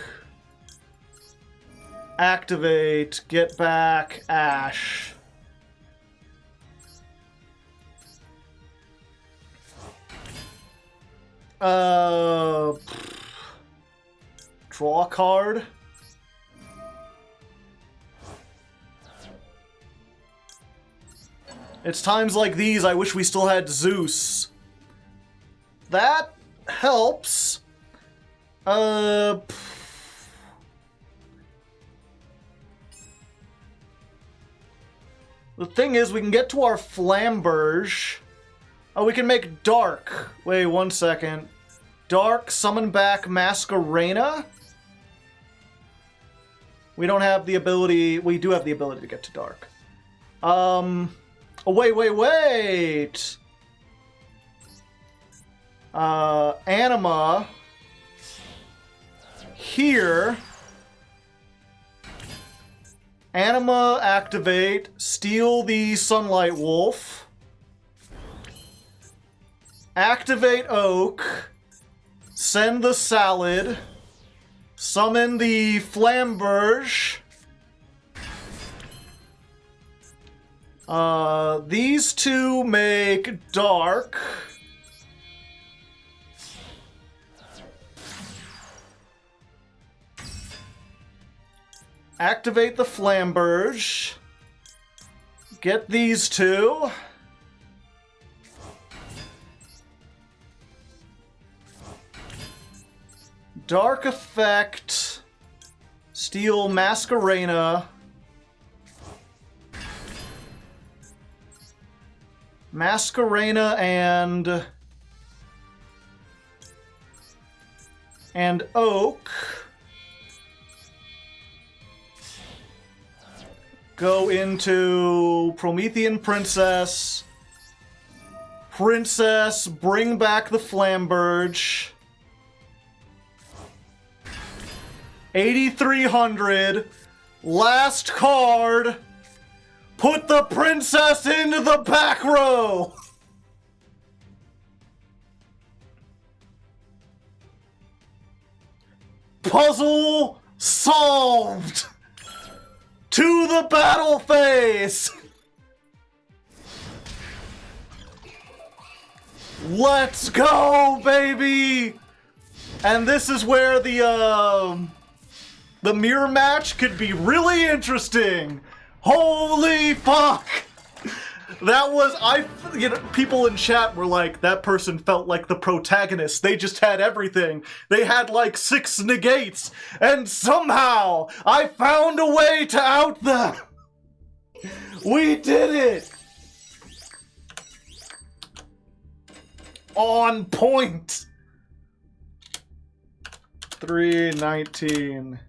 Activate, get back Ash. Draw a card. It's times like these I wish we still had Zeus. That helps. The thing is, we can get to our flamberge. Oh, we can make dark. Wait 1 second. Dark, summon back Masquerena. We don't have the ability. We do have the ability to get to dark. Oh, wait. Anima. Here. Anima activate. Steal the Sunlight Wolf. Activate Oak. Send the Salad. Summon the Flamberge. These two make dark. Activate the Flamberge. Get these two. Dark effect. Steal Masquerena. Masquerena and Oak. Go into Promethean Princess. Princess, bring back the Flamberge. 8,300. Last card. Put the princess into the back row. Puzzle solved. To the battle phase. Let's go, baby. And this is where the mirror match could be really interesting. Holy fuck! That was, people in chat were like, that person felt like the protagonist. They just had everything. They had like 6 negates, and somehow I found a way to out them. We did it! On point! 319.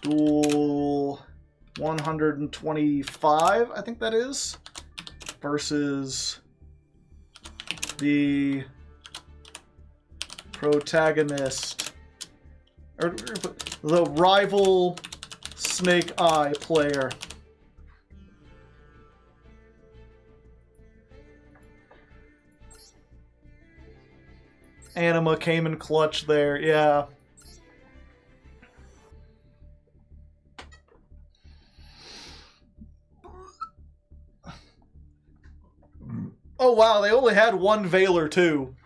Duel 125, I think that is, versus the protagonist, or the rival Snake Eye player. Anima came in clutch there, yeah. Oh wow, they only had 1 Veiler too.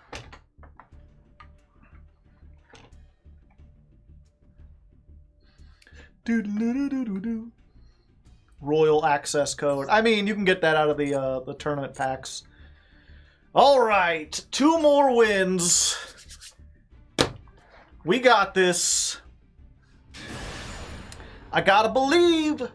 Royal access code. I mean, you can get that out of the tournament packs. All right, 2 more wins. We got this. I gotta believe.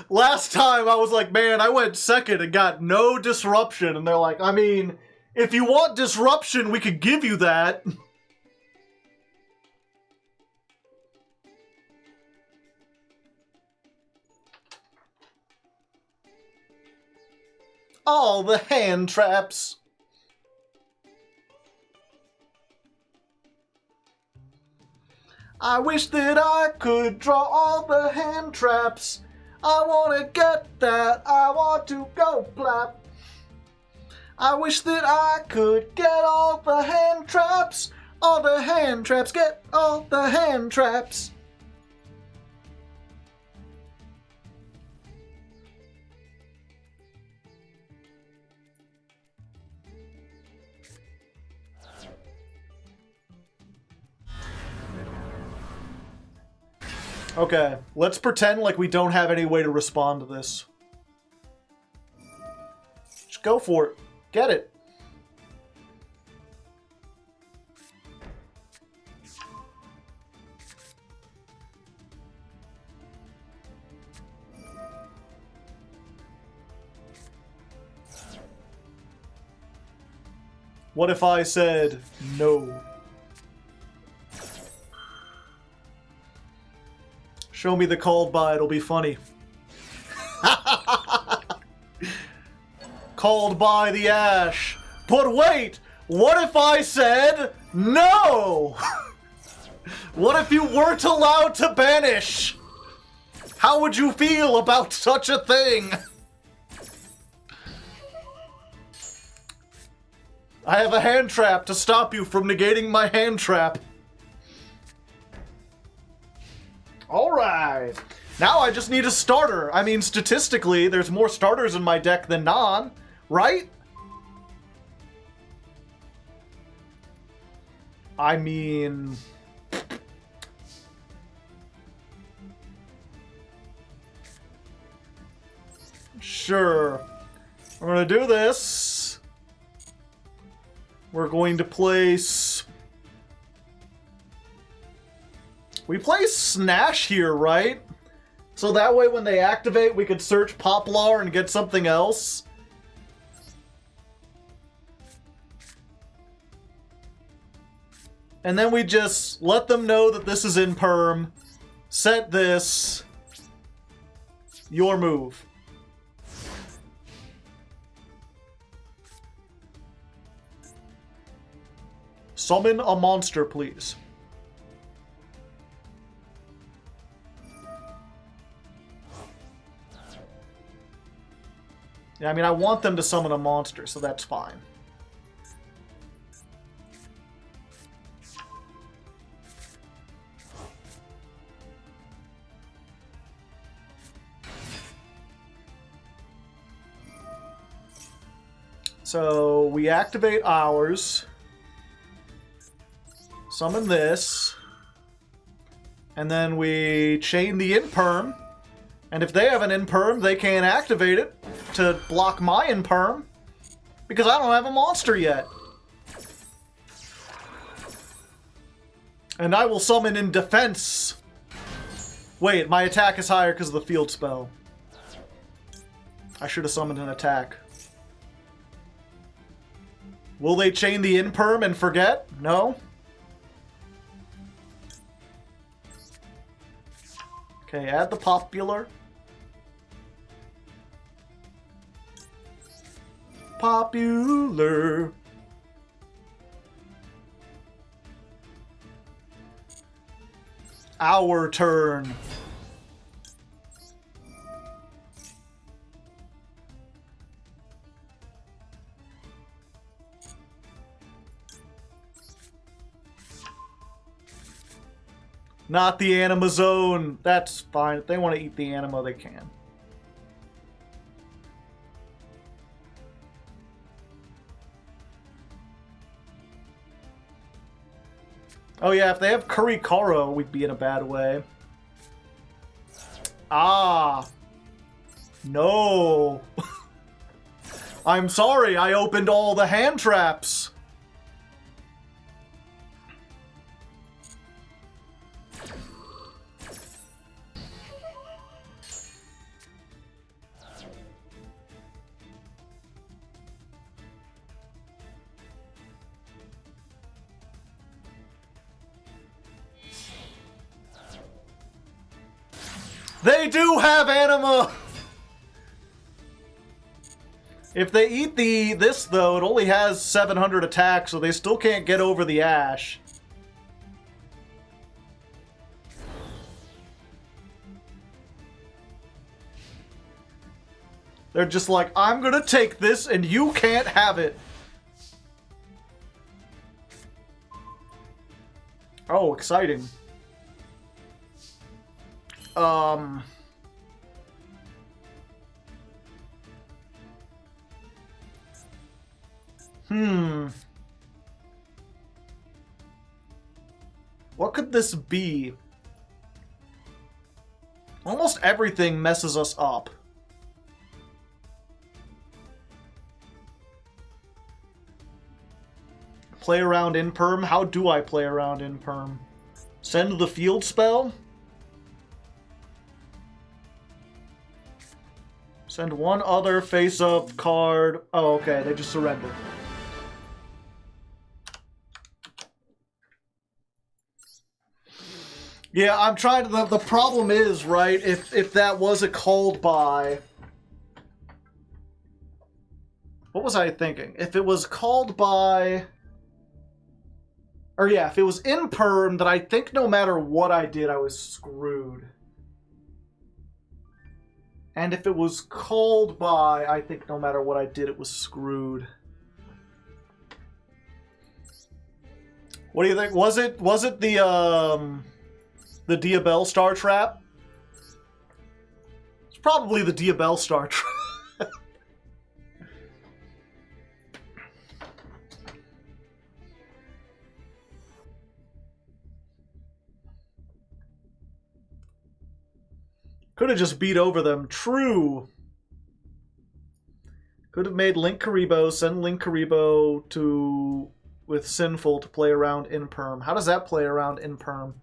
Last time I was like, man, I went second and got no disruption. And they're like, I mean, if you want disruption, we could give you that. All the hand traps. I wish that I could draw all the hand traps. I want to get that. I want to go plap. I wish that I could get all the hand traps. All the hand traps. Get all the hand traps. Okay, let's pretend like we don't have any way to respond to this. Just go for it. Get it. What if I said no? Show me the called by, it'll be funny. Called by the ash. But wait! What if I said no? What if you weren't allowed to banish? How would you feel about such a thing? I have a hand trap to stop you from negating my hand trap. Alright. Now I just need a starter. I mean, statistically, there's more starters in my deck than non, right? I mean... Sure. We're gonna do this. We're going to place... We play Snash here, right? So that way when they activate, we could search Poplar and get something else. And then we just let them know that this is in perm. Set this. Your move. Summon a monster, please. Yeah, I mean, I want them to summon a monster, so that's fine. So, we activate ours. Summon this. And then we chain the Imperm. And if they have an Imperm, they can't activate it to block my Imperm. Because I don't have a monster yet. And I will summon in defense. Wait, my attack is higher because of the field spell. I should have summoned an attack. Will they chain the Imperm and forget? No. Okay, add the popular. Popular. Our turn. Not the anima zone. That's fine. If they want to eat the anima, they can. Oh yeah, if they have Kurikaro, we'd be in a bad way. Ah. No. I'm sorry, I opened all the hand traps. They do have anima! If they eat this though, it only has 700 attack, so they still can't get over the ash. They're just like, I'm gonna take this and you can't have it. Oh, exciting. What could this be? Almost everything messes us up. Play around in perm? How do I play around in perm? Send the field spell? Send one other face-up card. Oh, okay, they just surrender. Yeah, I'm trying to... The problem is, right, if that was a called by... What was I thinking? If it was called by... Or yeah, if it was in perm, then I think no matter what I did, I was screwed. And if it was called by, I think no matter what I did, it was screwed. What do you think? Was it the Diabell Star Trap? It's probably the Diabell Star Trap. Could have just beat over them. True. Could have made Link Karibo, send Link Karibo to... with Sinful to play around in perm. How does that play around in perm?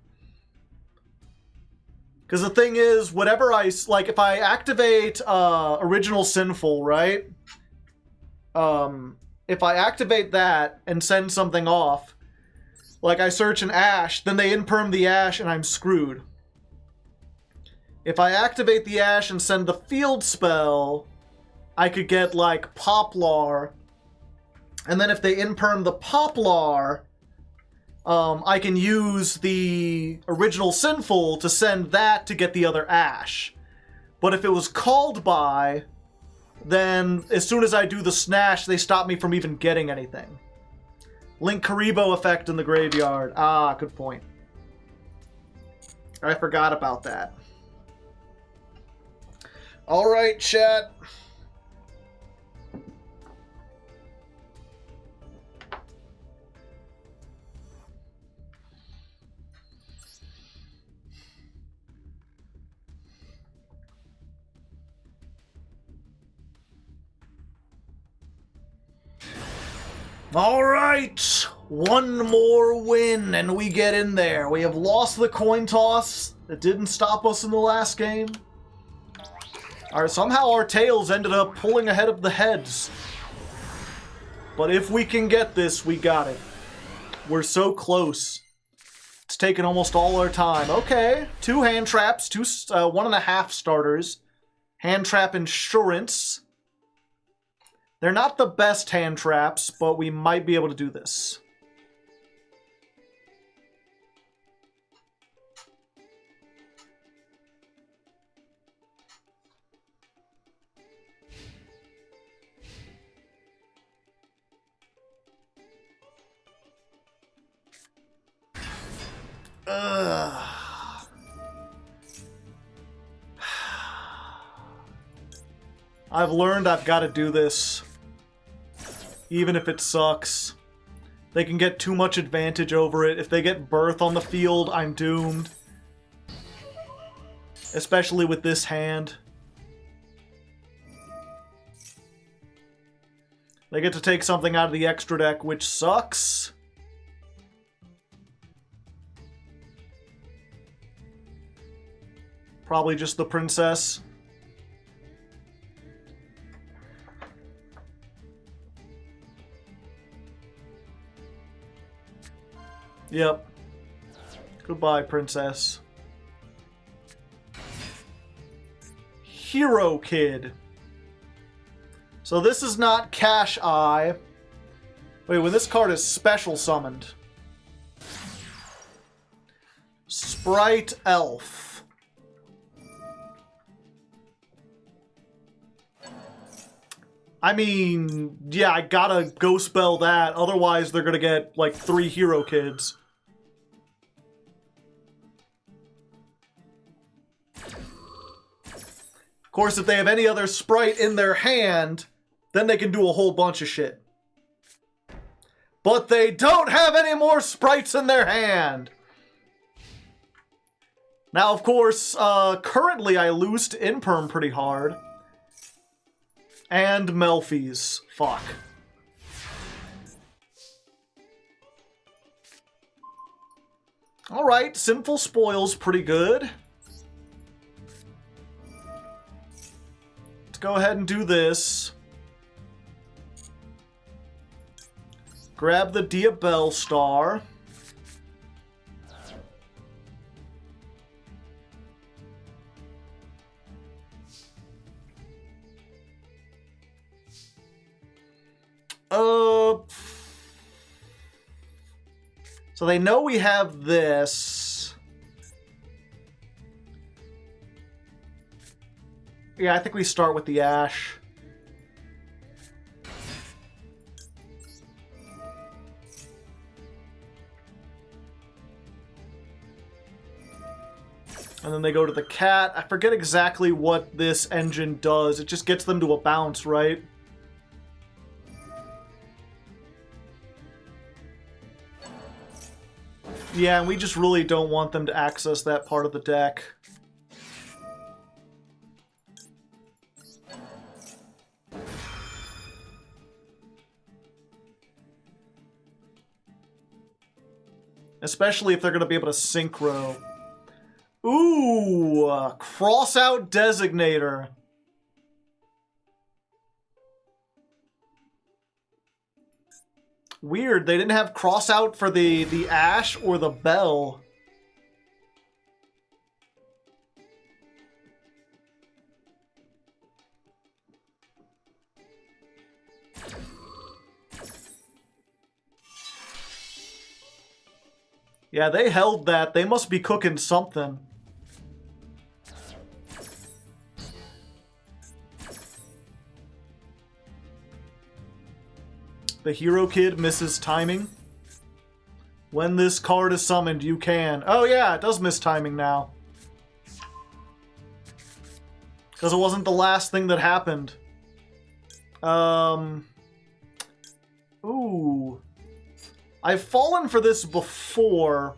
Because the thing is, whatever I... Like, if I activate Original Sinful, right? If I activate that and send something off, like I search an Ash, then they in-perm the Ash and I'm screwed. If I activate the Ash and send the field spell, I could get, like, Poplar. And then if they in-perm the Poplar, I can use the original Sinful to send that to get the other Ash. But if it was called by, then as soon as I do the Snash, they stop me from even getting anything. Link Karibo effect in the graveyard. Ah, good point. I forgot about that. All right, chat. All right, one more win and we get in there. We have lost the coin toss. It didn't stop us in the last game. Alright, somehow our tails ended up pulling ahead of the heads. But if we can get this, we got it. We're so close. It's taken almost all our time. Okay, 2 hand traps, 1.5 starters. Hand trap insurance. They're not the best hand traps, but we might be able to do this. I've learned I've got to do this. Even if it sucks. They can get too much advantage over it. If they get Birth on the field, I'm doomed. Especially with this hand. They get to take something out of the extra deck, which sucks. Probably just the princess. Yep. Goodbye, princess. Hero Kid. So this is not Cash Eye. Wait, when this card is special summoned. Sprite Elf. I mean, yeah, I gotta go spell that. Otherwise, they're gonna get, like, 3 Hero Kids. Of course, if they have any other sprite in their hand, then they can do a whole bunch of shit. But they don't have any more sprites in their hand! Now, of course, currently I lose to Imperm pretty hard. And Melfi's. Fuck. Alright, Sinful Spoil's pretty good. Let's go ahead and do this. Grab the Diabell Star. So they know we have this. Yeah, I think we start with the Ash. And then they go to the cat. I forget exactly what this engine does. It just gets them to a bounce, right? Yeah, and we just really don't want them to access that part of the deck. Especially if they're going to be able to synchro. Ooh, cross out Designator. Weird, they didn't have cross out for the Ash or the Bell. Yeah, they held that. They must be cooking something. The Hero Kid misses timing. When this card is summoned, you can. Oh yeah, it does miss timing now. Because it wasn't the last thing that happened. Ooh. I've fallen for this before.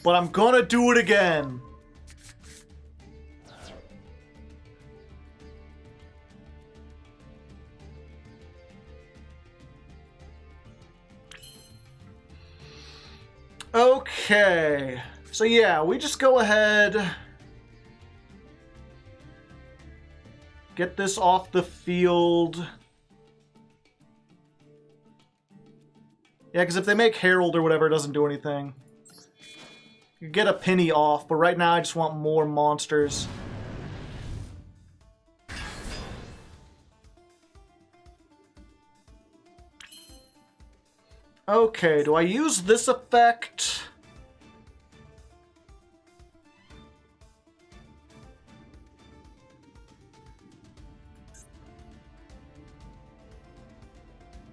But I'm gonna do it again. Okay, so yeah, we just go ahead, get this off the field. Yeah, because if they make Herald or whatever, it doesn't do anything. You get a penny off, but right now I just want more monsters. Okay, do I use this effect?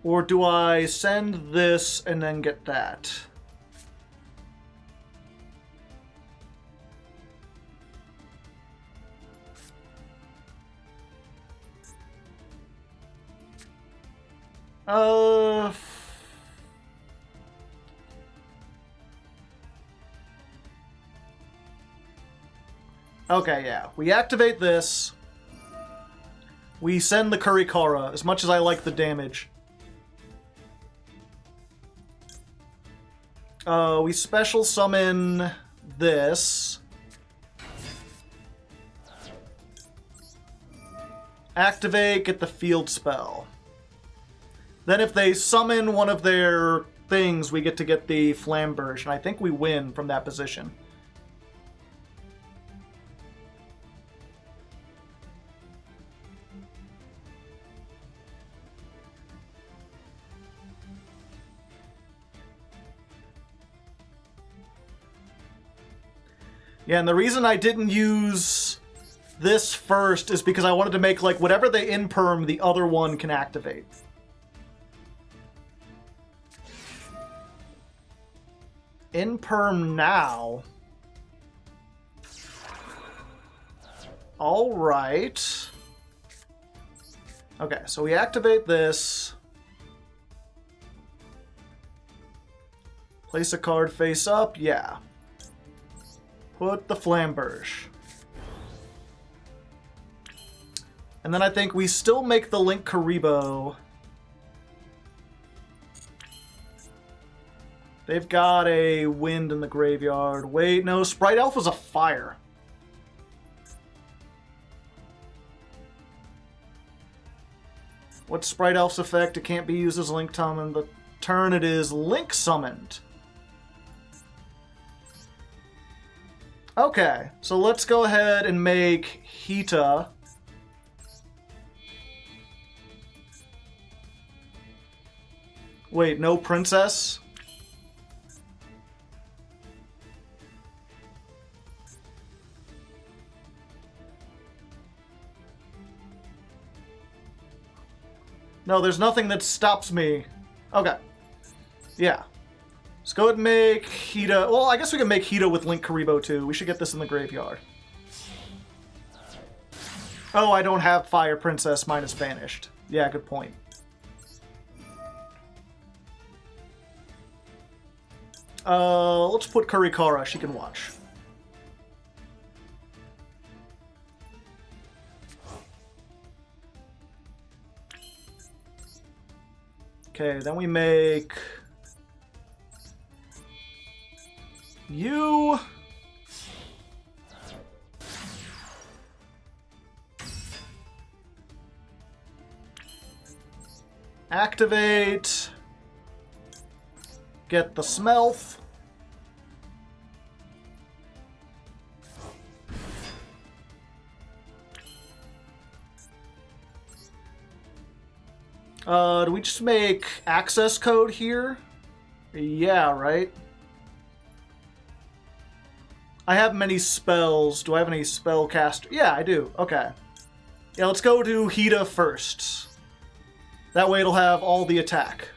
Or do I send this and then get that? Okay, yeah. We activate this. We send the Kurikara, as much as I like the damage. We special summon this. Activate, get the field spell. Then if they summon one of their things, we get to get the Flamberge, and I think we win from that position. Yeah, and the reason I didn't use this first is because I wanted to make, like, whatever they imperm, the other one can activate. Imperm now. Alright. Okay, so we activate this. Place a card face up, yeah. Put the Flamberge. And then I think we still make the Link Karibo. They've got a wind in the graveyard. Wait, no, Sprite Alpha's a fire. What's Sprite Elf's effect? It can't be used as Link Summon. The turn it is Link Summoned. Okay, so let's go ahead and make Hita. Wait, no Princess? No, there's nothing that stops me. Okay. Yeah. Let's go ahead and make Hita. Well, I guess we can make Hita with Link Karibo too. We should get this in the graveyard. Oh, I don't have Fire Princess minus Banished. Yeah, good point. Let's put Kurikara. She can watch. Okay, then we make you. Activate. Get the Smelth. Do we just make access code here? Yeah, right? I have many spells. Do I have any spellcaster? Yeah, I do. Okay. Yeah, let's go to Hita first. That way it'll have all the attack.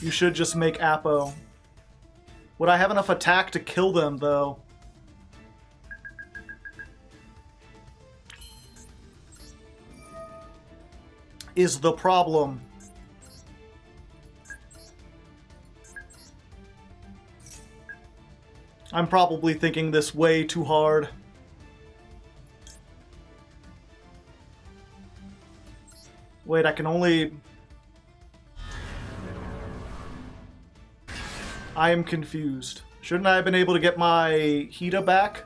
You should just make Apo. Would I have enough attack to kill them, though? Is the problem. I'm probably thinking this way too hard. Wait, I can only... I am confused. Shouldn't I have been able to get my Hita back?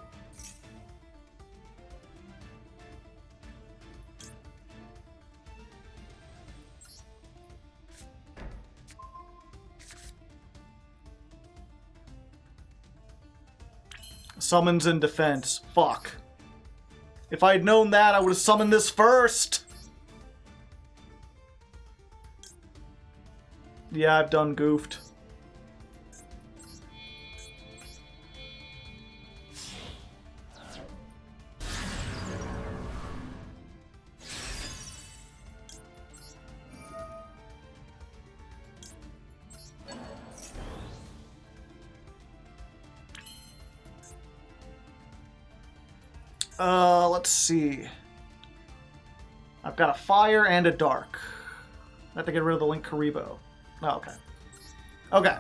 Summons in defense. Fuck. If I had known that, I would have summoned this first! Yeah, I've done goofed. Let's see. I've got a fire and a dark. I have to get rid of the Link Karibo. Oh, okay. Okay.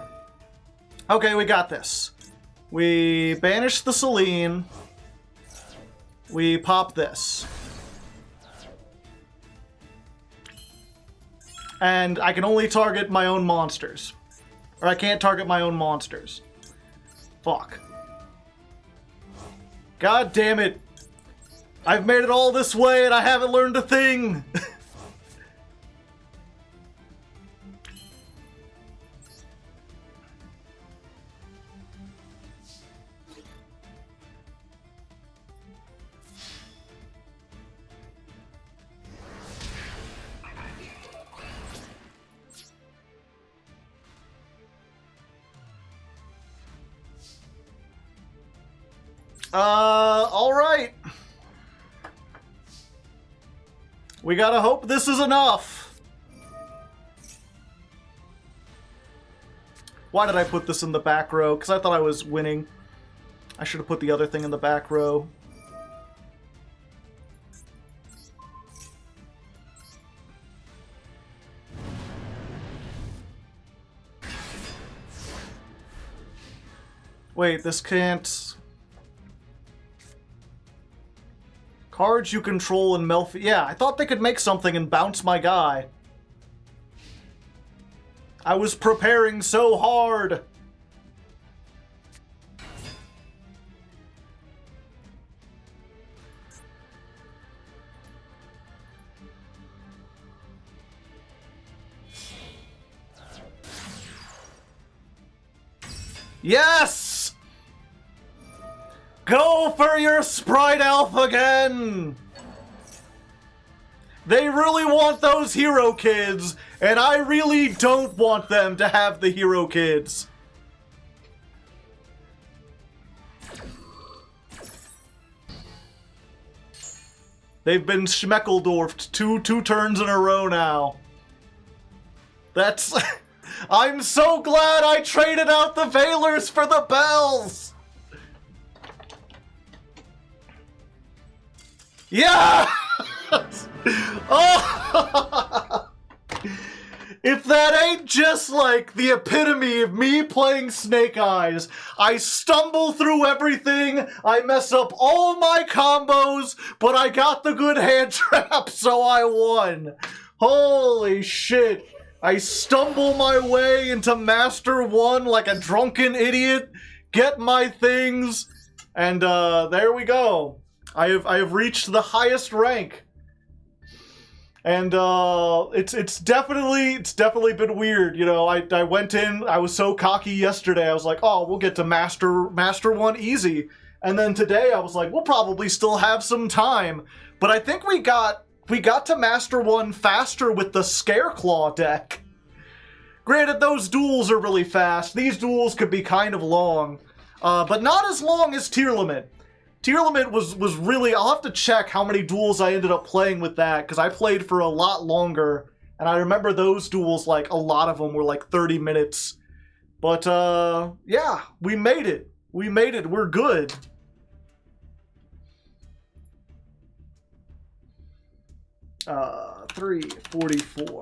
Okay, we got this. We banish the Celine. We pop this. And I can only target my own monsters. Or I can't target my own monsters. Fuck. God damn it. I've made it all this way and I haven't learned a thing! Alright. We gotta hope this is enough. Why did I put this in the back row? Because I thought I was winning. I should have put the other thing in the back row. Wait, this can't... Cards you control and Melfi... Yeah, I thought they could make something and bounce my guy. I was preparing so hard. Yes! Go for your Sprite Elf again! They really want those hero kids, and I really don't want them to have the hero kids. They've been schmeckeldorfed two turns in a row now. That's... I'm so glad I traded out the Veilers for the Bells! Yeah! Oh! If that ain't just like the epitome of me playing Snake Eyes, I stumble through everything, I mess up all my combos, but I got the good hand trap, so I won. Holy shit. I stumble my way into Master 1 like a drunken idiot, get my things, and there we go. I have reached the highest rank. And it's definitely been weird, you know. I went in, I was so cocky yesterday. I was like, "Oh, we'll get to Master 1 easy." And then today I was like, "We'll probably still have some time." But I think we got to Master 1 faster with the Scareclaw deck. Granted, those duels are really fast. These duels could be kind of long, but not as long as Tier Limit. Tier Limit was really... I'll have to check how many duels I ended up playing with that, because I played for a lot longer, and I remember those duels, like, a lot of them were like 30 minutes. But, yeah, we made it. We made it. We're good. Uh, 344.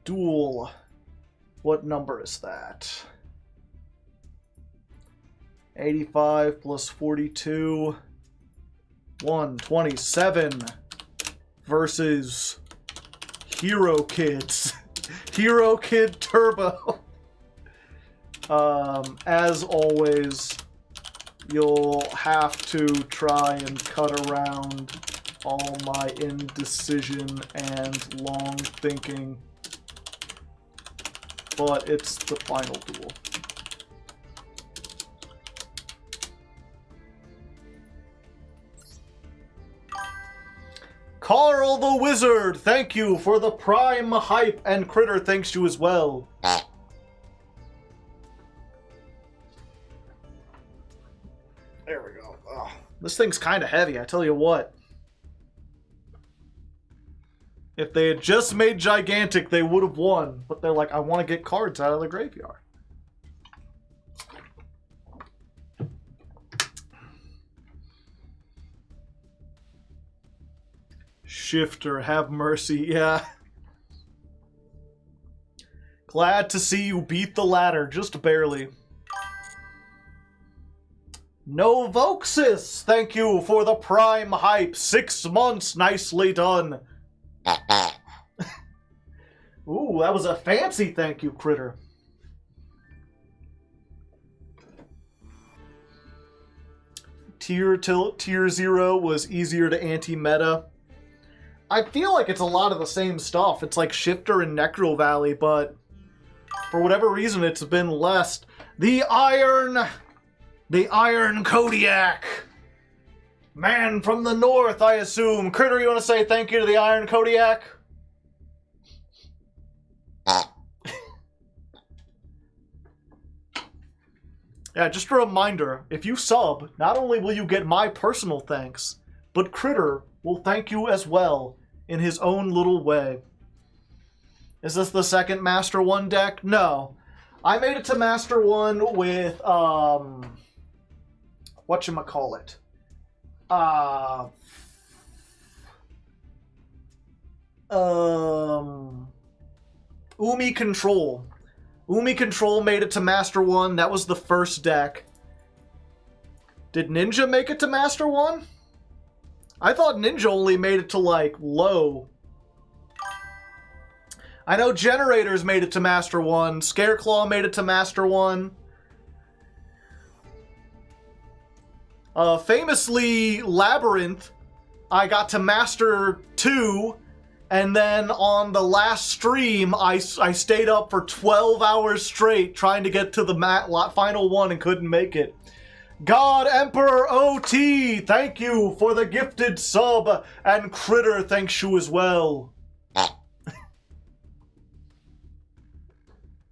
Duel. What number is that? 85 plus 42. 127 versus Hero Kids. Hero Kid Turbo. As always, you'll have to try and cut around all my indecision and long thinking. But it's the final duel. Carl the Wizard, thank you for the Prime Hype, and Critter thanks you as well. There we go. Oh, this thing's kind of heavy, I tell you what. If they had just made Gigantic, they would have won. But they're like, I want to get cards out of the graveyard. Shifter, have mercy, yeah. Glad to see you beat the ladder, just barely. Novoxis, thank you for the Prime Hype. 6 months, nicely done. Ooh, that was a fancy thank you, Critter. Tier 0 was easier to anti-meta. I feel like it's a lot of the same stuff. It's like Shifter and Necro Valley, but for whatever reason, it's been less. The Iron Kodiak. Man from the north, I assume. Critter, you want to say thank you to the Iron Kodiak? Yeah, just a reminder, if you sub, not only will you get my personal thanks, but Critter will thank you as well in his own little way. Is this the second Master 1 deck? No. I made it to Master 1 with, whatchamacallit? Umi Control. Umi Control made it to Master 1. That was the first deck. Did Ninja make it to Master 1? I thought Ninja only made it to, like, low. I know Generators made it to Master 1. Scareclaw made it to Master 1. Famously, Labyrinth, I got to Master 2, and then on the last stream, I stayed up for 12 hours straight trying to get to the final one and couldn't make it. God Emperor OT, thank you for the gifted sub, and Critter thanks you as well.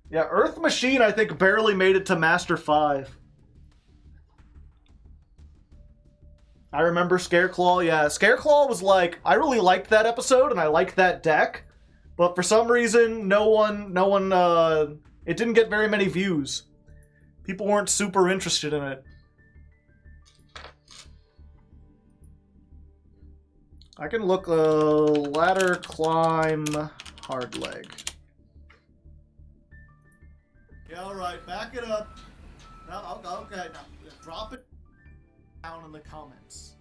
Yeah, Earth Machine, I think, barely made it to Master 5. I remember Scareclaw, yeah. Scareclaw was like, I really liked that episode, and I liked that deck, but for some reason, it didn't get very many views. People weren't super interested in it. I can look, ladder climb Hardleg. Yeah, alright, back it up. No, okay, now drop it down in the comments.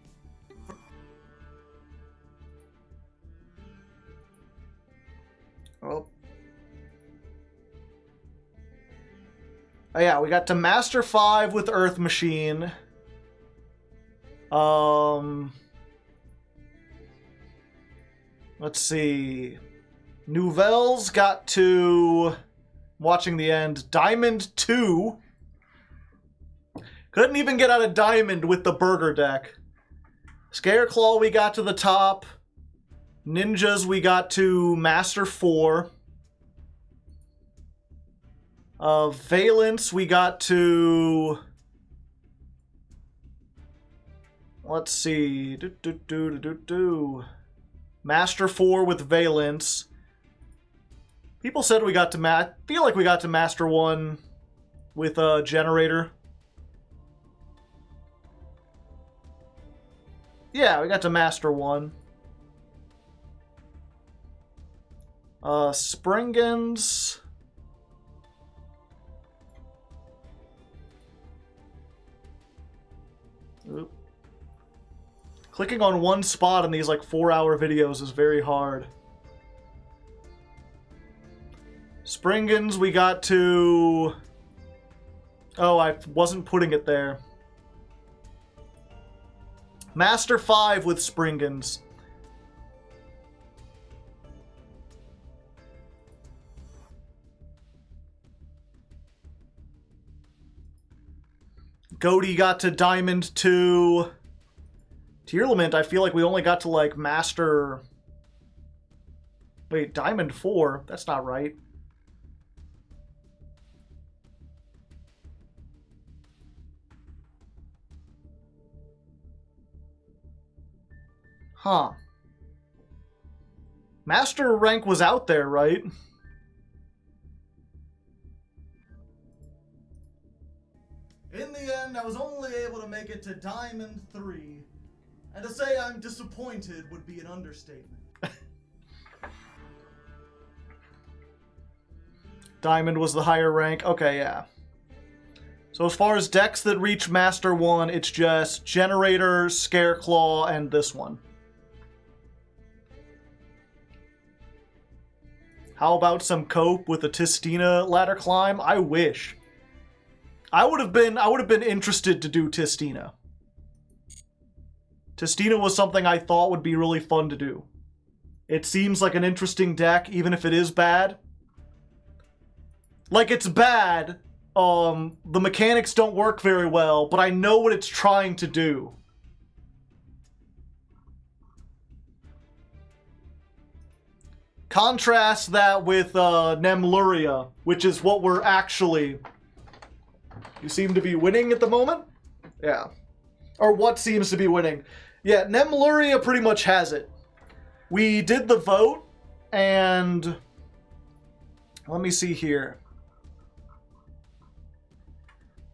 Oh. Oh yeah, we got to Master 5 with Earth Machine. Let's see. Nouvelles got to... Watching the end. Diamond 2. Couldn't even get out of Diamond with the burger deck. Scareclaw we got to the top. Ninjas we got to Master 4. Valence we got to... Let's see. Master 4 with Valence. People said we got to I feel like we got to Master 1 with Generator. Yeah, we got to Master 1. Springans. Oop. Clicking on one spot in these like 4-hour videos is very hard. Springans, we got to... Oh, I wasn't putting it there. Master 5 with Springans. Goaty got to Diamond 2. Tearlament, I feel like we only got to, like, Master... Wait, Diamond 4? That's not right. Huh. Master rank was out there, right? In the end, I was only able to make it to Diamond 3. And to say I'm disappointed would be an understatement. Diamond was the higher rank. Okay, yeah. So as far as decks that reach Master 1, it's just Generator, Scareclaw, and this one. How about some cope with a Tistina ladder climb? I wish. I would have been interested to do Tistina. Tistina was something I thought would be really fun to do. It seems like an interesting deck, even if it is bad. Like, it's bad. The mechanics don't work very well, but I know what it's trying to do. Contrast that with Naria, which is what we're actually... You seem to be winning at the moment? Yeah. Or what seems to be winning. Yeah, Naria pretty much has it. We did the vote, and... Let me see here.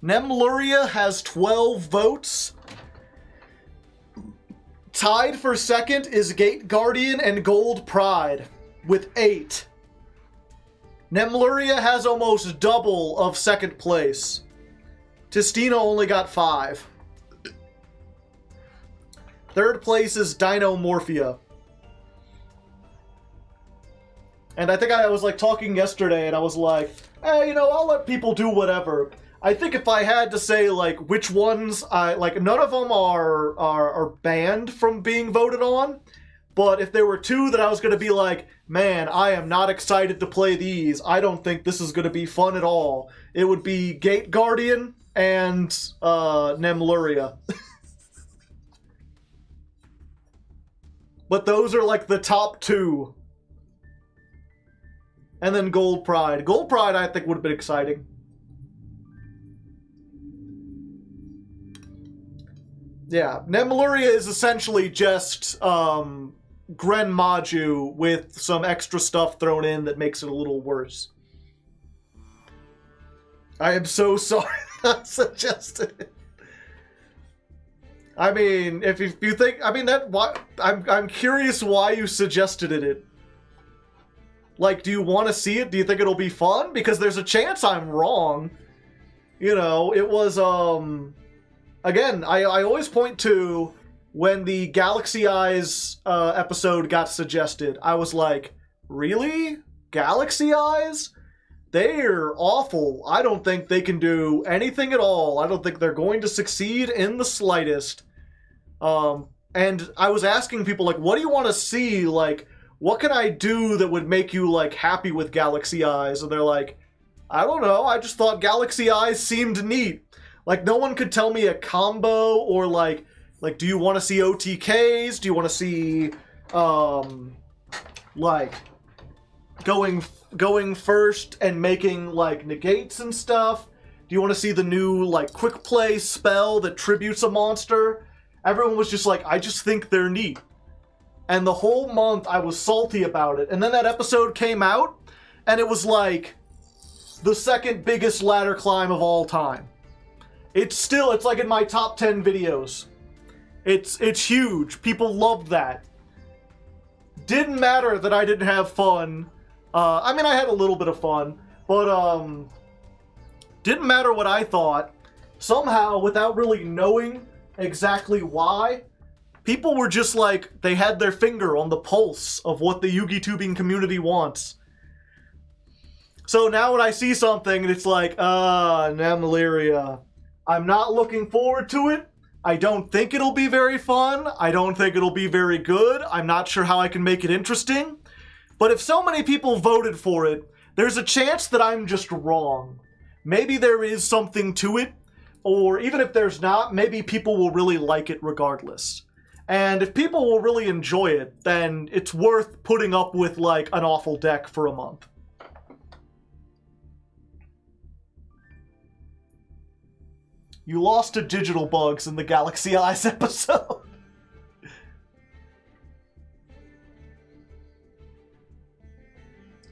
Naria has 12 votes. Tied for second is Gate Guardian and Gold Pride with 8. Nemluria has almost double of second place. Tistina only got 5. Third place is Dinomorphia. And I think I was like talking yesterday and I was like, you know, I'll let people do whatever. I think if I had to say like which ones none of them are banned from being voted on. But if there were 2 that I was going to be like, man, I am not excited to play these. I don't think this is going to be fun at all. It would be Gate Guardian and Nemluria. But those are like the top 2. And then Gold Pride. Gold Pride I think would have been exciting. Yeah, Nemluria is essentially just Gren Maju with some extra stuff thrown in that makes it a little worse. I am so sorry I suggested it. I mean, if you think, I mean that what I'm curious why you suggested it. Like, do you want to see it? Do you think it'll be fun? Because there's a chance I'm wrong. You know, it was again, I always point to when the Galaxy Eyes episode got suggested. I was like, really? Galaxy Eyes? They're awful. I don't think they can do anything at all. I don't think they're going to succeed in the slightest. And I was asking people, like, what do you want to see? Like, what can I do that would make you, like, happy with Galaxy Eyes? And they're like, I don't know. I just thought Galaxy Eyes seemed neat. Like, no one could tell me a combo or, like, do you want to see OTKs? Do you want to see, like, going first and making, like, negates and stuff? Do you want to see the new, like, quick play spell that tributes a monster? Everyone was just like, I just think they're neat. And the whole month I was salty about it. And then that episode came out, and it was like the second biggest ladder climb of all time. It's like in my top 10 videos. It's huge. People loved that. Didn't matter that I didn't have fun. I mean, I had a little bit of fun, but didn't matter what I thought. Somehow, without really knowing exactly why, people were just like, they had their finger on the pulse of what the Yugi-tubing community wants. So now when I see something and it's like, Nemluria, I'm not looking forward to it. I don't think it'll be very fun. I don't think it'll be very good. I'm not sure how I can make it interesting. But if so many people voted for it, there's a chance that I'm just wrong. Maybe there is something to it, or even if there's not, maybe people will really like it regardless. And if people will really enjoy it, then it's worth putting up with, like, an awful deck for a month. You lost to Digital Bugs in the Galaxy Eyes episode.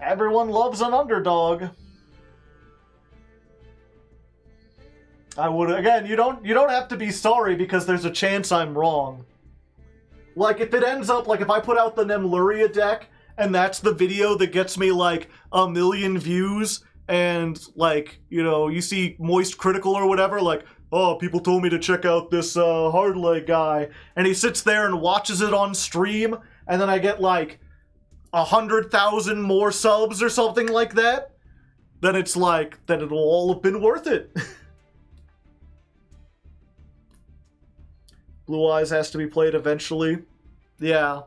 Everyone loves an underdog. I would, again, you don't have to be sorry because there's a chance I'm wrong. Like, if it ends up, like, if I put out the Nemluria deck, and that's the video that gets me, like, 1 million views, and, like, you know, you see Moist Critical or whatever, like, oh, people told me to check out this Hardleg guy, and he sits there and watches it on stream, and then I get, like, 100,000 more subs or something like that, then it's like, then it'll all have been worth it. Blue Eyes has to be played eventually. Yeah.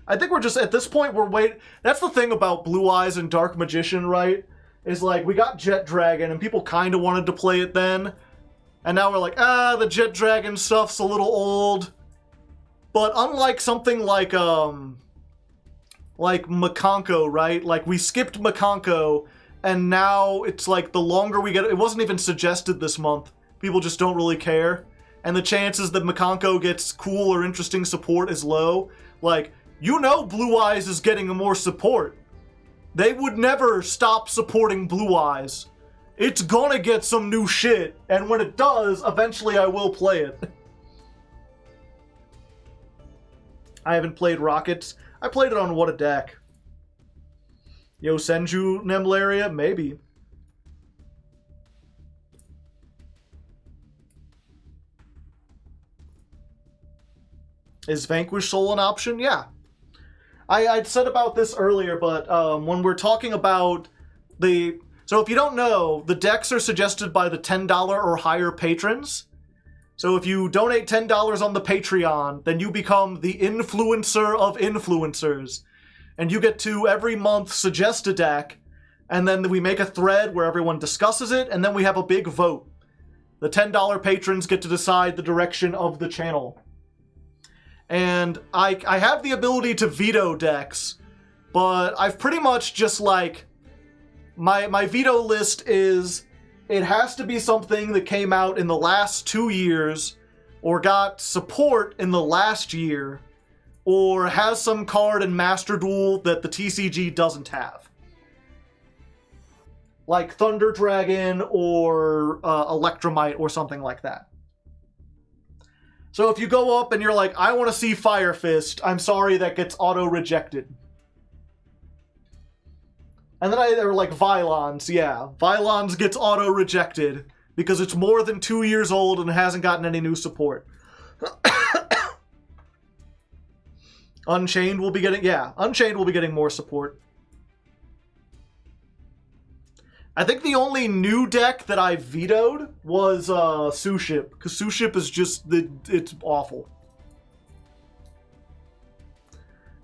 I think we're just, at this point, we're waiting. That's the thing about Blue Eyes and Dark Magician, right? Is like, we got Jet Dragon, and people kind of wanted to play it then. And now we're like, the Jet Dragon stuff's a little old. But unlike something like Makonko, right? Like, we skipped Makonko, and now it's like the longer we get, it wasn't even suggested this month. People just don't really care. And the chances that Makonko gets cool or interesting support is low. Like, you know Blue Eyes is getting more support. They would never stop supporting Blue Eyes. It's gonna get some new shit, and when it does, eventually I will play it. I haven't played Rockets. I played it on What a Deck. Yosenju Nemlaria? Maybe. Is Vanquish Soul an option? Yeah. I'd said about this earlier, but when we're talking about the... So if you don't know, the decks are suggested by the $10 or higher patrons. So if you donate $10 on the Patreon, then you become the influencer of influencers. And you get to, every month, suggest a deck, and then we make a thread where everyone discusses it, and then we have a big vote. The $10 patrons get to decide the direction of the channel. And I have the ability to veto decks, but I've pretty much just like... My veto list is... It has to be something that came out in the last 2 years, or got support in the last year, or has some card in Master Duel that the TCG doesn't have. Like Thunder Dragon or Electromite or something like that. So if you go up and you're like, I want to see Fire Fist, I'm sorry, that gets auto-rejected. And then they're like Vylons, yeah. Vylons gets auto-rejected because it's more than 2 years old and hasn't gotten any new support. Unchained will be getting, yeah, Unchained will be getting more support. I think the only new deck that I vetoed was Suship, because Suship is just, it's awful.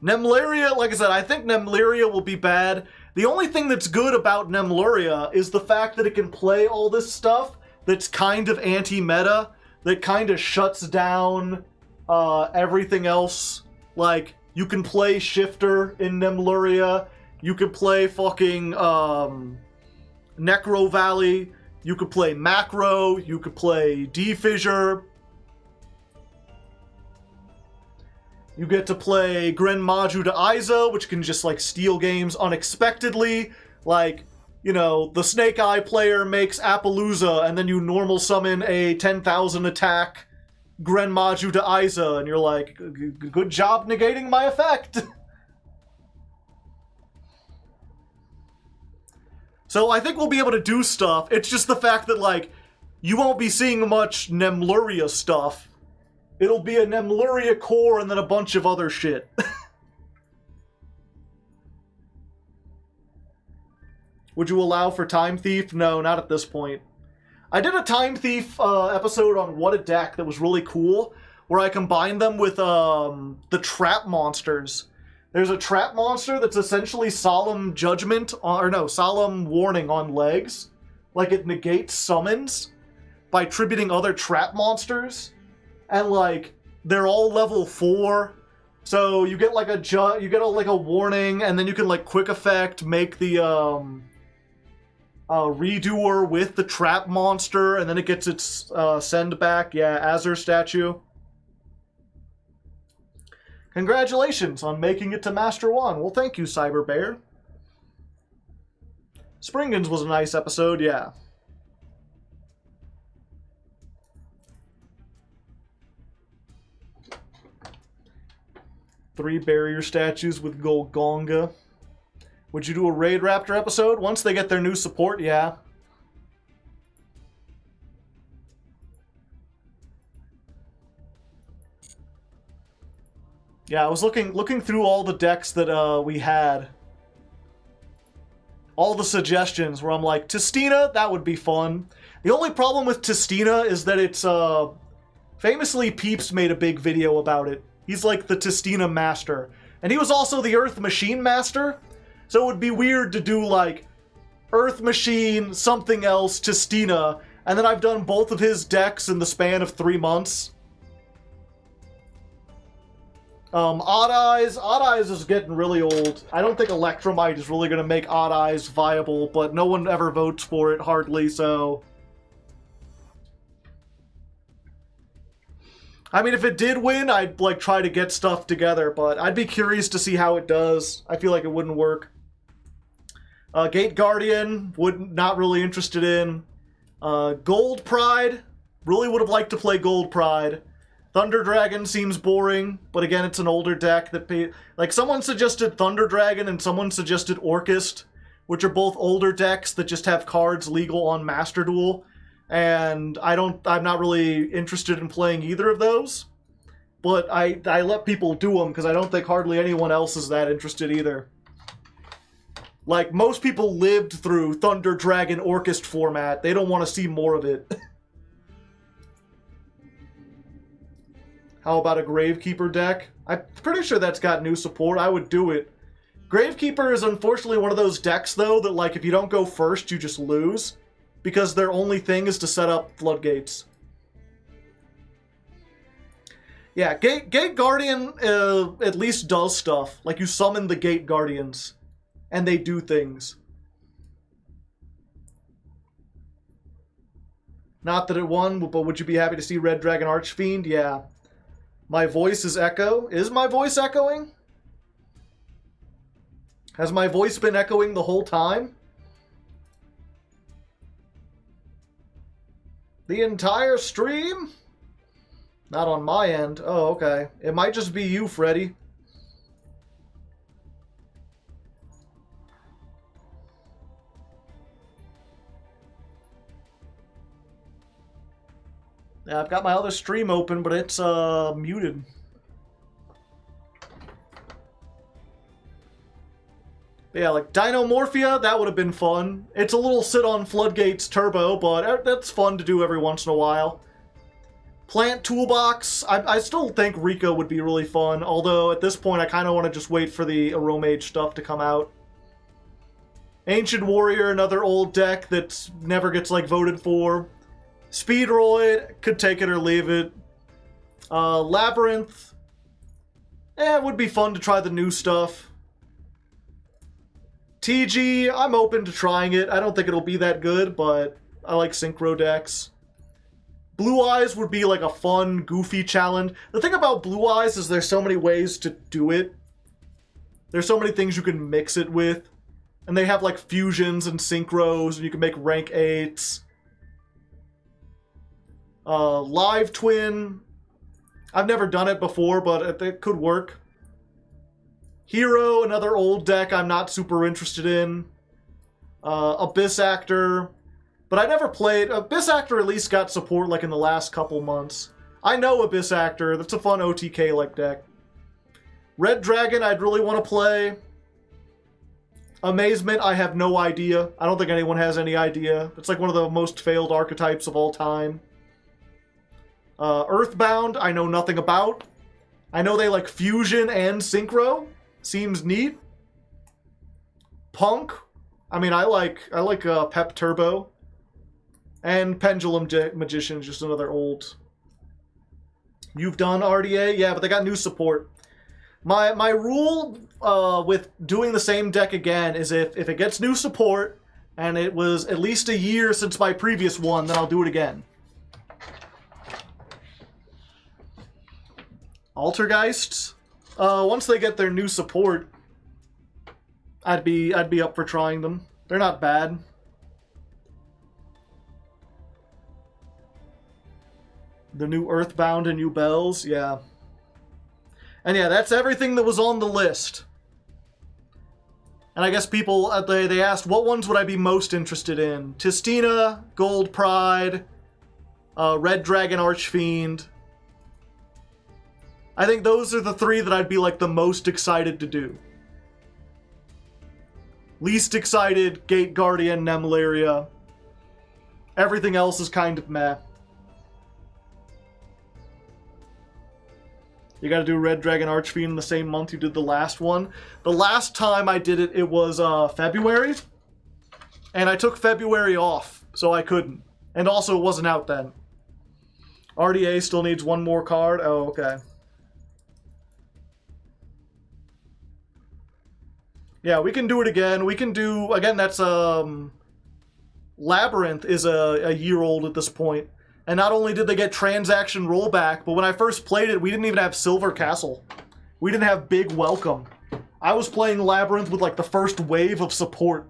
Nemlaria, like I said, I think Nemlaria will be bad. The only thing that's good about Nemlaria is the fact that it can play all this stuff that's kind of anti-meta, that kind of shuts down everything else. Like, you can play Shifter in Nemlaria, you can play fucking Necro Valley, you could play Macro, you could play D-Fissure. You get to play Gren Maju to Aiza, which can just, like, steal games unexpectedly. Like, you know, the Snake Eye player makes Appaloosa, and then you normal summon a 10,000 attack Gren Maju to Aiza, and you're like, good job negating my effect. So I think we'll be able to do stuff. It's just the fact that, like, you won't be seeing much Nemluria stuff. It'll be a Nemluria core and then a bunch of other shit. Would you allow for Time Thief? No, not at this point. I did a Time Thief episode on What a Deck that was really cool, where I combined them with the trap monsters. There's a trap monster that's essentially Solemn Judgment, or no, Solemn Warning on legs. Like, it negates summons by tributing other trap monsters. And, like, they're all level 4. So you get, like, a warning, and then you can, like, quick effect, make the, redoer with the trap monster, and then it gets its, send back. Yeah, Azure statue. Congratulations on making it to Master 1. Well, thank you, Cyber Bear. Springens was a nice episode, yeah. Three barrier statues with Golgonga. Would you do a Raid Raptor episode? Once they get their new support, yeah. Yeah, I was looking through all the decks that we had. All the suggestions where I'm like, Tistina, that would be fun. The only problem with Tistina is that it's, famously Peeps made a big video about it. He's like the Tistina master. And he was also the Earth Machine master. So it would be weird to do like Earth Machine, something else, Tistina, and then I've done both of his decks in the span of 3 months. Odd Eyes is getting really old. I don't think Electromite is really going to make Odd Eyes viable, but no one ever votes for it, hardly, so... I mean, if it did win, I'd, like, try to get stuff together, but I'd be curious to see how it does. I feel like it wouldn't work. Gate Guardian, not really interested in. Gold Pride, really would have liked to play Gold Pride. Thunder Dragon seems boring, but again, it's an older deck that like someone suggested Thunder Dragon and someone suggested Orchist, which are both older decks that just have cards legal on Master Duel, and I'm not really interested in playing either of those. But I let people do them because I don't think hardly anyone else is that interested either. Like, most people lived through Thunder Dragon Orchist format. They don't want to see more of it. How about a Gravekeeper deck? I'm pretty sure that's got new support. I would do it. Gravekeeper is unfortunately one of those decks, though, that, like, if you don't go first, you just lose. Because their only thing is to set up floodgates. Yeah, Gate Guardian at least does stuff. Like, you summon the Gate Guardians, and they do things. Not that it won, but would you be happy to see Red Dragon Archfiend? Yeah. My voice is echo. Is my voice echoing? Has my voice been echoing the whole time? The entire stream? Not on my end. Oh, okay. It might just be you, Freddy. Yeah, I've got my other stream open, but it's muted. Yeah, like Dinomorphia, that would have been fun. It's a little sit on Floodgates Turbo, but that's fun to do every once in a while. Plant Toolbox, I still think Rico would be really fun, although at this point I kind of want to just wait for the Aromage stuff to come out. Ancient Warrior, another old deck that never gets like voted for. Speedroid, could take it or leave it. Labyrinth, it would be fun to try the new stuff. TG, I'm open to trying it. I don't think it'll be that good, but I like Synchro decks. Blue Eyes would be like a fun, goofy challenge. The thing about Blue Eyes is there's so many ways to do it. There's so many things you can mix it with. And they have like fusions and synchros, and you can make rank 8s. Live Twin. I've never done it before, but it could work. Hero, another old deck I'm not super interested in. Abyss Actor. But I never played. Abyss Actor at least got support like in the last couple months. I know Abyss Actor. That's a fun OTK-like deck. Red Dragon, I'd really want to play. Amazement, I have no idea. I don't think anyone has any idea. It's like one of the most failed archetypes of all time. Earthbound, I know nothing about. I know they like fusion and synchro. Seems neat. Punk, I mean, I like Pep Turbo. And Pendulum Magician, just another old. You've done RDA? Yeah, but they got new support. My rule with doing the same deck again is if it gets new support, and it was at least a year since my previous one, then I'll do it again. Altergeists? Once they get their new support, I'd be up for trying them. They're not bad. The new Earthbound and new Bells, yeah. And yeah, that's everything that was on the list. And I guess people, they asked, what ones would I be most interested in? Tistina, Gold Pride, Red Dragon Archfiend. I think those are the three that I'd be like the most excited to do. Least excited, Gate Guardian, Nemlaria. Everything else is kind of meh. You gotta do Red Dragon Archfiend in the same month you did the last one. The last time I did it, it was February. And I took February off, so I couldn't. And also, it wasn't out then. RDA still needs one more card? Oh, okay. Yeah, we can do it again. We can do... Again, that's... Labyrinth is a year old at this point. And not only did they get transaction rollback, but when I first played it, we didn't even have Silver Castle. We didn't have Big Welcome. I was playing Labyrinth with like the first wave of support.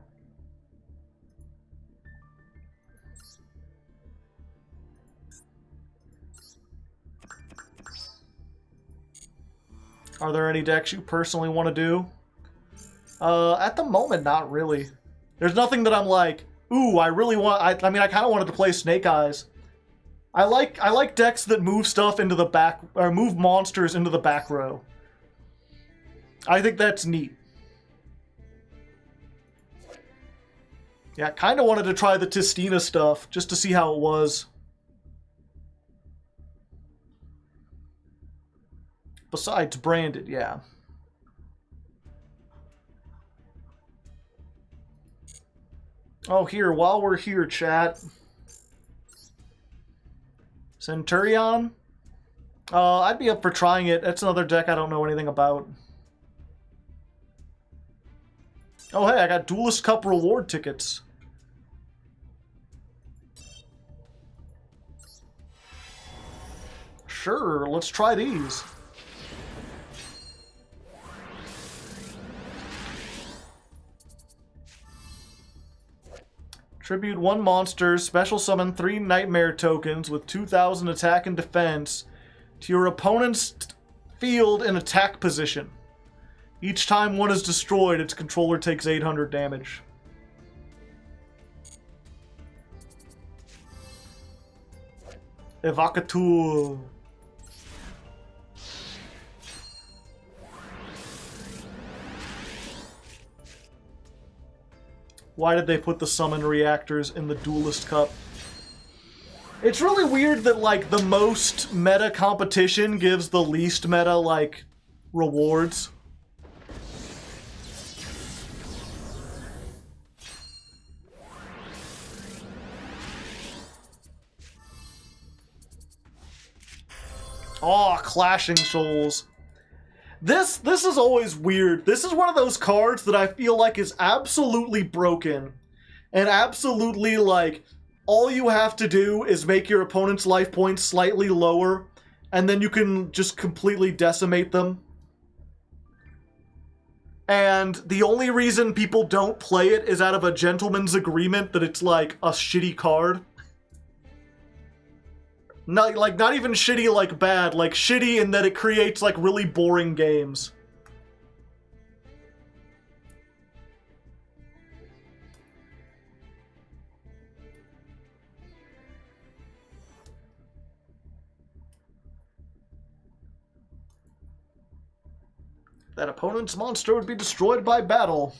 Are there any decks you personally want to do? At the moment, not really. There's nothing that I'm like, ooh, I really want... I mean, I kind of wanted to play Snake Eyes. I like decks that move stuff into the back... or move monsters into the back row. I think that's neat. Yeah, kind of wanted to try the Tistina stuff, just to see how it was. Besides branded, yeah. Oh, here, while we're here, chat. Centurion? I'd be up for trying it. That's another deck I don't know anything about. Oh, hey, I got Duelist Cup reward tickets. Sure, let's try these. Tribute 1 monster, special summon 3 Nightmare tokens with 2,000 attack and defense to your opponent's field in attack position. Each time one is destroyed, its controller takes 800 damage. Evocateur. Why did they put the summon reactors in the Duelist Cup? It's really weird that, like, the most meta competition gives the least meta, like, rewards. Oh, Clashing Souls. This is always weird. This is one of those cards that I feel like is absolutely broken. And absolutely, like, all you have to do is make your opponent's life points slightly lower, and then you can just completely decimate them. And the only reason people don't play it is out of a gentleman's agreement that it's, like, a shitty card. Not even shitty like bad, like shitty in that it creates like really boring games. That opponent's monster would be destroyed by battle.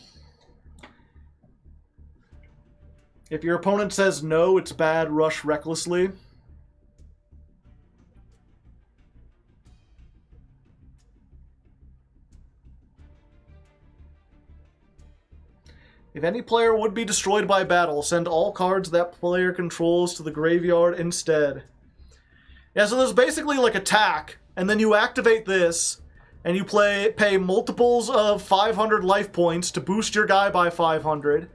If your opponent says no, it's bad, rush recklessly. If any player would be destroyed by battle, send all cards that player controls to the graveyard instead. Yeah, so there's basically like attack, and then you activate this, and you pay multiples of 500 life points to boost your guy by 500.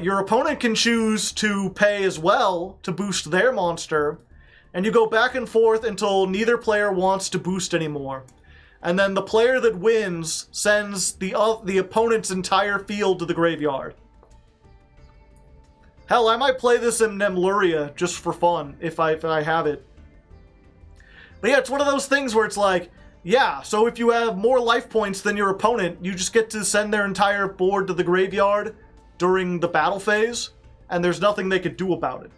Your opponent can choose to pay as well to boost their monster, and you go back and forth until neither player wants to boost anymore. And then the player that wins sends the opponent's entire field to the graveyard. Hell, I might play this in Nemluria just for fun, if I have it. But yeah, it's one of those things where it's like, yeah, so if you have more life points than your opponent, you just get to send their entire board to the graveyard during the battle phase, and there's nothing they could do about it.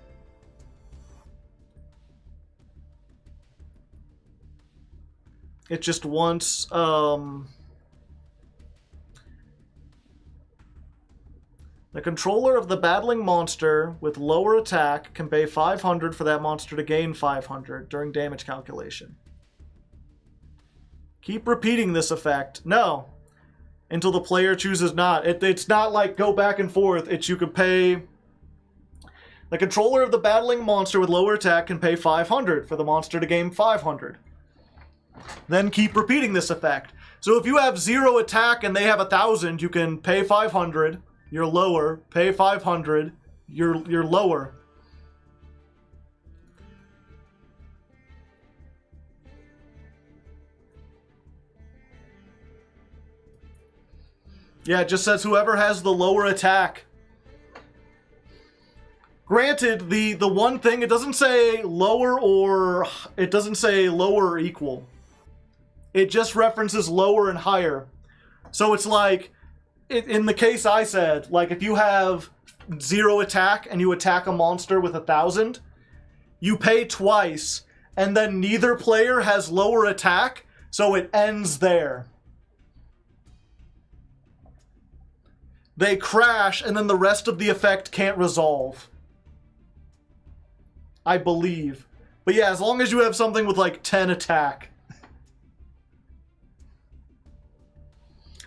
It just wants, the controller of the battling monster with lower attack can pay 500 for that monster to gain 500 during damage calculation. Keep repeating this effect. No. Until the player chooses not. It's not like go back and forth. It's you can pay... The controller of the battling monster with lower attack can pay 500 for the monster to gain 500. Then keep repeating this effect. So if you have 0 attack and they have 1,000, you can pay 500, you're lower, pay 500, you're lower. Yeah, it just says whoever has the lower attack. Granted, the one thing, it doesn't say lower or equal. It just references lower and higher. So it's like, in the case I said, like if you have 0 attack and you attack a monster with 1,000, you pay twice, and then neither player has lower attack, so it ends there. They crash, and then the rest of the effect can't resolve. I believe. But yeah, as long as you have something with like 10 attack.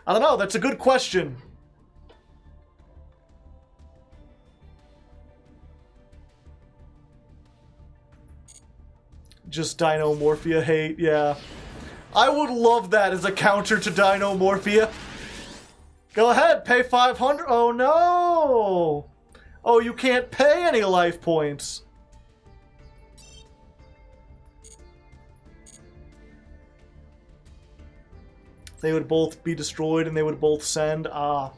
I don't know, that's a good question. Just Dinomorphia hate, yeah. I would love that as a counter to Dinomorphia. Go ahead, pay 500. Oh no! Oh, you can't pay any life points. They would both be destroyed and they would both send. Ah.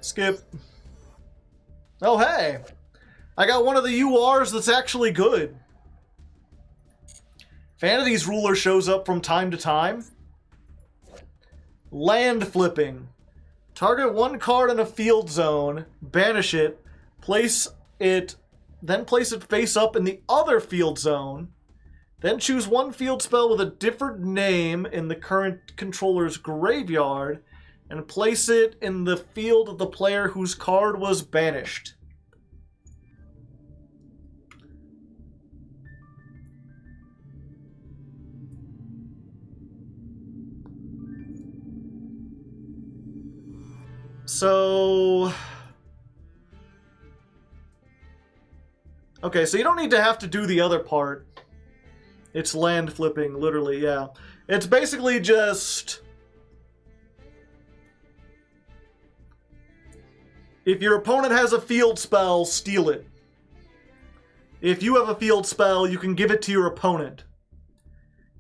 Skip. Oh, hey. I got one of the URs that's actually good. Vanity's Ruler shows up from time to time. Land flipping. Target one card in a field zone, banish it, then place it face up in the other field zone, then choose one field spell with a different name in the current controller's graveyard, and place it in the field of the player whose card was banished. So... okay, so you don't need to have to do the other part. It's land flipping, literally, yeah. It's basically just... if your opponent has a field spell, steal it. If you have a field spell, you can give it to your opponent.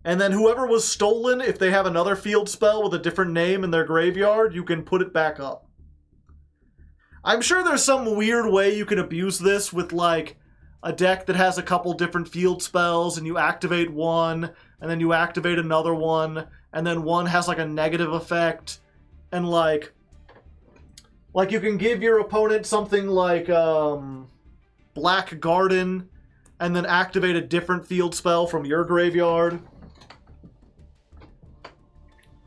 And then whoever was stolen, if they have another field spell with a different name in their graveyard, you can put it back up. I'm sure there's some weird way you can abuse this with, like, a deck that has a couple different field spells, and you activate one, and then you activate another one, and then one has, like, a negative effect, and, like you can give your opponent something like, Black Garden, and then activate a different field spell from your graveyard.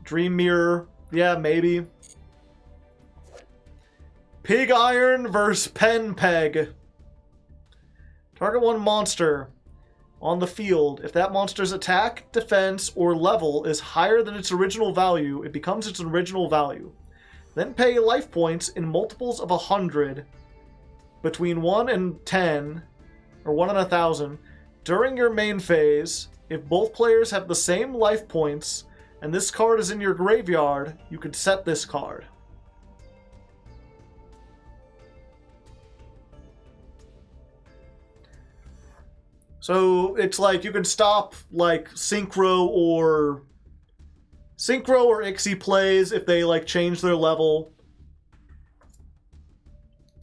Dream Mirror, yeah, maybe. Pig Iron versus Pen Peg. Target one monster on the field. If that monster's attack, defense, or level is higher than its original value, it becomes its original value. Then pay life points in multiples of 100, between 1 and 10, or 1 and 1,000, during your main phase. If both players have the same life points, and this card is in your graveyard, you could set this card. So it's like you can stop like Synchro or Ixie plays if they like change their level.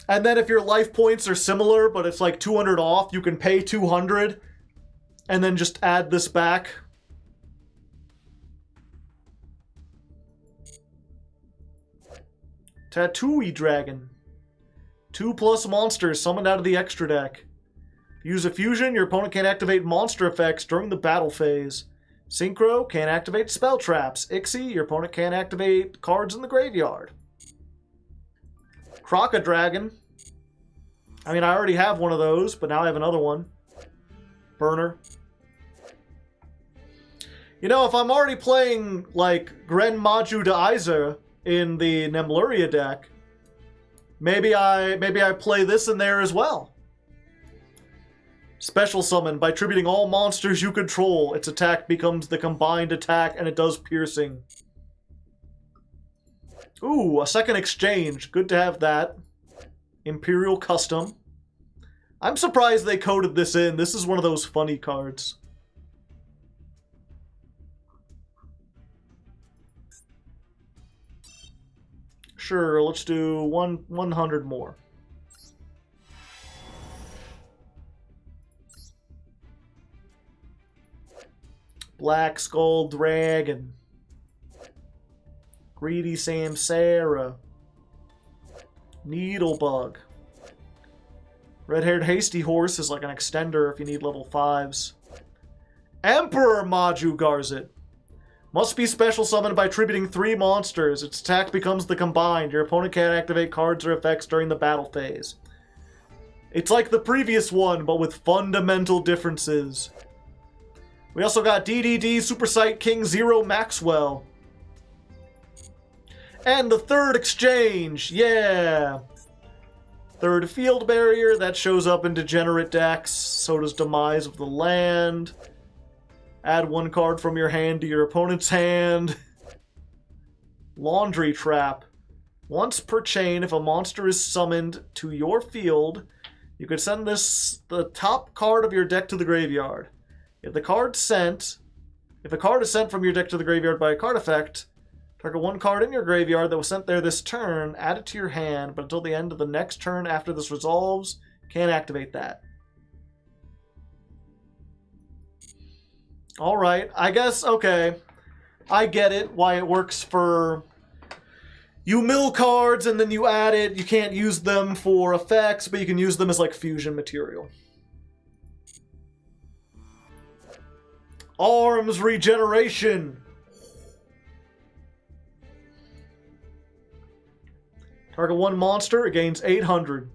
And then if your life points are similar, but it's like 200 off, you can pay 200 and then just add this back. Tattooey Dragon. 2+ monsters summoned out of the extra deck. Use a fusion, your opponent can't activate monster effects during the battle phase. Synchro can't activate spell traps. Ixie, your opponent can't activate cards in the graveyard. Crocodragon. I mean, I already have one of those, but now I have another one. Burner. You know, if I'm already playing, like, Gren Maju de Iser in the Nemluria deck, maybe I play this in there as well. Special summon. By tributing all monsters you control, its attack becomes the combined attack and it does piercing. Ooh, a second exchange. Good to have that. Imperial Custom. I'm surprised they coded this in. This is one of those funny cards. Sure, let's do 100 more. Black Skull Dragon. Greedy Samsara. Needlebug. Red-haired Hasty Horse is like an extender if you need level 5s. Emperor Maju Garzit. Must be special summoned by tributing 3 monsters. Its attack becomes the combined. Your opponent can't activate cards or effects during the battle phase. It's like the previous one, but with fundamental differences. We also got DDD Super Sight King Zero Maxwell. And the third exchange, yeah! Third Field Barrier, that shows up in Degenerate decks. So does Demise of the Land. Add 1 card from your hand to your opponent's hand. Laundry Trap. Once per chain, if a monster is summoned to your field, you can send the top card of your deck to the graveyard. If a card is sent from your deck to the graveyard by a card effect, target 1 card in your graveyard that was sent there this turn, add it to your hand, but until the end of the next turn after this resolves, can't activate that. Alright, I guess, okay. I get it, why it works for... You mill cards and then you add it. You can't use them for effects, but you can use them as, like, fusion material. Arms Regeneration! Target 1 monster, it gains 800.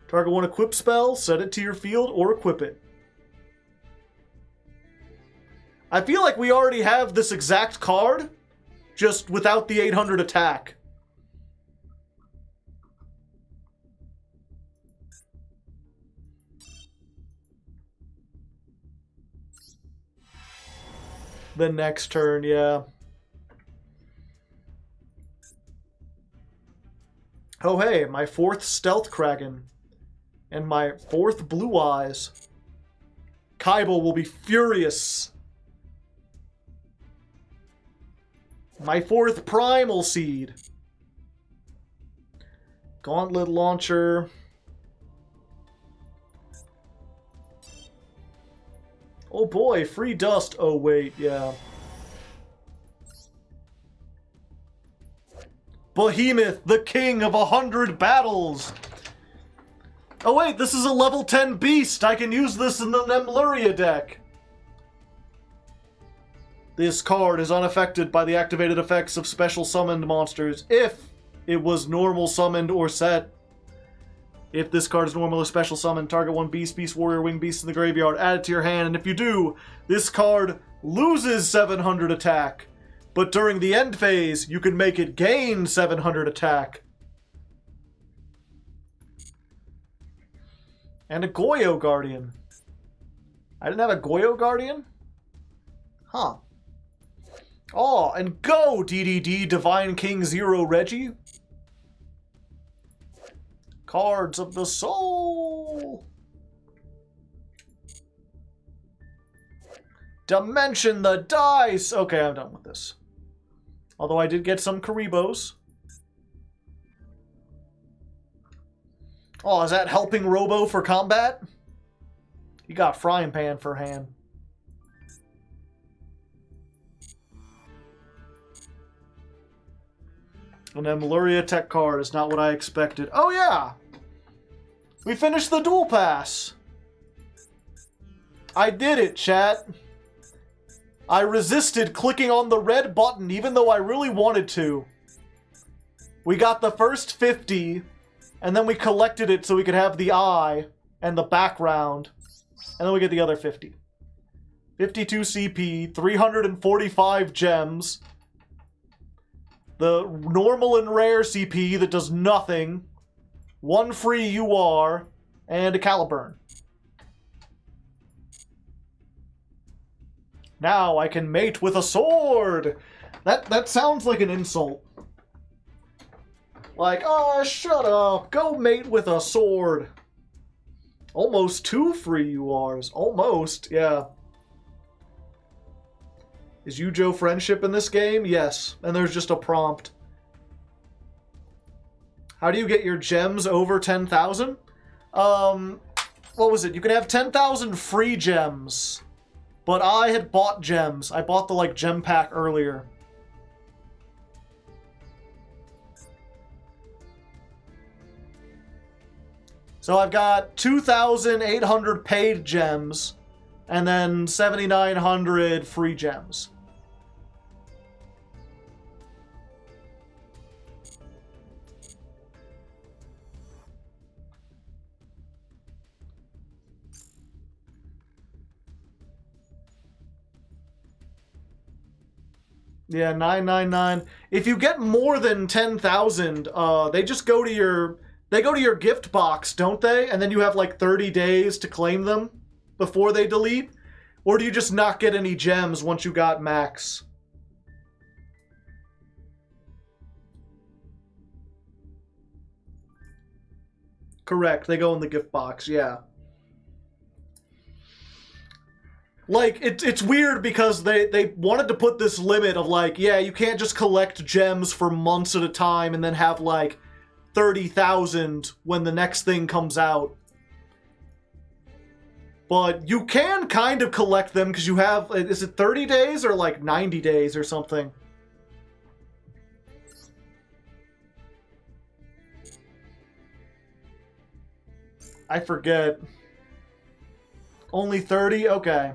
Target 1 equip spell, set it to your field or equip it. I feel like we already have this exact card, just without the 800 attack. The next turn, yeah. Oh hey, my 4th Stealth Kraken. And my 4th Blue Eyes. Kaiba will be furious. My 4th Primal Seed. Gauntlet Launcher. Oh boy, free dust. Oh wait, yeah. Behemoth, the king of 100 battles. Oh wait, this is a level 10 beast. I can use this in the Naria deck. This card is unaffected by the activated effects of special summoned monsters if it was normal summoned or set. If this card is normal or special summoned, target 1 beast, beast warrior, wing beast in the graveyard, add it to your hand, and if you do, this card loses 700 attack. But during the end phase, you can make it gain 700 attack. And a Goyo Guardian. I didn't have a Goyo Guardian? Huh. Oh, and go, DDD Divine King Zero Reggie. Cards of the Soul. Dimension the Dice. Okay, I'm done with this. Although I did get some Karibos. Oh, is that helping Robo for combat? You got Frying Pan for hand. And then Luria Tech card is not what I expected. Oh yeah! We finished the Duel Pass! I did it, chat. I resisted clicking on the red button even though I really wanted to. We got the first 50, and then we collected it so we could have the eye and the background. And then we get the other 50. 52 CP, 345 gems. The normal and rare CP that does nothing, 1 free UR, and a Caliburn. Now I can mate with a sword! That sounds like an insult. Like, oh, shut up, go mate with a sword. Almost 2 free URs, almost, yeah. Is Yujo friendship in this game? Yes. And there's just a prompt. How do you get your gems over 10,000? What was it? You can have 10,000 free gems But I had bought gems. I bought the, like, gem pack earlier. So I've got 2,800 paid gems, and then 7,900 free gems. Yeah, 999. If you get more than 10,000, they just go to your... They go to your gift box, don't they? And then you have like 30 days to claim them before they delete? Or do you just not get any gems once you got max? Correct, they go in the gift box, yeah. Like, it's weird because they wanted to put this limit of like, yeah, you can't just collect gems for months at a time and then have like 30,000 when the next thing comes out. But you can kind of collect them because you have, is it 30 days or like 90 days or something? I forget. Only 30? Okay.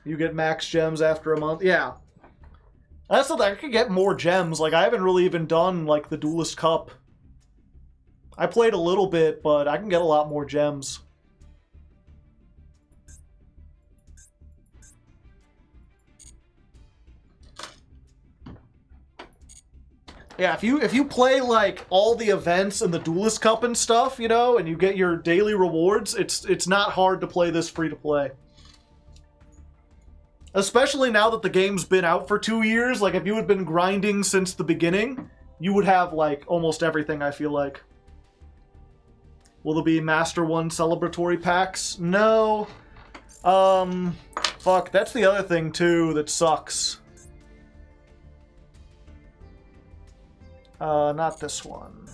You get max gems after a month? Yeah. That's the thing, I could get more gems. Like, I haven't really even done, like, the Duelist Cup. I played a little bit, but I can get a lot more gems. Yeah, if you play, like, all the events in the Duelist Cup and stuff, you know, and you get your daily rewards, it's not hard to play this free-to-play. Especially now that the game's been out for 2 years, like if you had been grinding since the beginning, you would have like almost everything, I feel like. Will there be Master 1 celebratory packs? No. Fuck, that's the other thing too that sucks. Not this one.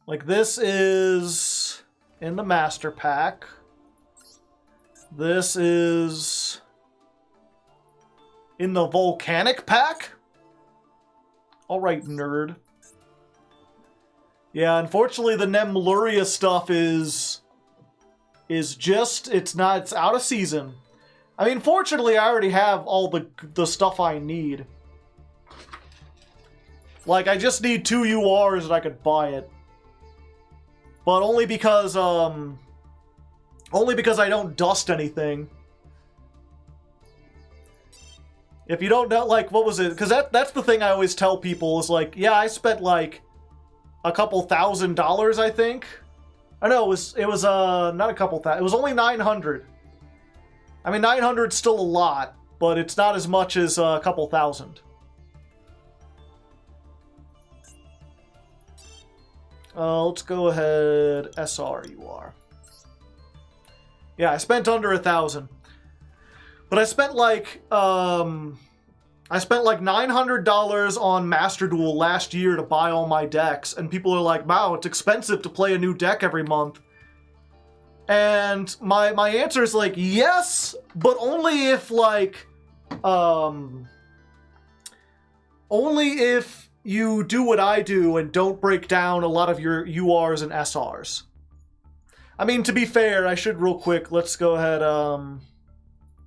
Like this is in the Master Pack. This is in the Volcanic Pack? Alright, nerd. Yeah, unfortunately the Naria stuff is just, it's out of season. I mean, fortunately I already have all the stuff I need. Like, I just need 2 URs and I could buy it. But only because I don't dust anything. If you don't know, like, what was it? Because that's the thing I always tell people is like, yeah, I spent like a couple $1,000, I think. I know it was not a couple thousand. It was only 900. I mean, 900's still a lot, but it's not as much as a couple thousand. Let's go ahead. SR you are. Yeah, I spent under 1,000. But I spent like $900 on Master Duel last year to buy all my decks, and people are like, wow, it's expensive to play a new deck every month. And my answer is like, yes, but only if like only if you do what I do and don't break down a lot of your URs and SRs. I mean, to be fair, I should real quick, let's go ahead,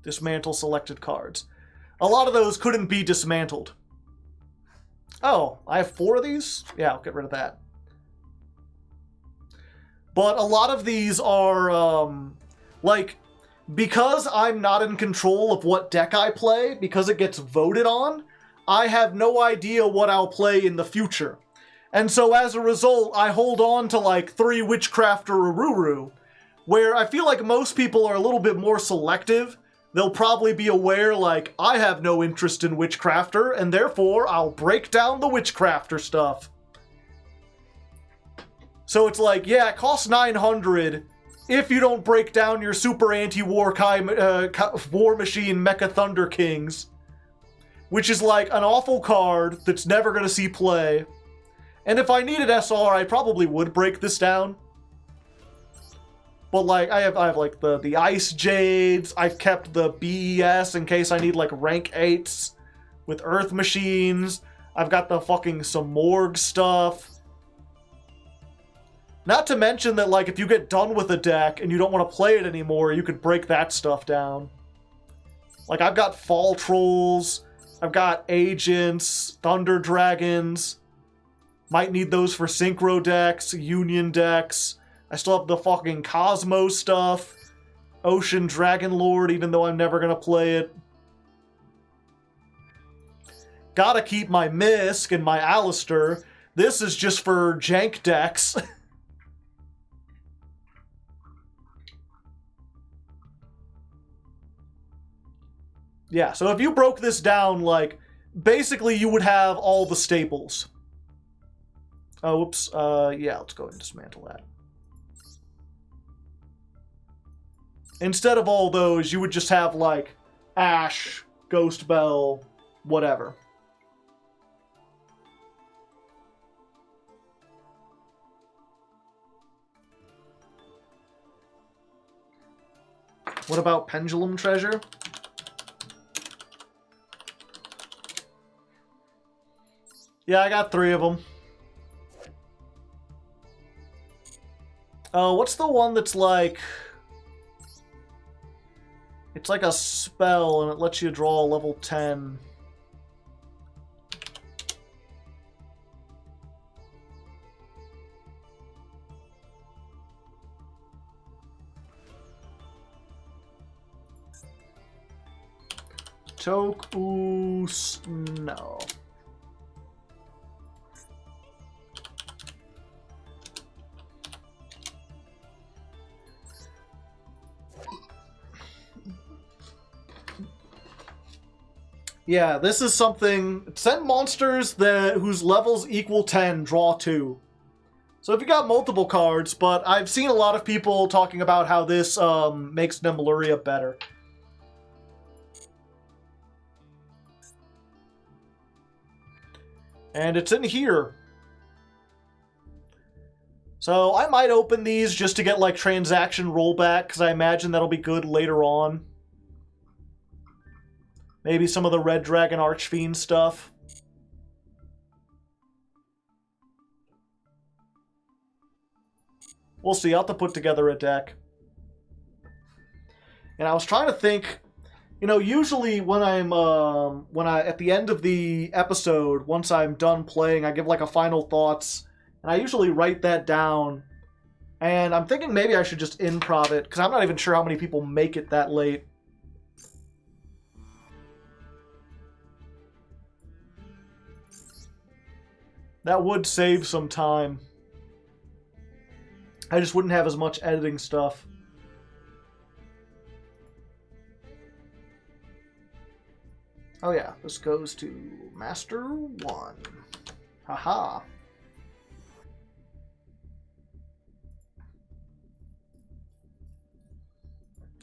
dismantle selected cards. A lot of those couldn't be dismantled. Oh, I have 4 of these? Yeah, I'll get rid of that. But a lot of these are, like, because I'm not in control of what deck I play, because it gets voted on, I have no idea what I'll play in the future. And so as a result, I hold on to like 3 Witchcraft or Ururu, where I feel like most people are a little bit more selective. They'll probably be aware, like, I have no interest in Witchcrafter, and therefore I'll break down the Witchcrafter stuff. So it's like, yeah, it costs 900, if you don't break down your super anti-war war machine Mecha Thunder Kings, which is like an awful card that's never going to see play. And if I needed SR, I probably would break this down. But like I have like the Ice Jades. I've kept the BES in case I need like rank 8s with Earth Machines. I've got the fucking some Morg stuff. Not to mention that, like, if you get done with a deck and you don't want to play it anymore, you could break that stuff down. Like, I've got Fall Trolls, I've got Agents, Thunder Dragons. Might need those for Synchro decks, Union decks. I still have the fucking Cosmo stuff. Ocean Dragon Lord, even though I'm never going to play it. Gotta keep my Misk and my Alistair. This is just for jank decks. Yeah, so if you broke this down, like, basically you would have all the staples. Oh, whoops. Yeah, let's go ahead and dismantle that. Instead of all those, you would just have, like, Ash, Ghost Bell, whatever. What about Pendulum Treasure? Yeah, I got 3 of them. What's the one that's like... It's like a spell and it lets you draw level 10. Tokus... No. Yeah, this is something... Send monsters whose levels equal 10, draw 2. So if you got multiple cards, but I've seen a lot of people talking about how this makes Nemeluria better. And it's in here. So I might open these just to get like transaction rollback, because I imagine that'll be good later on. Maybe some of the Red Dragon Archfiend stuff. We'll see. I'll have to put together a deck. And I was trying to think, you know, usually when I'm at the end of the episode, once I'm done playing, I give like a final thoughts, and I usually write that down. And I'm thinking maybe I should just improv it, because I'm not even sure how many people make it that late. That would save some time. I just wouldn't have as much editing stuff. Oh yeah, this goes to Master 1. Haha.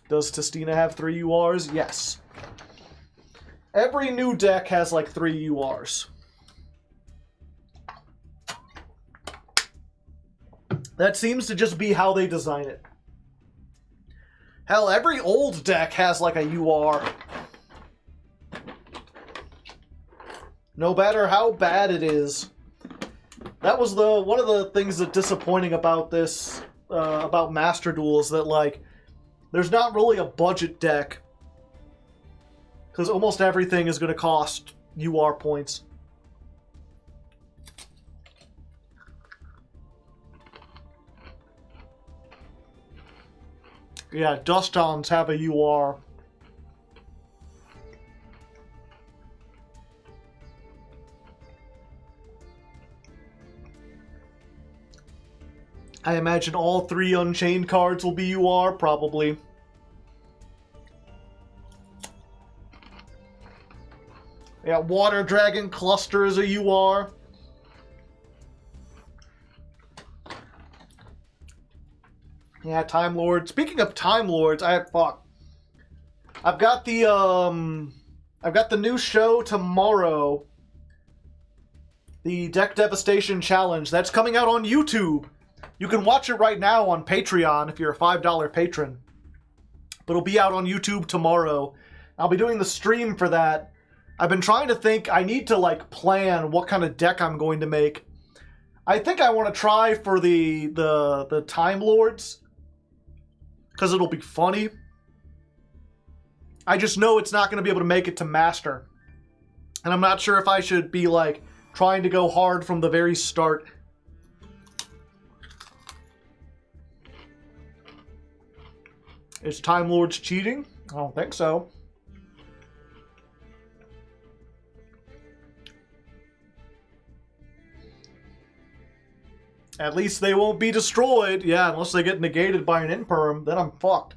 Does Testina have 3 URs? Yes. Every new deck has like 3 URs. That seems to just be how they design it. Hell, every old deck has like a UR. No matter how bad it is. That was one of the things that's disappointing about this, about Master Duels, that like, there's not really a budget deck. Because almost everything is going to cost UR points. Yeah, Dust-Ons have a UR. I imagine all 3 Unchained cards will be UR, probably. Yeah, Water Dragon Cluster is a UR. Yeah, Time Lord. Speaking of Time Lords, I've got the new show tomorrow. The Deck Devastation Challenge. That's coming out on YouTube. You can watch it right now on Patreon if you're a $5 patron. But it'll be out on YouTube tomorrow. I'll be doing the stream for that. I've been trying to think. I need to like plan what kind of deck I'm going to make. I think I want to try for the Time Lords. Because it'll be funny. I just know it's not going to be able to make it to Master. And I'm not sure if I should be like trying to go hard from the very start. Is Time Lords cheating? I don't think so. At least they won't be destroyed. Yeah, unless they get negated by an imperm, then I'm fucked.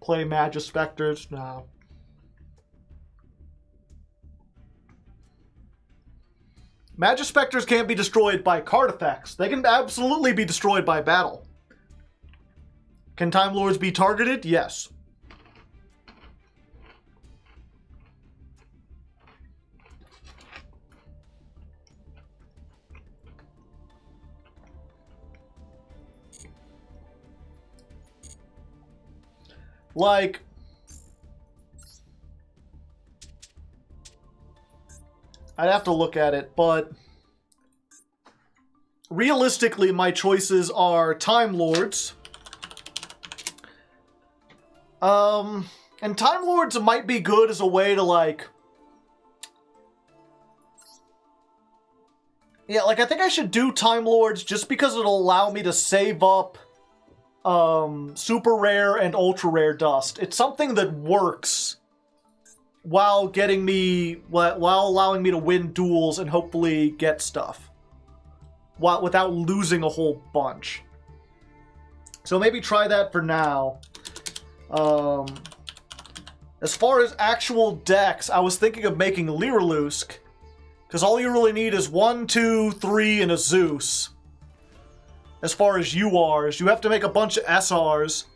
Play Magispectors? No. Magispectors can't be destroyed by card effects. They can absolutely be destroyed by battle. Can Time Lords be targeted? Yes. Like, I'd have to look at it, but realistically, my choices are Time Lords. And Time Lords might be good as a way to, like... Yeah, like, I think I should do Time Lords just because it'll allow me to save up super rare and ultra rare dust. It's something that works while getting me, while allowing me to win duels and hopefully get stuff, without losing a whole bunch. So maybe try that for now. As far as actual decks, I was thinking of making Lyrilusk, because all you really need is 1, 2, 3, and a Zeus. As far as URs, you have to make a bunch of SRs.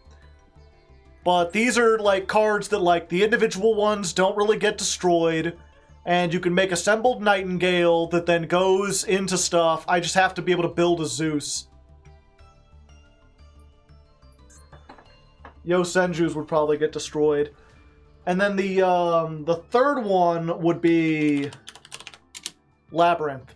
But these are like cards that like the individual ones don't really get destroyed. And you can make Assembled Nightingale that then goes into stuff. I just have to be able to build a Zeus. Yo Senjus would probably get destroyed. And then the third one would be Labyrinth.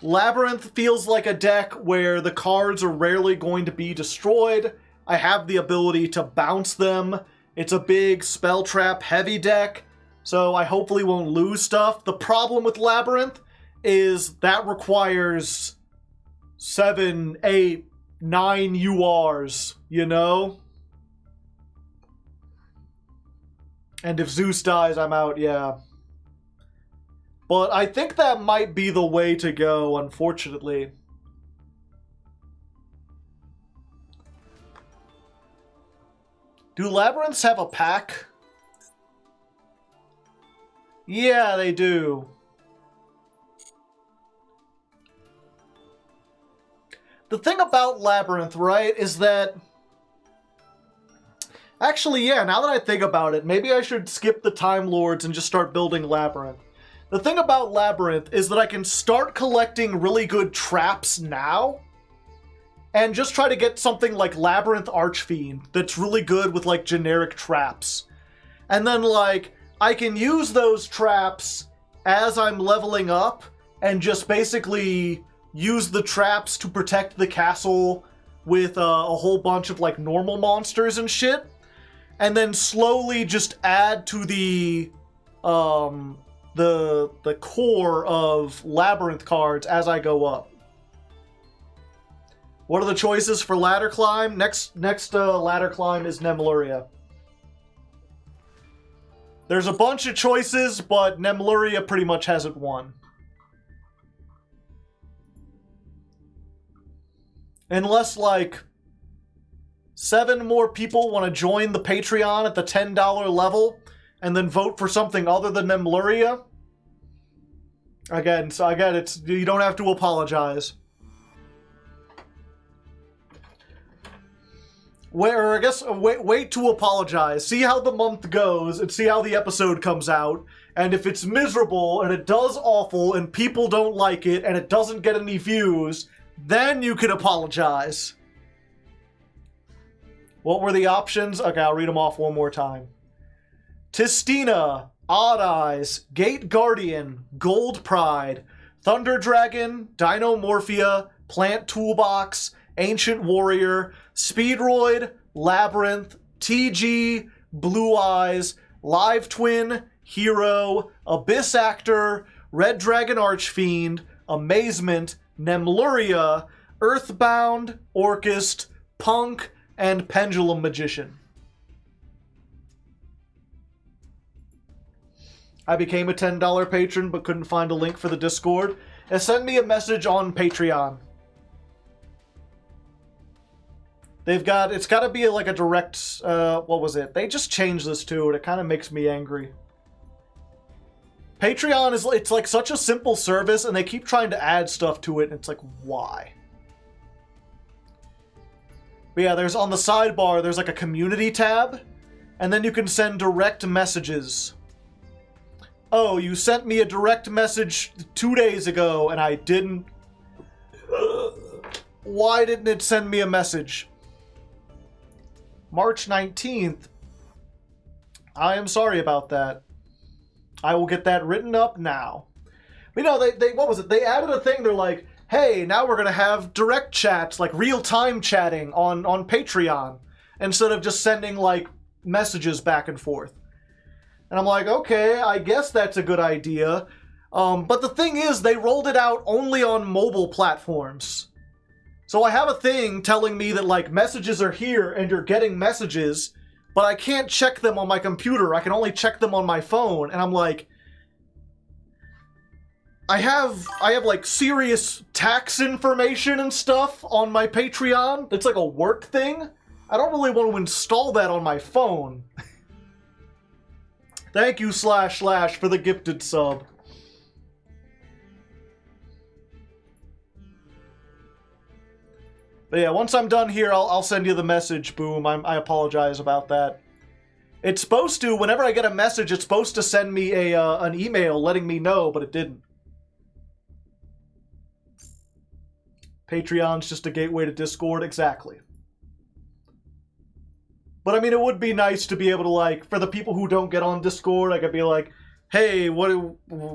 Labyrinth feels like a deck where the cards are rarely going to be destroyed. I have the ability to bounce them. It's a big spell trap heavy deck, so I hopefully won't lose stuff. The problem with Labyrinth is that requires 7, 8, 9 URs, you know? And if Zeus dies, I'm out, yeah. But I think that might be the way to go, unfortunately. Do Labyrinths have a pack? Yeah, they do. The thing about Labyrinth, right, is that... Actually, yeah, now that I think about it, maybe I should skip the Time Lords and just start building Labyrinth. The thing about Labyrinth is that I can start collecting really good traps now, and just try to get something like Labyrinth Archfiend that's really good with, like, generic traps. And then, like, I can use those traps as I'm leveling up, and just basically use the traps to protect the castle with a whole bunch of, like, normal monsters and shit. And then slowly just add to the core of Labyrinth cards as I go up. What are the choices for ladder climb? Next ladder climb is Nemluria. There's a bunch of choices, but Nemluria pretty much has it won. Unless, like, 7 more people want to join the Patreon at the $10 level, and then vote for something other than Nemluria, again, it's you don't have to apologize. Wait to apologize. See how the month goes and see how the episode comes out. And if it's miserable and it does awful and people don't like it and it doesn't get any views, then you can apologize. What were the options? Okay, I'll read them off one more time. Tistina, Odd Eyes, Gate Guardian, Gold Pride, Thunder Dragon, Dinomorphia, Plant Toolbox, Ancient Warrior, Speedroid, Labyrinth, TG, Blue Eyes, Live Twin, Hero, Abyss Actor, Red Dragon Archfiend, Amazement, Nemluria, Earthbound, Orchist, Punk, and Pendulum Magician. I became a $10 patron but couldn't find a link for the Discord. Send me a message on Patreon. It's got to be like a direct, what was it? They just changed this too, and it kind of makes me angry. Patreon it's like such a simple service, and they keep trying to add stuff to it, and it's like, why? But yeah, there's on the sidebar, there's like a community tab, and then you can send direct messages. Oh, you sent me a direct message 2 days ago, and I didn't... Why didn't it send me a message? March 19th. I am sorry about that. I will get that written up now. You know, they what was it? They added a thing. They're like, hey, now we're going to have direct chats, like real-time chatting on Patreon, instead of just sending, like, messages back and forth. And I'm like, okay, I guess that's a good idea. But the thing is, they rolled it out only on mobile platforms. So I have a thing telling me that, like, messages are here and you're getting messages, but I can't check them on my computer. I can only check them on my phone. And I'm like, I have like serious tax information and stuff on my Patreon. It's like a work thing. I don't really want to install that on my phone. Thank you, / for the gifted sub. But yeah, once I'm done here, I'll send you the message, Boom. I apologize about that. It's supposed to, whenever I get a message, it's supposed to send me an email letting me know, but it didn't. Patreon's just a gateway to Discord, exactly. But I mean, it would be nice to be able to, like, for the people who don't get on Discord, I could be like, hey,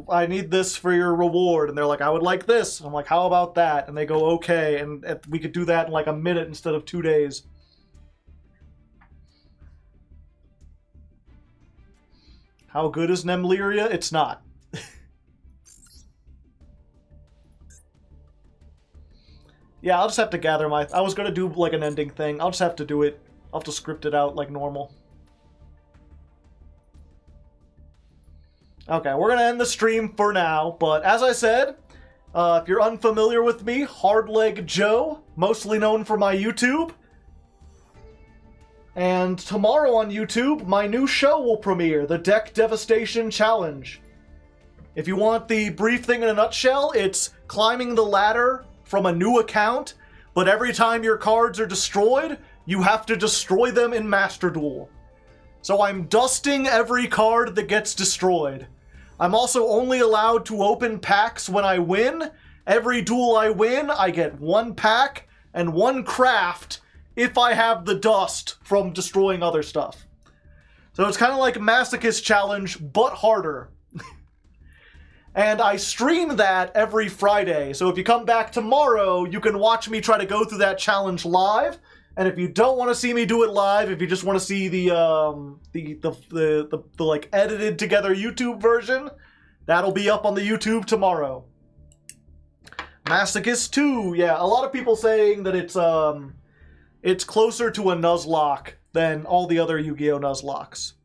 I need this for your reward. And they're like, I would like this. I'm like, how about that? And they go, okay. And we could do that in like a minute instead of 2 days. How good is Nemluria? It's not. Yeah, I'll just have to gather I was going to do like an ending thing. I'll just have to do it. I'll have to script it out like normal. Okay, we're going to end the stream for now, but as I said, if you're unfamiliar with me, Hardleg Joe, mostly known for my YouTube. And tomorrow on YouTube, my new show will premiere, the Deck Devastation Challenge. If you want the brief thing in a nutshell, it's climbing the ladder from a new account, but every time your cards are destroyed, you have to destroy them in Master Duel. So I'm dusting every card that gets destroyed. I'm also only allowed to open packs when I win. Every duel I win, I get 1 pack and 1 craft if I have the dust from destroying other stuff. So it's kind of like Masochist Challenge, but harder. And I stream that every Friday. So if you come back tomorrow, you can watch me try to go through that challenge live. And if you don't want to see me do it live, if you just want to see the like edited together YouTube version, that'll be up on the YouTube tomorrow. Masochist 2, yeah, a lot of people saying that it's closer to a Nuzlocke than all the other Yu-Gi-Oh! Nuzlocks.